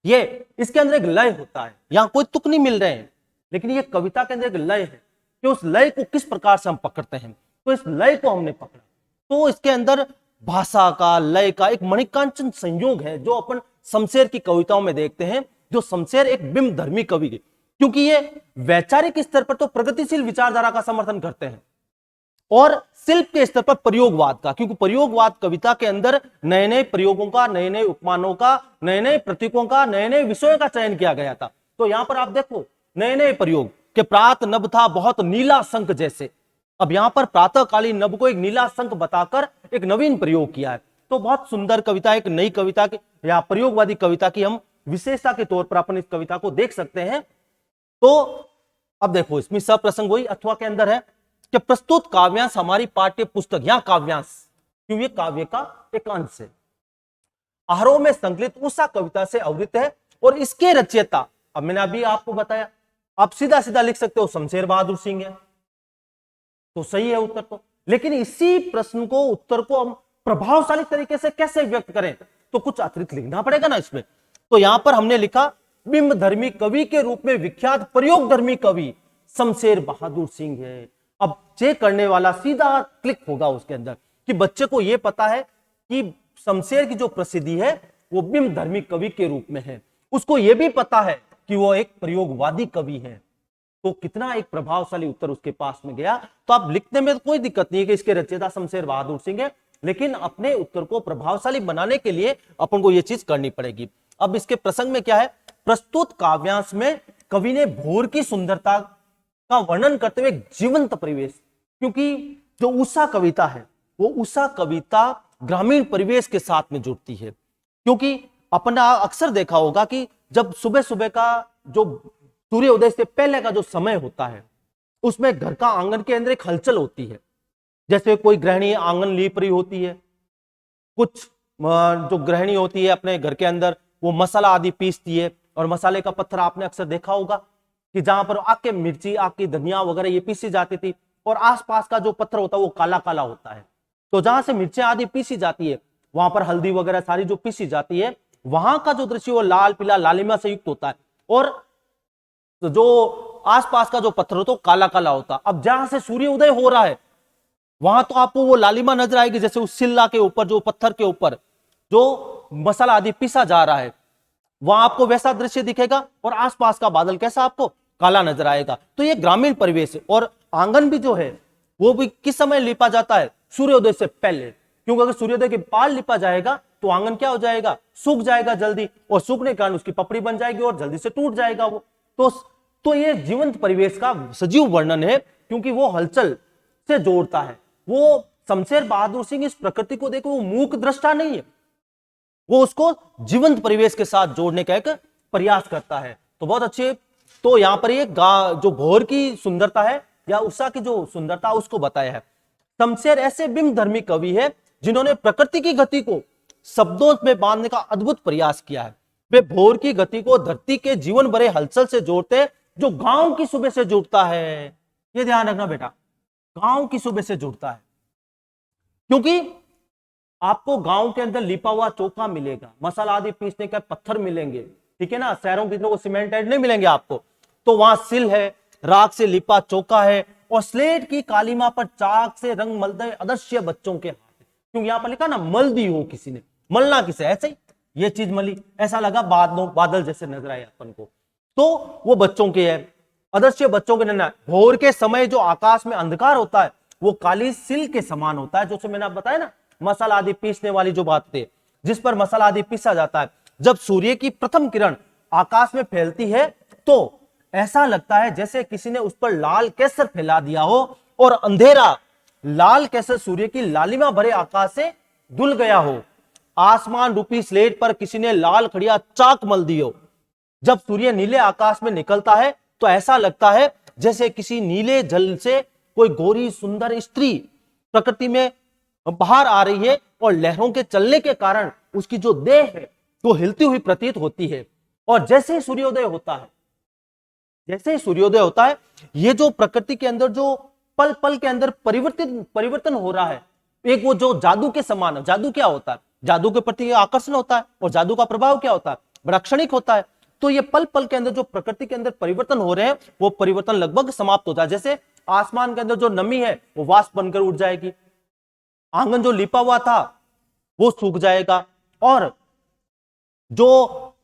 ये इसके अंदर एक लय होता है, यहां कोई तुक नहीं मिल रहे हैं, लेकिन ये कविता के अंदर एक लय है कि उस लय को किस प्रकार से हम पकड़ते हैं। तो इस लय को हमने पकड़ा, तो इसके अंदर भाषा का लय का एक मणिकांचन संयोग है जो अपन शमशेर की कविताओं में देखते हैं। जो शमशेर एक बिंब धर्मी कवि है, क्योंकि ये वैचारिक स्तर पर तो प्रगतिशील विचारधारा का समर्थन करते हैं, और शिल्प के स्तर पर प्रयोगवाद का, क्योंकि प्रयोगवाद कविता के अंदर नए नए प्रयोगों का, नए नए उपमानों का, नए नए प्रतीकों का, नए नए विषयों का चयन किया गया था। तो यहां पर आप देखो नए नए प्रयोग के प्रात नभ था बहुत नीला शंख जैसे। अब यहां पर प्रातःकालीन नभ को एक नीला शंख बताकर एक नवीन प्रयोग किया है। तो बहुत सुंदर कविता, एक नई कविता की या प्रयोगवादी कविता की हम विशेषता के तौर पर अपन इस कविता को देख सकते हैं। तो अब देखो इसमें सब प्रसंग वही अथवा के अंदर है कि प्रस्तुत काव्यांश हमारी पाठ्य पुस्तक, यहां काव्यांश क्योंकि काव्य का एक अंश है, आहारों में संकलित उषा कविता से अवृत है। और इसके रचयिता, अब मैंने अभी आपको बताया, आप सीधा सीधा लिख सकते हो शमशेर बहादुर सिंह है, तो सही है उत्तर तो। लेकिन इसी प्रश्न को, उत्तर को हम प्रभावशाली तरीके से कैसे व्यक्त करें, तो कुछ अतिरिक्त लिखना पड़ेगा ना इसमें। तो यहां पर हमने लिखा बिंब धर्मी कवि के रूप में विख्यात प्रयोग धर्मी कवि शमशेर बहादुर सिंह है। अब चेक करने वाला सीधा क्लिक होगा उसके अंदर कि बच्चे को यह पता है कि शमशेर की जो प्रसिद्धि है वो बिंब धर्मी कवि के रूप में है, उसको यह भी पता है कि वो एक प्रयोगवादी कवि है। तो कितना एक प्रभावशाली उत्तर उसके पास में गया। तो आप लिखने में तो कोई दिक्कत नहीं है कि इसके रचयिता शमशेर बहादुर सिंह है, लेकिन अपने उत्तर को प्रभावशाली बनाने के लिए अपन को यह चीज करनी पड़ेगी। अब इसके प्रसंग में क्या है, प्रस्तुत काव्यांश में कवि ने भोर की सुंदरता का वर्णन करते हुए जीवंत परिवेश, क्योंकि जो उषा कविता है वो उषा कविता ग्रामीण परिवेश के साथ में जुड़ती है। क्योंकि अपना अक्सर देखा होगा कि जब सुबह सुबह का जो सूर्योदय से पहले का जो समय होता है उसमें घर का आंगन के अंदर एक हलचल होती है। जैसे कोई गृहिणी आंगन लीप रही होती है, कुछ जो गृहिणी होती है अपने घर के अंदर वो मसाला आदि पीसती है, और मसाले का पत्थर आपने अक्सर देखा होगा कि जहां पर आग के मिर्ची, आग की धनिया वगैरह ये पीसी जाती थी, और आसपास का जो पत्थर होता है वो काला काला होता है। तो जहां से मिर्चें आदि पीसी जाती है वहां पर हल्दी वगैरह सारी जो पीसी जाती है, वहां का जो दृश्य वो लाल पीला लालिमा से युक्त होता है, और जो आसपास का जो पत्थर होता है वो काला काला होता है। अब जहां से सूर्य उदय हो रहा है वहां तो आपको वो लालिमा नजर आएगी, जैसे उस सिल्ला के ऊपर जो पत्थर के ऊपर जो मसाला आदि पीसा जा रहा है वहां आपको वैसा दृश्य दिखेगा, और आसपास का बादल कैसा आपको काला नजर आएगा। तो ये ग्रामीण परिवेश है। और आंगन भी जो है वो भी किस समय लिपा जाता है, सूर्योदय से पहले, क्योंकि अगर सूर्योदय के बाद लिपा जाएगा तो आंगन क्या हो जाएगा, सूख जाएगा जल्दी, और सूखने के कारण उसकी पपड़ी बन जाएगी और जल्दी से टूट जाएगा वो। तो ये जीवंत परिवेश का सजीव वर्णन है, क्योंकि वो हलचल से जोड़ता है। वो शमशेर बहादुर सिंह इस प्रकृति को देखो वो मूक दृष्टा नहीं है, वो उसको जीवंत परिवेश के साथ जोड़ने का एक प्रयास करता है। तो बहुत अच्छे। तो यहां पर ये जो भोर की सुंदरता है या उषा की जो सुंदरता उसको बताया है। शमशेर ऐसे बिंब धर्मी कवि है जिन्होंने प्रकृति की गति को शब्दों में बांधने का अद्भुत प्रयास किया है। वे भोर की गति को धरती के जीवन भरे हलचल से जोड़ते जो गांव की सुबह से जुड़ता है। ये ध्यान रखना बेटा, गांव की सुबह से जुड़ता है, क्योंकि आपको गांव के अंदर लिपा हुआ चौका मिलेगा, मसाला आदि पीसने के पत्थर मिलेंगे, ठीक है ना। शहरों की तरह सीमेंटेड नहीं मिलेंगे आपको। तो वहां सिल है, राख से लिपा चौका है, और स्लेट की कालीमा पर चाक से रंग मलते अदृश्य बच्चों के हाथ, क्योंकि यहां पर लिखा ना मल दी हो किसी ने, मलना किसे, ऐसे ही ये चीज मली, ऐसा लगा बादल जैसे नजर आए अपन को। तो वो बच्चों के है, अदृश्य बच्चों के नैना। भोर के समय जो आकाश में अंधकार होता है वो काली सिल के समान होता है, जो मैंने आप बताया ना मसाला आदि पीसने वाली जो बात थी, जिस पर मसाला आदि पीसा जाता है। जब सूर्य की प्रथम किरण आकाश में फैलती है तो ऐसा लगता है जैसे किसी ने उस पर लाल केसर फैला दिया हो, और अंधेरा लाल केसर सूर्य की लालिमा भरे आकाश से धुल गया हो। आसमान रूपी स्लेट पर किसी ने लाल खड़िया चाक मल दी हो। जब सूर्य नीले आकाश में निकलता है तो ऐसा लगता है जैसे किसी नीले जल से कोई गोरी सुंदर स्त्री प्रकृति में बाहर आ रही है, और लहरों के चलने के कारण उसकी जो देह है वो हिलती हुई प्रतीत होती है। और जैसे ही सूर्योदय होता है, जैसे ही सूर्योदय होता है, ये जो प्रकृति के अंदर जो पल पल के अंदर परिवर्तन हो रहा है, एक वो जो जादू के समान है। जादू क्या होता है, जादू के प्रति आकर्षण होता है, और जादू का प्रभाव क्या होता है, बड़ा क्षणिक होता है। तो ये पल पल के अंदर जो प्रकृति के अंदर परिवर्तन हो रहे हैं वो परिवर्तन लगभग समाप्त होता है। जैसे आसमान के अंदर जो नमी है वो वाष्प बनकर उड़ जाएगी, आंगन जो लिपा हुआ था वो सूख जाएगा, और जो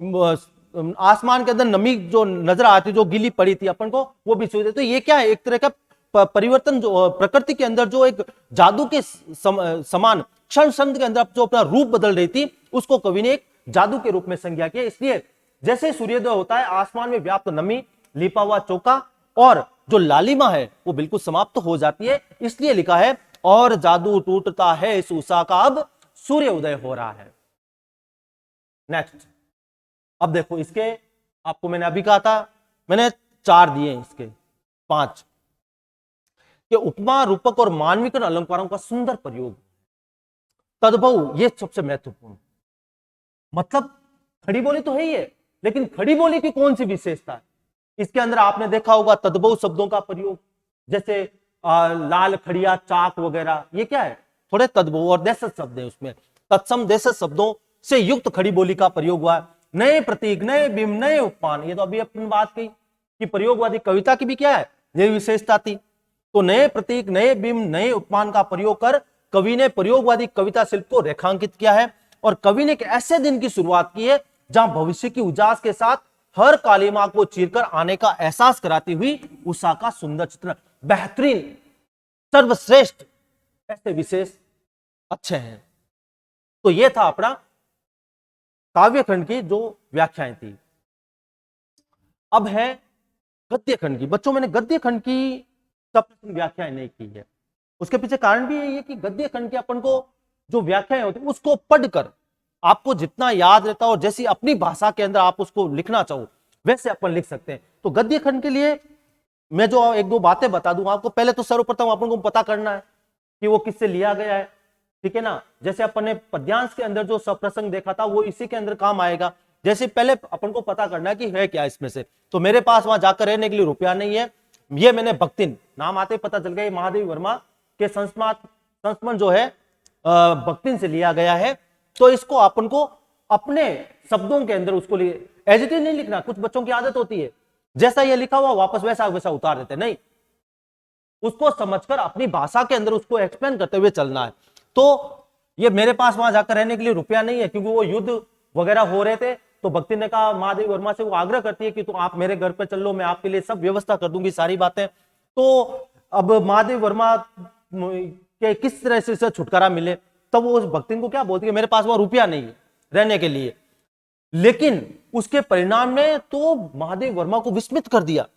आसमान के अंदर नमी जो नजर आती जो गीली पड़ी थी अपन को वो भी सूख जाए। तो ये क्या है, एक तरह का परिवर्तन जो प्रकृति के अंदर जो एक जादू के समान क्षण क्षण के अंदर जो अपना रूप बदल रही थी उसको कवि ने एक जादू के रूप में संज्ञा किया। इसलिए जैसे सूर्योदय होता है आसमान में व्याप्त नमी, लिपा हुआ चौका और जो लालिमा है वो बिल्कुल समाप्त हो जाती है। इसलिए लिखा है और जादू टूटता है इस उषा का अब सूर्य उदय हो रहा है। नेक्स्ट, अब देखो इसके आपको मैंने अभी कहा था, मैंने 4 दिए इसके 5 कि उपमा रूपक और मानविक अलंकारों का सुंदर प्रयोग, तद्भव, ये सबसे महत्वपूर्ण। मतलब खड़ी बोली तो है ही है, लेकिन खड़ी बोली की कौन सी विशेषता है इसके अंदर आपने देखा होगा तद्भव शब्दों का प्रयोग, जैसे लाल खड़िया चाक वगैरह, ये क्या है थोड़े तद्भव और देशज शब्द है, उसमें तत्सम देशज शब्दों से युक्त खड़ी बोली का प्रयोग हुआ है। नए प्रतीक, नए बिंब, नए उपमान, ये तो अभी अपनी बात कही कि प्रयोगवादी कविता की भी क्या है ये विशेषता थी। तो नए प्रतीक, नए बिंब, नए उपमान का प्रयोग कर कवि ने प्रयोगवादी कविता शिल्प को रेखांकित किया है। और कवि ने एक ऐसे दिन की शुरुआत की है जहां भविष्य की उजास के साथ हर कालिमा को चीरकर आने का एहसास कराती हुई उषा का सुंदर चित्रण। बेहतरीन, सर्वश्रेष्ठ, ऐसे विशेष अच्छे हैं। तो यह था अपना काव्य खंड की जो व्याख्याएं थी। अब है गद्य खंड की। बच्चों, मैंने गद्य खंड की सप्रश्न व्याख्याएं नहीं की है। उसके पीछे कारण भी यही है कि गद्य खंड की अपन को जो व्याख्याएं होती है उसको पढ़कर आपको जितना याद रहता है और जैसी अपनी भाषा के अंदर आप उसको लिखना चाहो वैसे अपन लिख सकते हैं। तो गद्य खंड के लिए मैं जो एक दो बातें बता दूं आपको। पहले तो सर्वप्रथम अपन को पता करना है कि वो किससे लिया गया है, ठीक है ना। जैसे अपन ने पद्यांश के अंदर जो सप्रसंग देखा था वो इसी के अंदर काम आएगा। जैसे पहले अपन को पता करना है कि है क्या इसमें से। तो मेरे पास वहां जाकर रहने के लिए रुपया नहीं है। ये मैंने भक्तिन नाम आते पता चल गया महादेवी वर्मा के संस्मरण जो है भक्तिन से लिया गया है। तो इसको अपन को अपने शब्दों के अंदर उसको एज इट इज नहीं लिखना। कुछ बच्चों की आदत होती है जैसा ये लिखा हुआ वापस वैसा वैसा उतार देते, नहीं, उसको समझकर अपनी भाषा के अंदर उसको एक्सप्लेन करते हुए चलना है। तो ये मेरे पास वहां जाकर रहने के लिए रुपया नहीं है क्योंकि वो युद्ध वगैरह हो रहे थे। तो भक्ति ने कहा महादेवी वर्मा से, वो आग्रह करती है कि तुम आप मेरे घर पे चल लो, मैं आपके लिए सब व्यवस्था कर दूंगी, सारी बातें। तो अब महादेवी वर्मा के किस तरह से छुटकारा मिले, तब वो उस भक्तिन को क्या बोलती है, मेरे पास वहां रुपया नहीं है रहने के लिए। लेकिन उसके परिणाम में तो महादेवी वर्मा को विस्मित कर दिया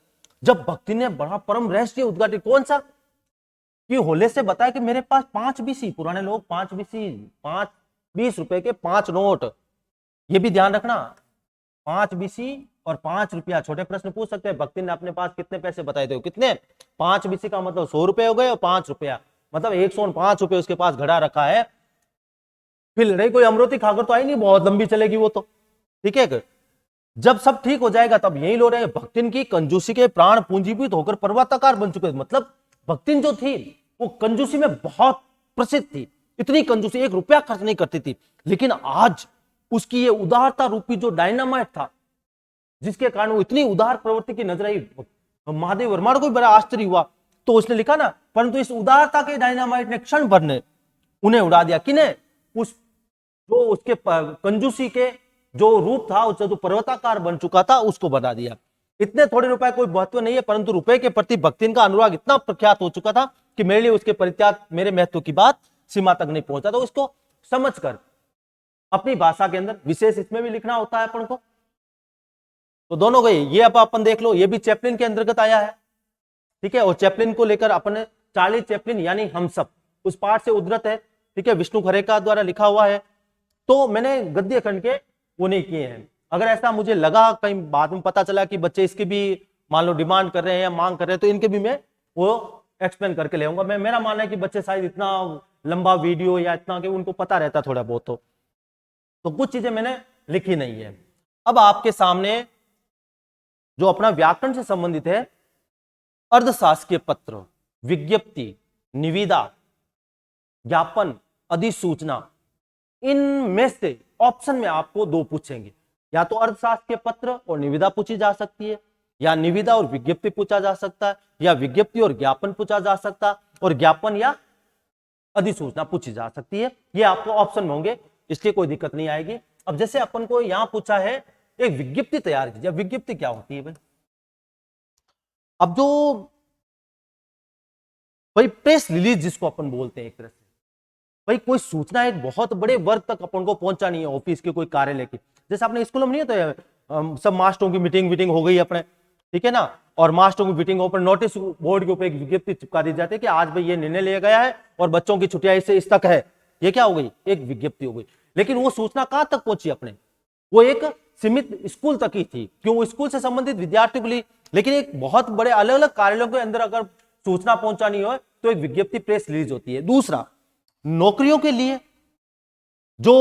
जब भक्ति ने बड़ा परम रहस्य उद्घाटित। कौन सा? कि होले से बताया कि मेरे पास 5 बीसी, पुराने लोग 5 बीसी, 20 रुपए के 5 नोट, ये भी ध्यान रखना, 5 बीसी और 5 रुपया। छोटे प्रश्न पूछ सकते हैं, भक्ति ने अपने पास कितने पैसे बताए थे, कितने? 5 बीसी का मतलब 100 रुपए हो गए और 5 रुपया मतलब 105 रुपए उसके पास घड़ा रखा है। फिर रही कोई अमृति खाकर तो आई नहीं, बहुत लंबी चलेगी वो तो, ठीक है। जब सब ठीक हो जाएगा तब यही लो रहे भक्तिन की कंजूसी के प्राण पूंजीभूत होकर पर्वताकार बन चुके। मतलब भक्तिन जो थी वो कंजूसी में बहुत प्रसिद्ध थी, इतनी कंजूसी, 1 रुपया खर्च नहीं करती थी। लेकिन आज उसकी ये उदारता रूपी जो डायनामाइट था, जिसके कारण वो इतनी उदार प्रवृत्ति की नजर आई, महादेवी वर्मा को भी बड़ा आश्चर्य हुआ। तो उसने लिखा ना, परंतु इस उदारता के डायनामाइट ने क्षण भर ने उन्हें उड़ा दिया। किने? उस जो उसके कंजूसी के जो रूप था, जो पर्वताकार बन चुका था, उसको बना दिया। इतने थोड़े रुपए कोई महत्व नहीं है, परंतु रुपए के प्रति भक्तिन का अनुराग इतना प्रख्यात हो चुका था कि मेरे लिए उसके परित्याग, मेरे महत्व की बात सीमा तक नहीं पहुंचा। तो इसको समझकर अपनी भाषा के अंदर विशेष इसमें भी लिखना होता है अपन को। तो दोनों गए, ये अब अपन देख लो, ये भी चैपलिन के अंतर्गत आया है, ठीक है। और चैपलिन को लेकर अपन चार्ली चैपलिन यानी हम सब, उस पाठ से उद्धृत है, ठीक है, विष्णु खरेका द्वारा लिखा हुआ है। तो मैंने गद्य खंड के वो नहीं किए हैं। अगर ऐसा मुझे लगा, कहीं बाद में पता चला कि बच्चे इसकी भी मान लो डिमांड कर रहे हैं या मांग कर रहे हैं, तो इनके भी मैं वो एक्सप्लेन करके ले आऊंगा। मेरा मानना है कि बच्चे शायद इतना लंबा वीडियो या इतना कि उनको पता रहता थोड़ा बहुत, तो कुछ चीजें मैंने लिखी नहीं है। अब आपके सामने जो अपना व्याकरण से संबंधित है, अर्धशासकीय पत्र, विज्ञप्ति, निविदा, ज्ञापन, अधिसूचना, इनमें से ऑप्शन में आपको 2 पूछेंगे। या तो अर्थशास्त्र के पत्र और निविदा पूछी जा सकती है, या निविदा और विज्ञप्ति पूछा जा सकता है, या विज्ञप्ति और ज्ञापन पूछा जा सकता है, और ज्ञापन या अधिसूचना पूछी जा सकती है। ये आपको ऑप्शन में होंगे, इसलिए कोई दिक्कत नहीं आएगी। अब जैसे अपन को यहां पूछा है एक विज्ञप्ति तैयार कीजिए। विज्ञप्ति क्या होती है भाई? अब जो भाई प्रेस रिलीज जिसको अपन बोलते हैं, एक तरह से भाई कोई सूचना एक बहुत बड़े वर्ग तक अपन को पहुंचानी है, ऑफिस के कोई कार्यालय की। जैसे अपने स्कूल में नहीं होता, सब मास्टरों की मीटिंग हो गई अपने, ठीक है ना, और मास्टरों की मीटिंग ऊपर नोटिस बोर्ड के ऊपर एक विज्ञप्ति चिपका दी जाती है कि आज भाई ये निर्णय लिया गया है और बच्चों की छुट्टियां इससे इस तक है। ये क्या हो गई? एक विज्ञप्ति हो गई। लेकिन वो सूचना कहां तक पहुंची अपने? वो एक सीमित स्कूल तक ही थी, क्यों? वो स्कूल से संबंधित विद्यार्थी को ली। लेकिन एक बहुत बड़े अलग अलग कार्यालयों के अंदर अगर सूचना पहुंचानी हो तो एक विज्ञप्ति प्रेस रिलीज होती है। दूसरा, नौकरियों के लिए जो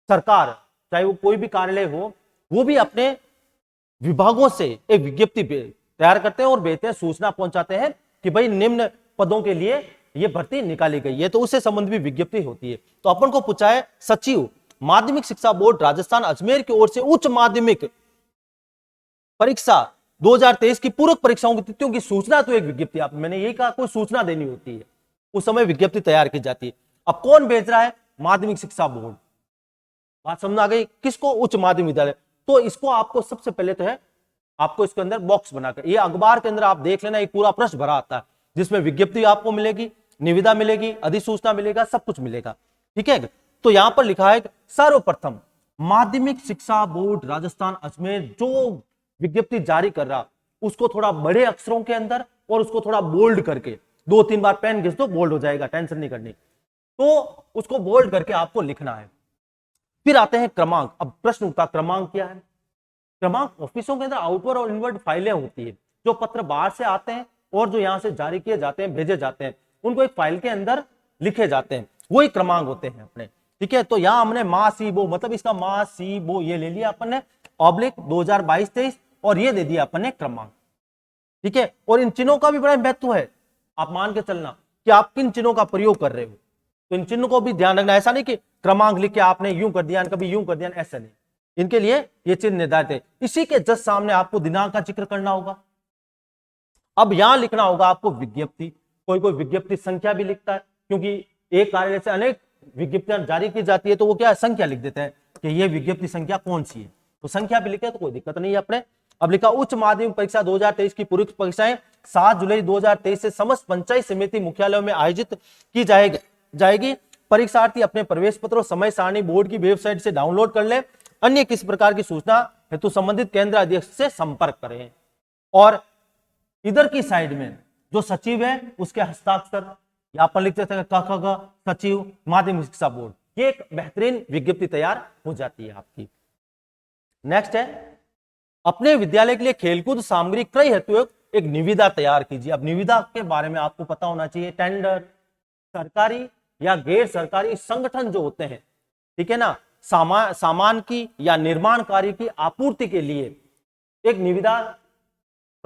सरकार, चाहे वो कोई भी कार्यालय हो, वो भी अपने विभागों से एक विज्ञप्ति तैयार करते हैं और भेजते हैं, सूचना पहुंचाते हैं कि भाई निम्न पदों के लिए ये भर्ती निकाली गई है, तो उससे संबंधित भी विज्ञप्ति होती है। तो अपन को पूछा है, सचिव माध्यमिक शिक्षा बोर्ड राजस्थान अजमेर की ओर से उच्च माध्यमिक परीक्षा 2023 की पूरक परीक्षाओं की तिथियों की सूचना, तो एक विज्ञप्ति, आप मैंने यही कहा कोई सूचना देनी होती है, उस समय विज्ञप्ति तैयार की जाती है। अब कौन भेज रहा है? माध्यमिक शिक्षा बोर्ड। बात समझ आ गई? किसको? उच्च माध्यमिक विद्यालय। तो इसको आपको सबसे पहले तो है आपको इसके अंदर बॉक्स बनाकर, ये अखबार के अंदर आप देख लेना, एक पूरा पृष्ठ भरा आता है जिसमें विज्ञप्ति आपको मिलेगी, निविदा मिलेगी, अधिसूचना मिलेगा, सब कुछ मिलेगा। ठीक है, तो यहां पर लिखा है सर्वप्रथम माध्यमिक शिक्षा बोर्ड राजस्थान अजमेर जो विज्ञप्ति जारी कर रहा, उसको थोड़ा बड़े अक्षरों के अंदर और उसको थोड़ा बोल्ड करके, 2-3 बार पेन घिस दो बोल्ड हो जाएगा, टेंशन नहीं करनी, तो उसको बोल्ड करके आपको लिखना है। फिर आते हैं क्रमांक। अब प्रश्न उठता, क्रमांक क्या है? क्रमांक ऑफिसों के अंदर आउटवर्ड और इनवर्ड फाइलें होती है, जो पत्र बाहर से आते हैं और जो यहां से जारी किए जाते हैं, भेजे जाते हैं, उनको एक फाइल के अंदर लिखे जाते हैं, वही क्रमांक होते हैं अपने। ठीक है, तो यहां हमने मा सी बो, मतलब इसका मा सी बो ये ले लिया अपन ने, ऑब्लिक 2022-23, और ये दे दिया अपन ने क्रमांक। ठीक है, और इन चिन्हों का भी बड़ा महत्व है, आप मान के चलना कि आप किन चिन्हों का प्रयोग कर रहे हो, तो इन चिन्हों को भी ध्यान रखना। ऐसा नहीं कि क्रमांक लिख के आपने यूं कर दिया, कभी यूं कर दिया, ऐसा नहीं, इनके लिए ये चिन्ह निर्धारित है। इसी के जस्ट सामने आपको दिनांक का जिक्र करना होगा। अब यहां लिखना होगा आपको विज्ञप्ति, कोई कोई विज्ञप्ति संख्या भी लिखता है, क्योंकि एक कार्यालय से अनेक विज्ञप्तियां जारी की जाती है, तो वो क्या है, संख्या लिख देते हैं कि ये विज्ञप्ति संख्या कौन सी है, तो संख्या भी लिखे तो कोई दिक्कत नहीं है अपने। अब लिखा उच्च माध्यमिक परीक्षा 2023 की पूरक परीक्षाएं 7 जुलाई 2023 से समस्त पंचायत समिति मुख्यालयों में आयोजित की जाएगी। परीक्षार्थी अपने प्रवेश पत्र और समय सारणी बोर्ड की वेबसाइट से डाउनलोड कर ले। अन्य किसी प्रकार की सूचना हेतु संबंधित केंद्र अध्यक्ष से संपर्क करें। और इधर की साइड में जो सचिव है उसके हस्ताक्षर, यहां पर लिखते थे क सचिव माध्यमिक शिक्षा बोर्ड, ये एक बेहतरीन विज्ञप्ति तैयार हो जाती है आपकी। नेक्स्ट है, अपने विद्यालय के लिए खेलकूद सामग्री क्रय हेतु एक निविदा तैयार कीजिए। अब निविदा के बारे में आपको पता होना चाहिए, टेंडर, सरकारी या गैर सरकारी संगठन जो होते हैं, ठीक है ना, सामान की या निर्माण कार्य की आपूर्ति के लिए एक निविदा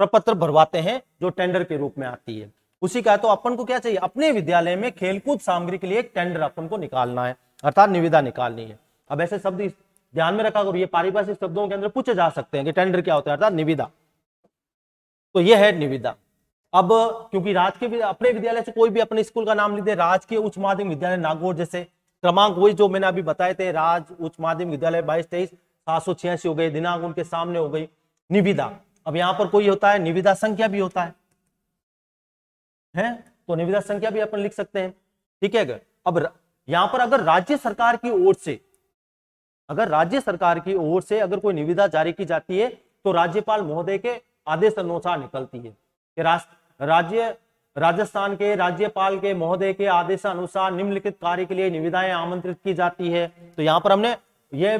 प्रपत्र भरवाते हैं जो टेंडर के रूप में आती है, उसी का। तो अपन को क्या चाहिए, अपने विद्यालय में खेलकूद सामग्री के लिए एक टेंडर अपन को निकालना है, अर्थात निविदा निकालनी है। अब ऐसे शब्द ध्यान में रखा करो, ये पारिभाषिक शब्दों के अंदर पूछे जा सकते हैं कि टेंडर क्या होता है, अर्थात निविदा। तो ये है निविदा। अब क्योंकि राजकीय अपने विद्यालय से कोई भी अपने स्कूल का नाम लिख दे, राजकीय उच्च माध्यमिक विद्यालय नागौर, जैसे क्रमांक वही जो मैंने अभी बताए थे, राज उच्च माध्यमिक विद्यालय 22-23 786 हो गई, दिनांक उनके सामने हो गई, निविदा। अब यहां पर कोई होता है निविदा संख्या भी होता है तो निविदा संख्या भी अपन लिख सकते हैं। ठीक है, अब यहां पर अगर राज्य सरकार की ओर से अगर कोई निविदा जारी की जाती है तो राज्यपाल महोदय के आदेश अनुसार निकलती है कि राजस्थान के राज्यपाल के महोदय के आदेशानुसार निम्नलिखित कार्य के लिए निविदाएं आमंत्रित की जाती है। तो यहां पर हमने ये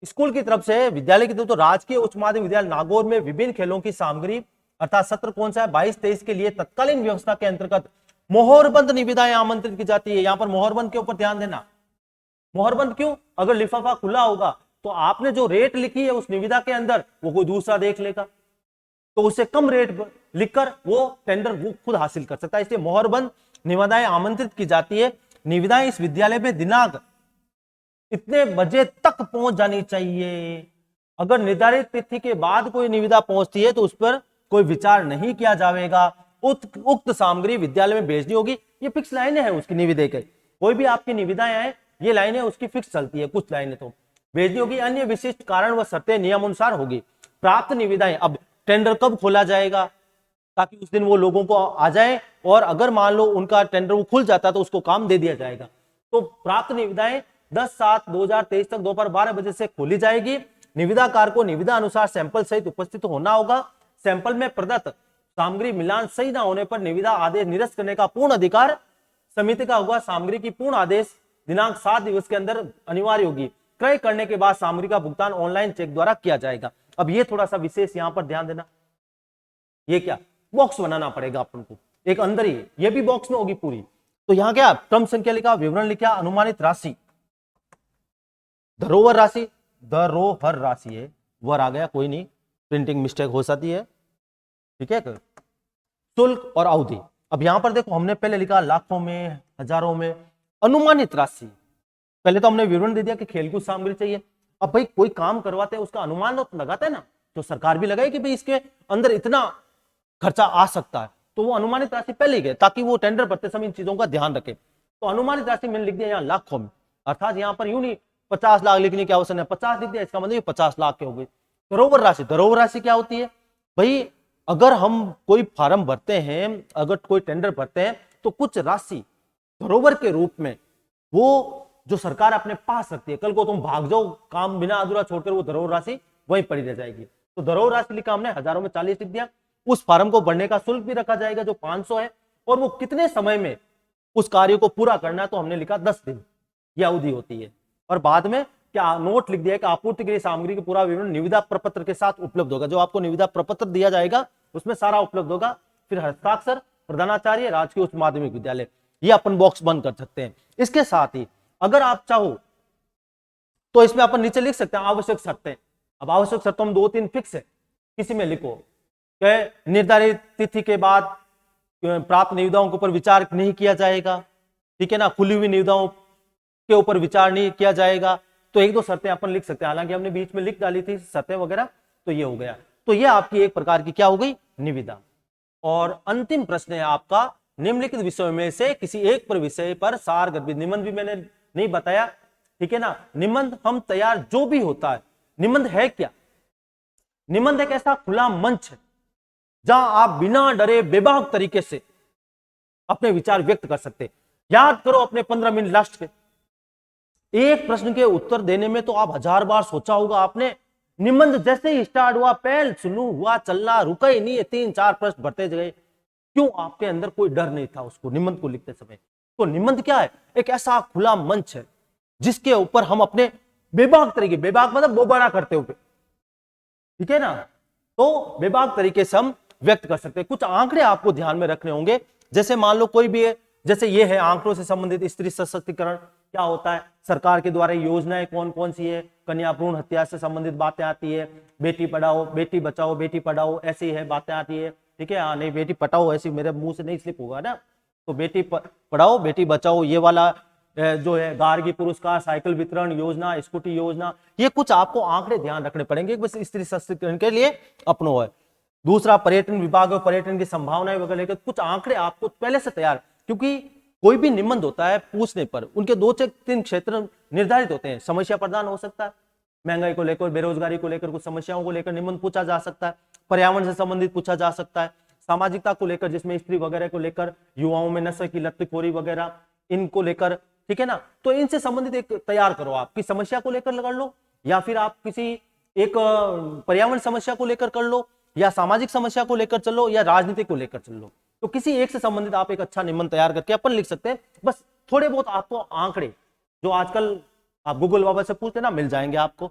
स्कूल की तरफ से, विद्यालय की तरफ, तो राजकीय उच्च माध्यमिक विद्यालय नागौर में विभिन्न खेलों की सामग्री अर्थात सत्र कौन सा है 22-23 के लिए तत्कालीन व्यवस्था के अंतर्गत मोहरबंद निविदाएं आमंत्रित की जाती है। यहां पर मोहरबंद के ऊपर ध्यान देना। मोहरबंद क्यों? अगर लिफाफा खुला होगा तो आपने जो रेट लिखी है उस निविदा के अंदर वो कोई दूसरा देख लेगा, तो उससे कम रेट लिखकर वो टेंडर वो खुद हासिल कर सकता है। इसलिए मोहरबंद निविदाएं आमंत्रित की जाती है। निविदाएं इस विद्यालय में दिनांक इतने बजे तक पहुंच जानी चाहिए। अगर निर्धारित तिथि के बाद कोई निविदा पहुंचती है तो उस पर कोई विचार नहीं किया जाएगा। उक्त सामग्री विद्यालय में भेजनी होगी। ये फिक्स लाइनें हैं उसकी निविदा के, कोई भी आपकी निविदाएं हैं ये लाइनें उसकी फिक्स चलती है, कुछ लाइनें तो भेजनी होगी, अन्य विशिष्ट कारण व शर्तें नियम अनुसार होगी। प्राप्त निविदाएं, अब टेंडर कब खोला जाएगा ताकि उस दिन वो लोगों को आ जाए, और अगर मान लो उनका टेंडर वो खुल जाता तो उसको काम दे दिया जाएगा। तो प्राप्त निविदाएं 10/7/2023 तक दोपहर 12 बजे से खोली जाएगी। निविदाकार को निविदा अनुसार सैंपल सहित उपस्थित होना होगा। सैंपल में प्रदत्त सामग्री मिलान सही न होने पर निविदा आदेश निरस्त करने का पूर्ण अधिकार समिति का होगा। सामग्री की पूर्ण आदेश दिनांक 7 दिवस के अंदर अनिवार्य होगी। क्रय करने के बाद सामग्री का भुगतान ऑनलाइन चेक द्वारा किया जाएगा। अब ये थोड़ा सा विशेष यहां पर ध्यान देना, ये क्या बॉक्स बनाना पड़ेगा अपन को एक अंदर ही, ये भी बॉक्स में होगी पूरी। तो यहां क्या क्रम संख्या लिखा, विवरण लिखा, अनुमानित राशि, धरोहर राशि, धरोहर राशि है, वर आ गया कोई नहीं, प्रिंटिंग मिस्टेक हो सकती है, ठीक है। शुल्क और अवधि, अब यहां पर देखो हमने पहले लिखा लाखों में, हजारों में, अनुमानित राशि। पहले तो हमने विवरण दे दिया कि खेलकूद सामग्री चाहिए। अब भाई कोई काम करवाते हैं उसका अनुमान तो लगाते हैं ना, जो सरकार भी लगाए कि भाई इसके अंदर इतना खर्चा आ सकता है, तो वो अनुमानित राशि पहले ही गए ताकि वो टेंडर भरते समय इन चीजों का ध्यान रखे। तो अनुमानित राशि मैंने लिख दिया यहाँ लाखों में, अर्थात यहाँ पर यूं नहीं 50 लाख लिखने की आवश्यकता है, 50 लिख दिया, इसका मतलब 50 लाख के हो गए। धरोहर राशि, धरोहर राशि क्या होती है भाई, अगर हम कोई फार्म भरते हैं, अगर कोई टेंडर भरते हैं, तो कुछ राशि धरोहर के रूप में वो जो सरकार अपने पास रखती है, कल को तुम भाग जाओ काम बिना अधूरा छोड़कर, वो धरोहर राशि वहीं पड़ी रह जाएगी। तो धरोहर राशि लिखा हमने, हजारों में 40 लिख दिया। उस फार्म को भरने का शुल्क भी रखा जाएगा जो 500 है, और वो कितने समय में उस कार्य को पूरा करना है, तो हमने लिखा 10 दिन यह अवधि होती है। और बाद में क्या नोट लिख दिया कि आपूर्ति के लिए सामग्री का पूरा विवरण निविदा प्रपत्र के साथ उपलब्ध होगा। जो आपको निविदा प्रपत्र दिया जाएगा उसमें सारा उपलब्ध होगा। फिर हस्ताक्षर प्रधानाचार्य राजकीय उच्च माध्यमिक विद्यालय, ये अपन बॉक्स बंद कर सकते हैं। इसके साथ ही अगर आप चाहो तो इसमें अपन नीचे लिख सकते हैं आवश्यक शर्तें। अब आवश्यक शर्तों में 2-3 फिक्स है, किसी में लिखो कि निर्धारित तिथि के बाद प्राप्त निविदाओं के ऊपर विचार नहीं किया जाएगा, ठीक है ना, खुली हुई निविदाओं के ऊपर विचार नहीं किया जाएगा। तो 1-2 शर्तें अपन लिख सकते हैं, हालांकि हमने बीच में लिख डाली थी शर्तें वगैरह, तो ये हो गया। तो ये आपकी एक प्रकार की क्या हो गई, निविदा। और अंतिम प्रश्न है आपका, निम्नलिखित विषयों में से किसी एक पर विषय पर सारगर्भित निबंध भी मैंने नहीं बताया, ठीक है ना। निबंध हम तैयार जो भी होता है, निबंध है क्या, निबंध एक ऐसा खुला मंच है जहां आप बिना डरे बेबाक तरीके से अपने विचार व्यक्त कर सकते। याद करो अपने 15 मिनट लास्ट के, एक प्रश्न के उत्तर देने में तो आप 1000 बार सोचा होगा आपने। निबंध जैसे ही स्टार्ट हुआ, पहल शुरू हुआ, चलना रुका ही नहीं है, 3-4 प्रश्न भरते गए। क्यों? आपके अंदर कोई डर नहीं था उसको निबंध को लिखते समय। तो निबंध क्या है, एक ऐसा खुला मंच है जिसके ऊपर हम अपने बेबाक तरीके, बेबाक मतलब बोबारा करते हुए, ठीक है ना, तो बेबाक तरीके से हम व्यक्त कर सकते हैं। कुछ आंकड़े आपको ध्यान में रखने होंगे, जैसे मान लो कोई भी है, जैसे ये है आंकड़ों से संबंधित स्त्री सशक्तिकरण क्या होता है, सरकार के द्वारा योजनाएं कौन कौन सी है, कन्या भ्रूण हत्या से संबंधित बातें आती है, बेटी पढ़ाओ बेटी बचाओ बेटी पढ़ाओ ऐसी है बातें आती है, ठीक है। हाँ नहीं बेटी पढ़ाओ ऐसी मेरे मुंह से नहीं स्लिप होगा ना, तो बेटी पढ़ाओ बेटी बचाओ, ये वाला जो है गार्गी पुरस्कार, साइकिल वितरण योजना, स्कूटी योजना, ये कुछ आपको आंकड़े ध्यान रखने पड़ेंगे बस स्त्री सशक्तिकरण के लिए अपनो है। दूसरा पर्यटन विभाग और पर्यटन की संभावनाएं वगैरह, कुछ आंकड़े आपको पहले से तैयार, क्योंकि कोई भी निबंध होता है पूछने पर उनके 2-3 क्षेत्र निर्धारित होते हैं। समस्या प्रदान हो सकता है, महंगाई को लेकर, बेरोजगारी को लेकर, कुछ समस्याओं को लेकर निबंध पूछा जा सकता है, पर्यावरण से संबंधित पूछा जा सकता है, सामाजिकता को लेकर जिसमें स्त्री वगैरह को लेकर, युवाओं में नशे की लतखोरी वगैरह इनको लेकर, ठीक है ना। तो इनसे संबंधित एक तैयार करो, आपकी समस्या को लेकर कर लो, या फिर आप किसी एक पर्यावरण समस्या को लेकर कर लो, या सामाजिक समस्या को लेकर चलो, या राजनीति को लेकर चल लो। तो किसी एक से संबंधित आप एक अच्छा निबंध तैयार करके अपन लिख सकते हैं। बस थोड़े बहुत आपको आंकड़े जो आजकल आप गूगल बाबा से पूछते ना मिल जाएंगे आपको,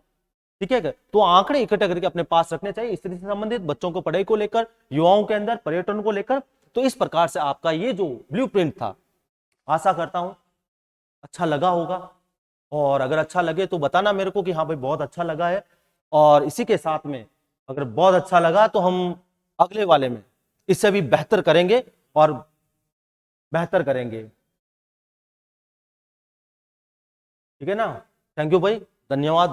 ठीक है। तो आंकड़े इकट्ठे करके अपने पास रखने चाहिए, स्त्री से संबंधित, बच्चों को पढ़ाई को लेकर, युवाओं के अंदर पर्यटन को लेकर। तो इस प्रकार से आपका ये जो ब्लूप्रिंट था, आशा करता हूं अच्छा लगा होगा, और अगर अच्छा लगे तो बताना मेरे को कि हाँ भाई बहुत अच्छा लगा है। और इसी के साथ में अगर बहुत अच्छा लगा तो हम अगले वाले में इससे भी बेहतर करेंगे और बेहतर करेंगे, ठीक है ना। थैंक यू भाई, धन्यवाद।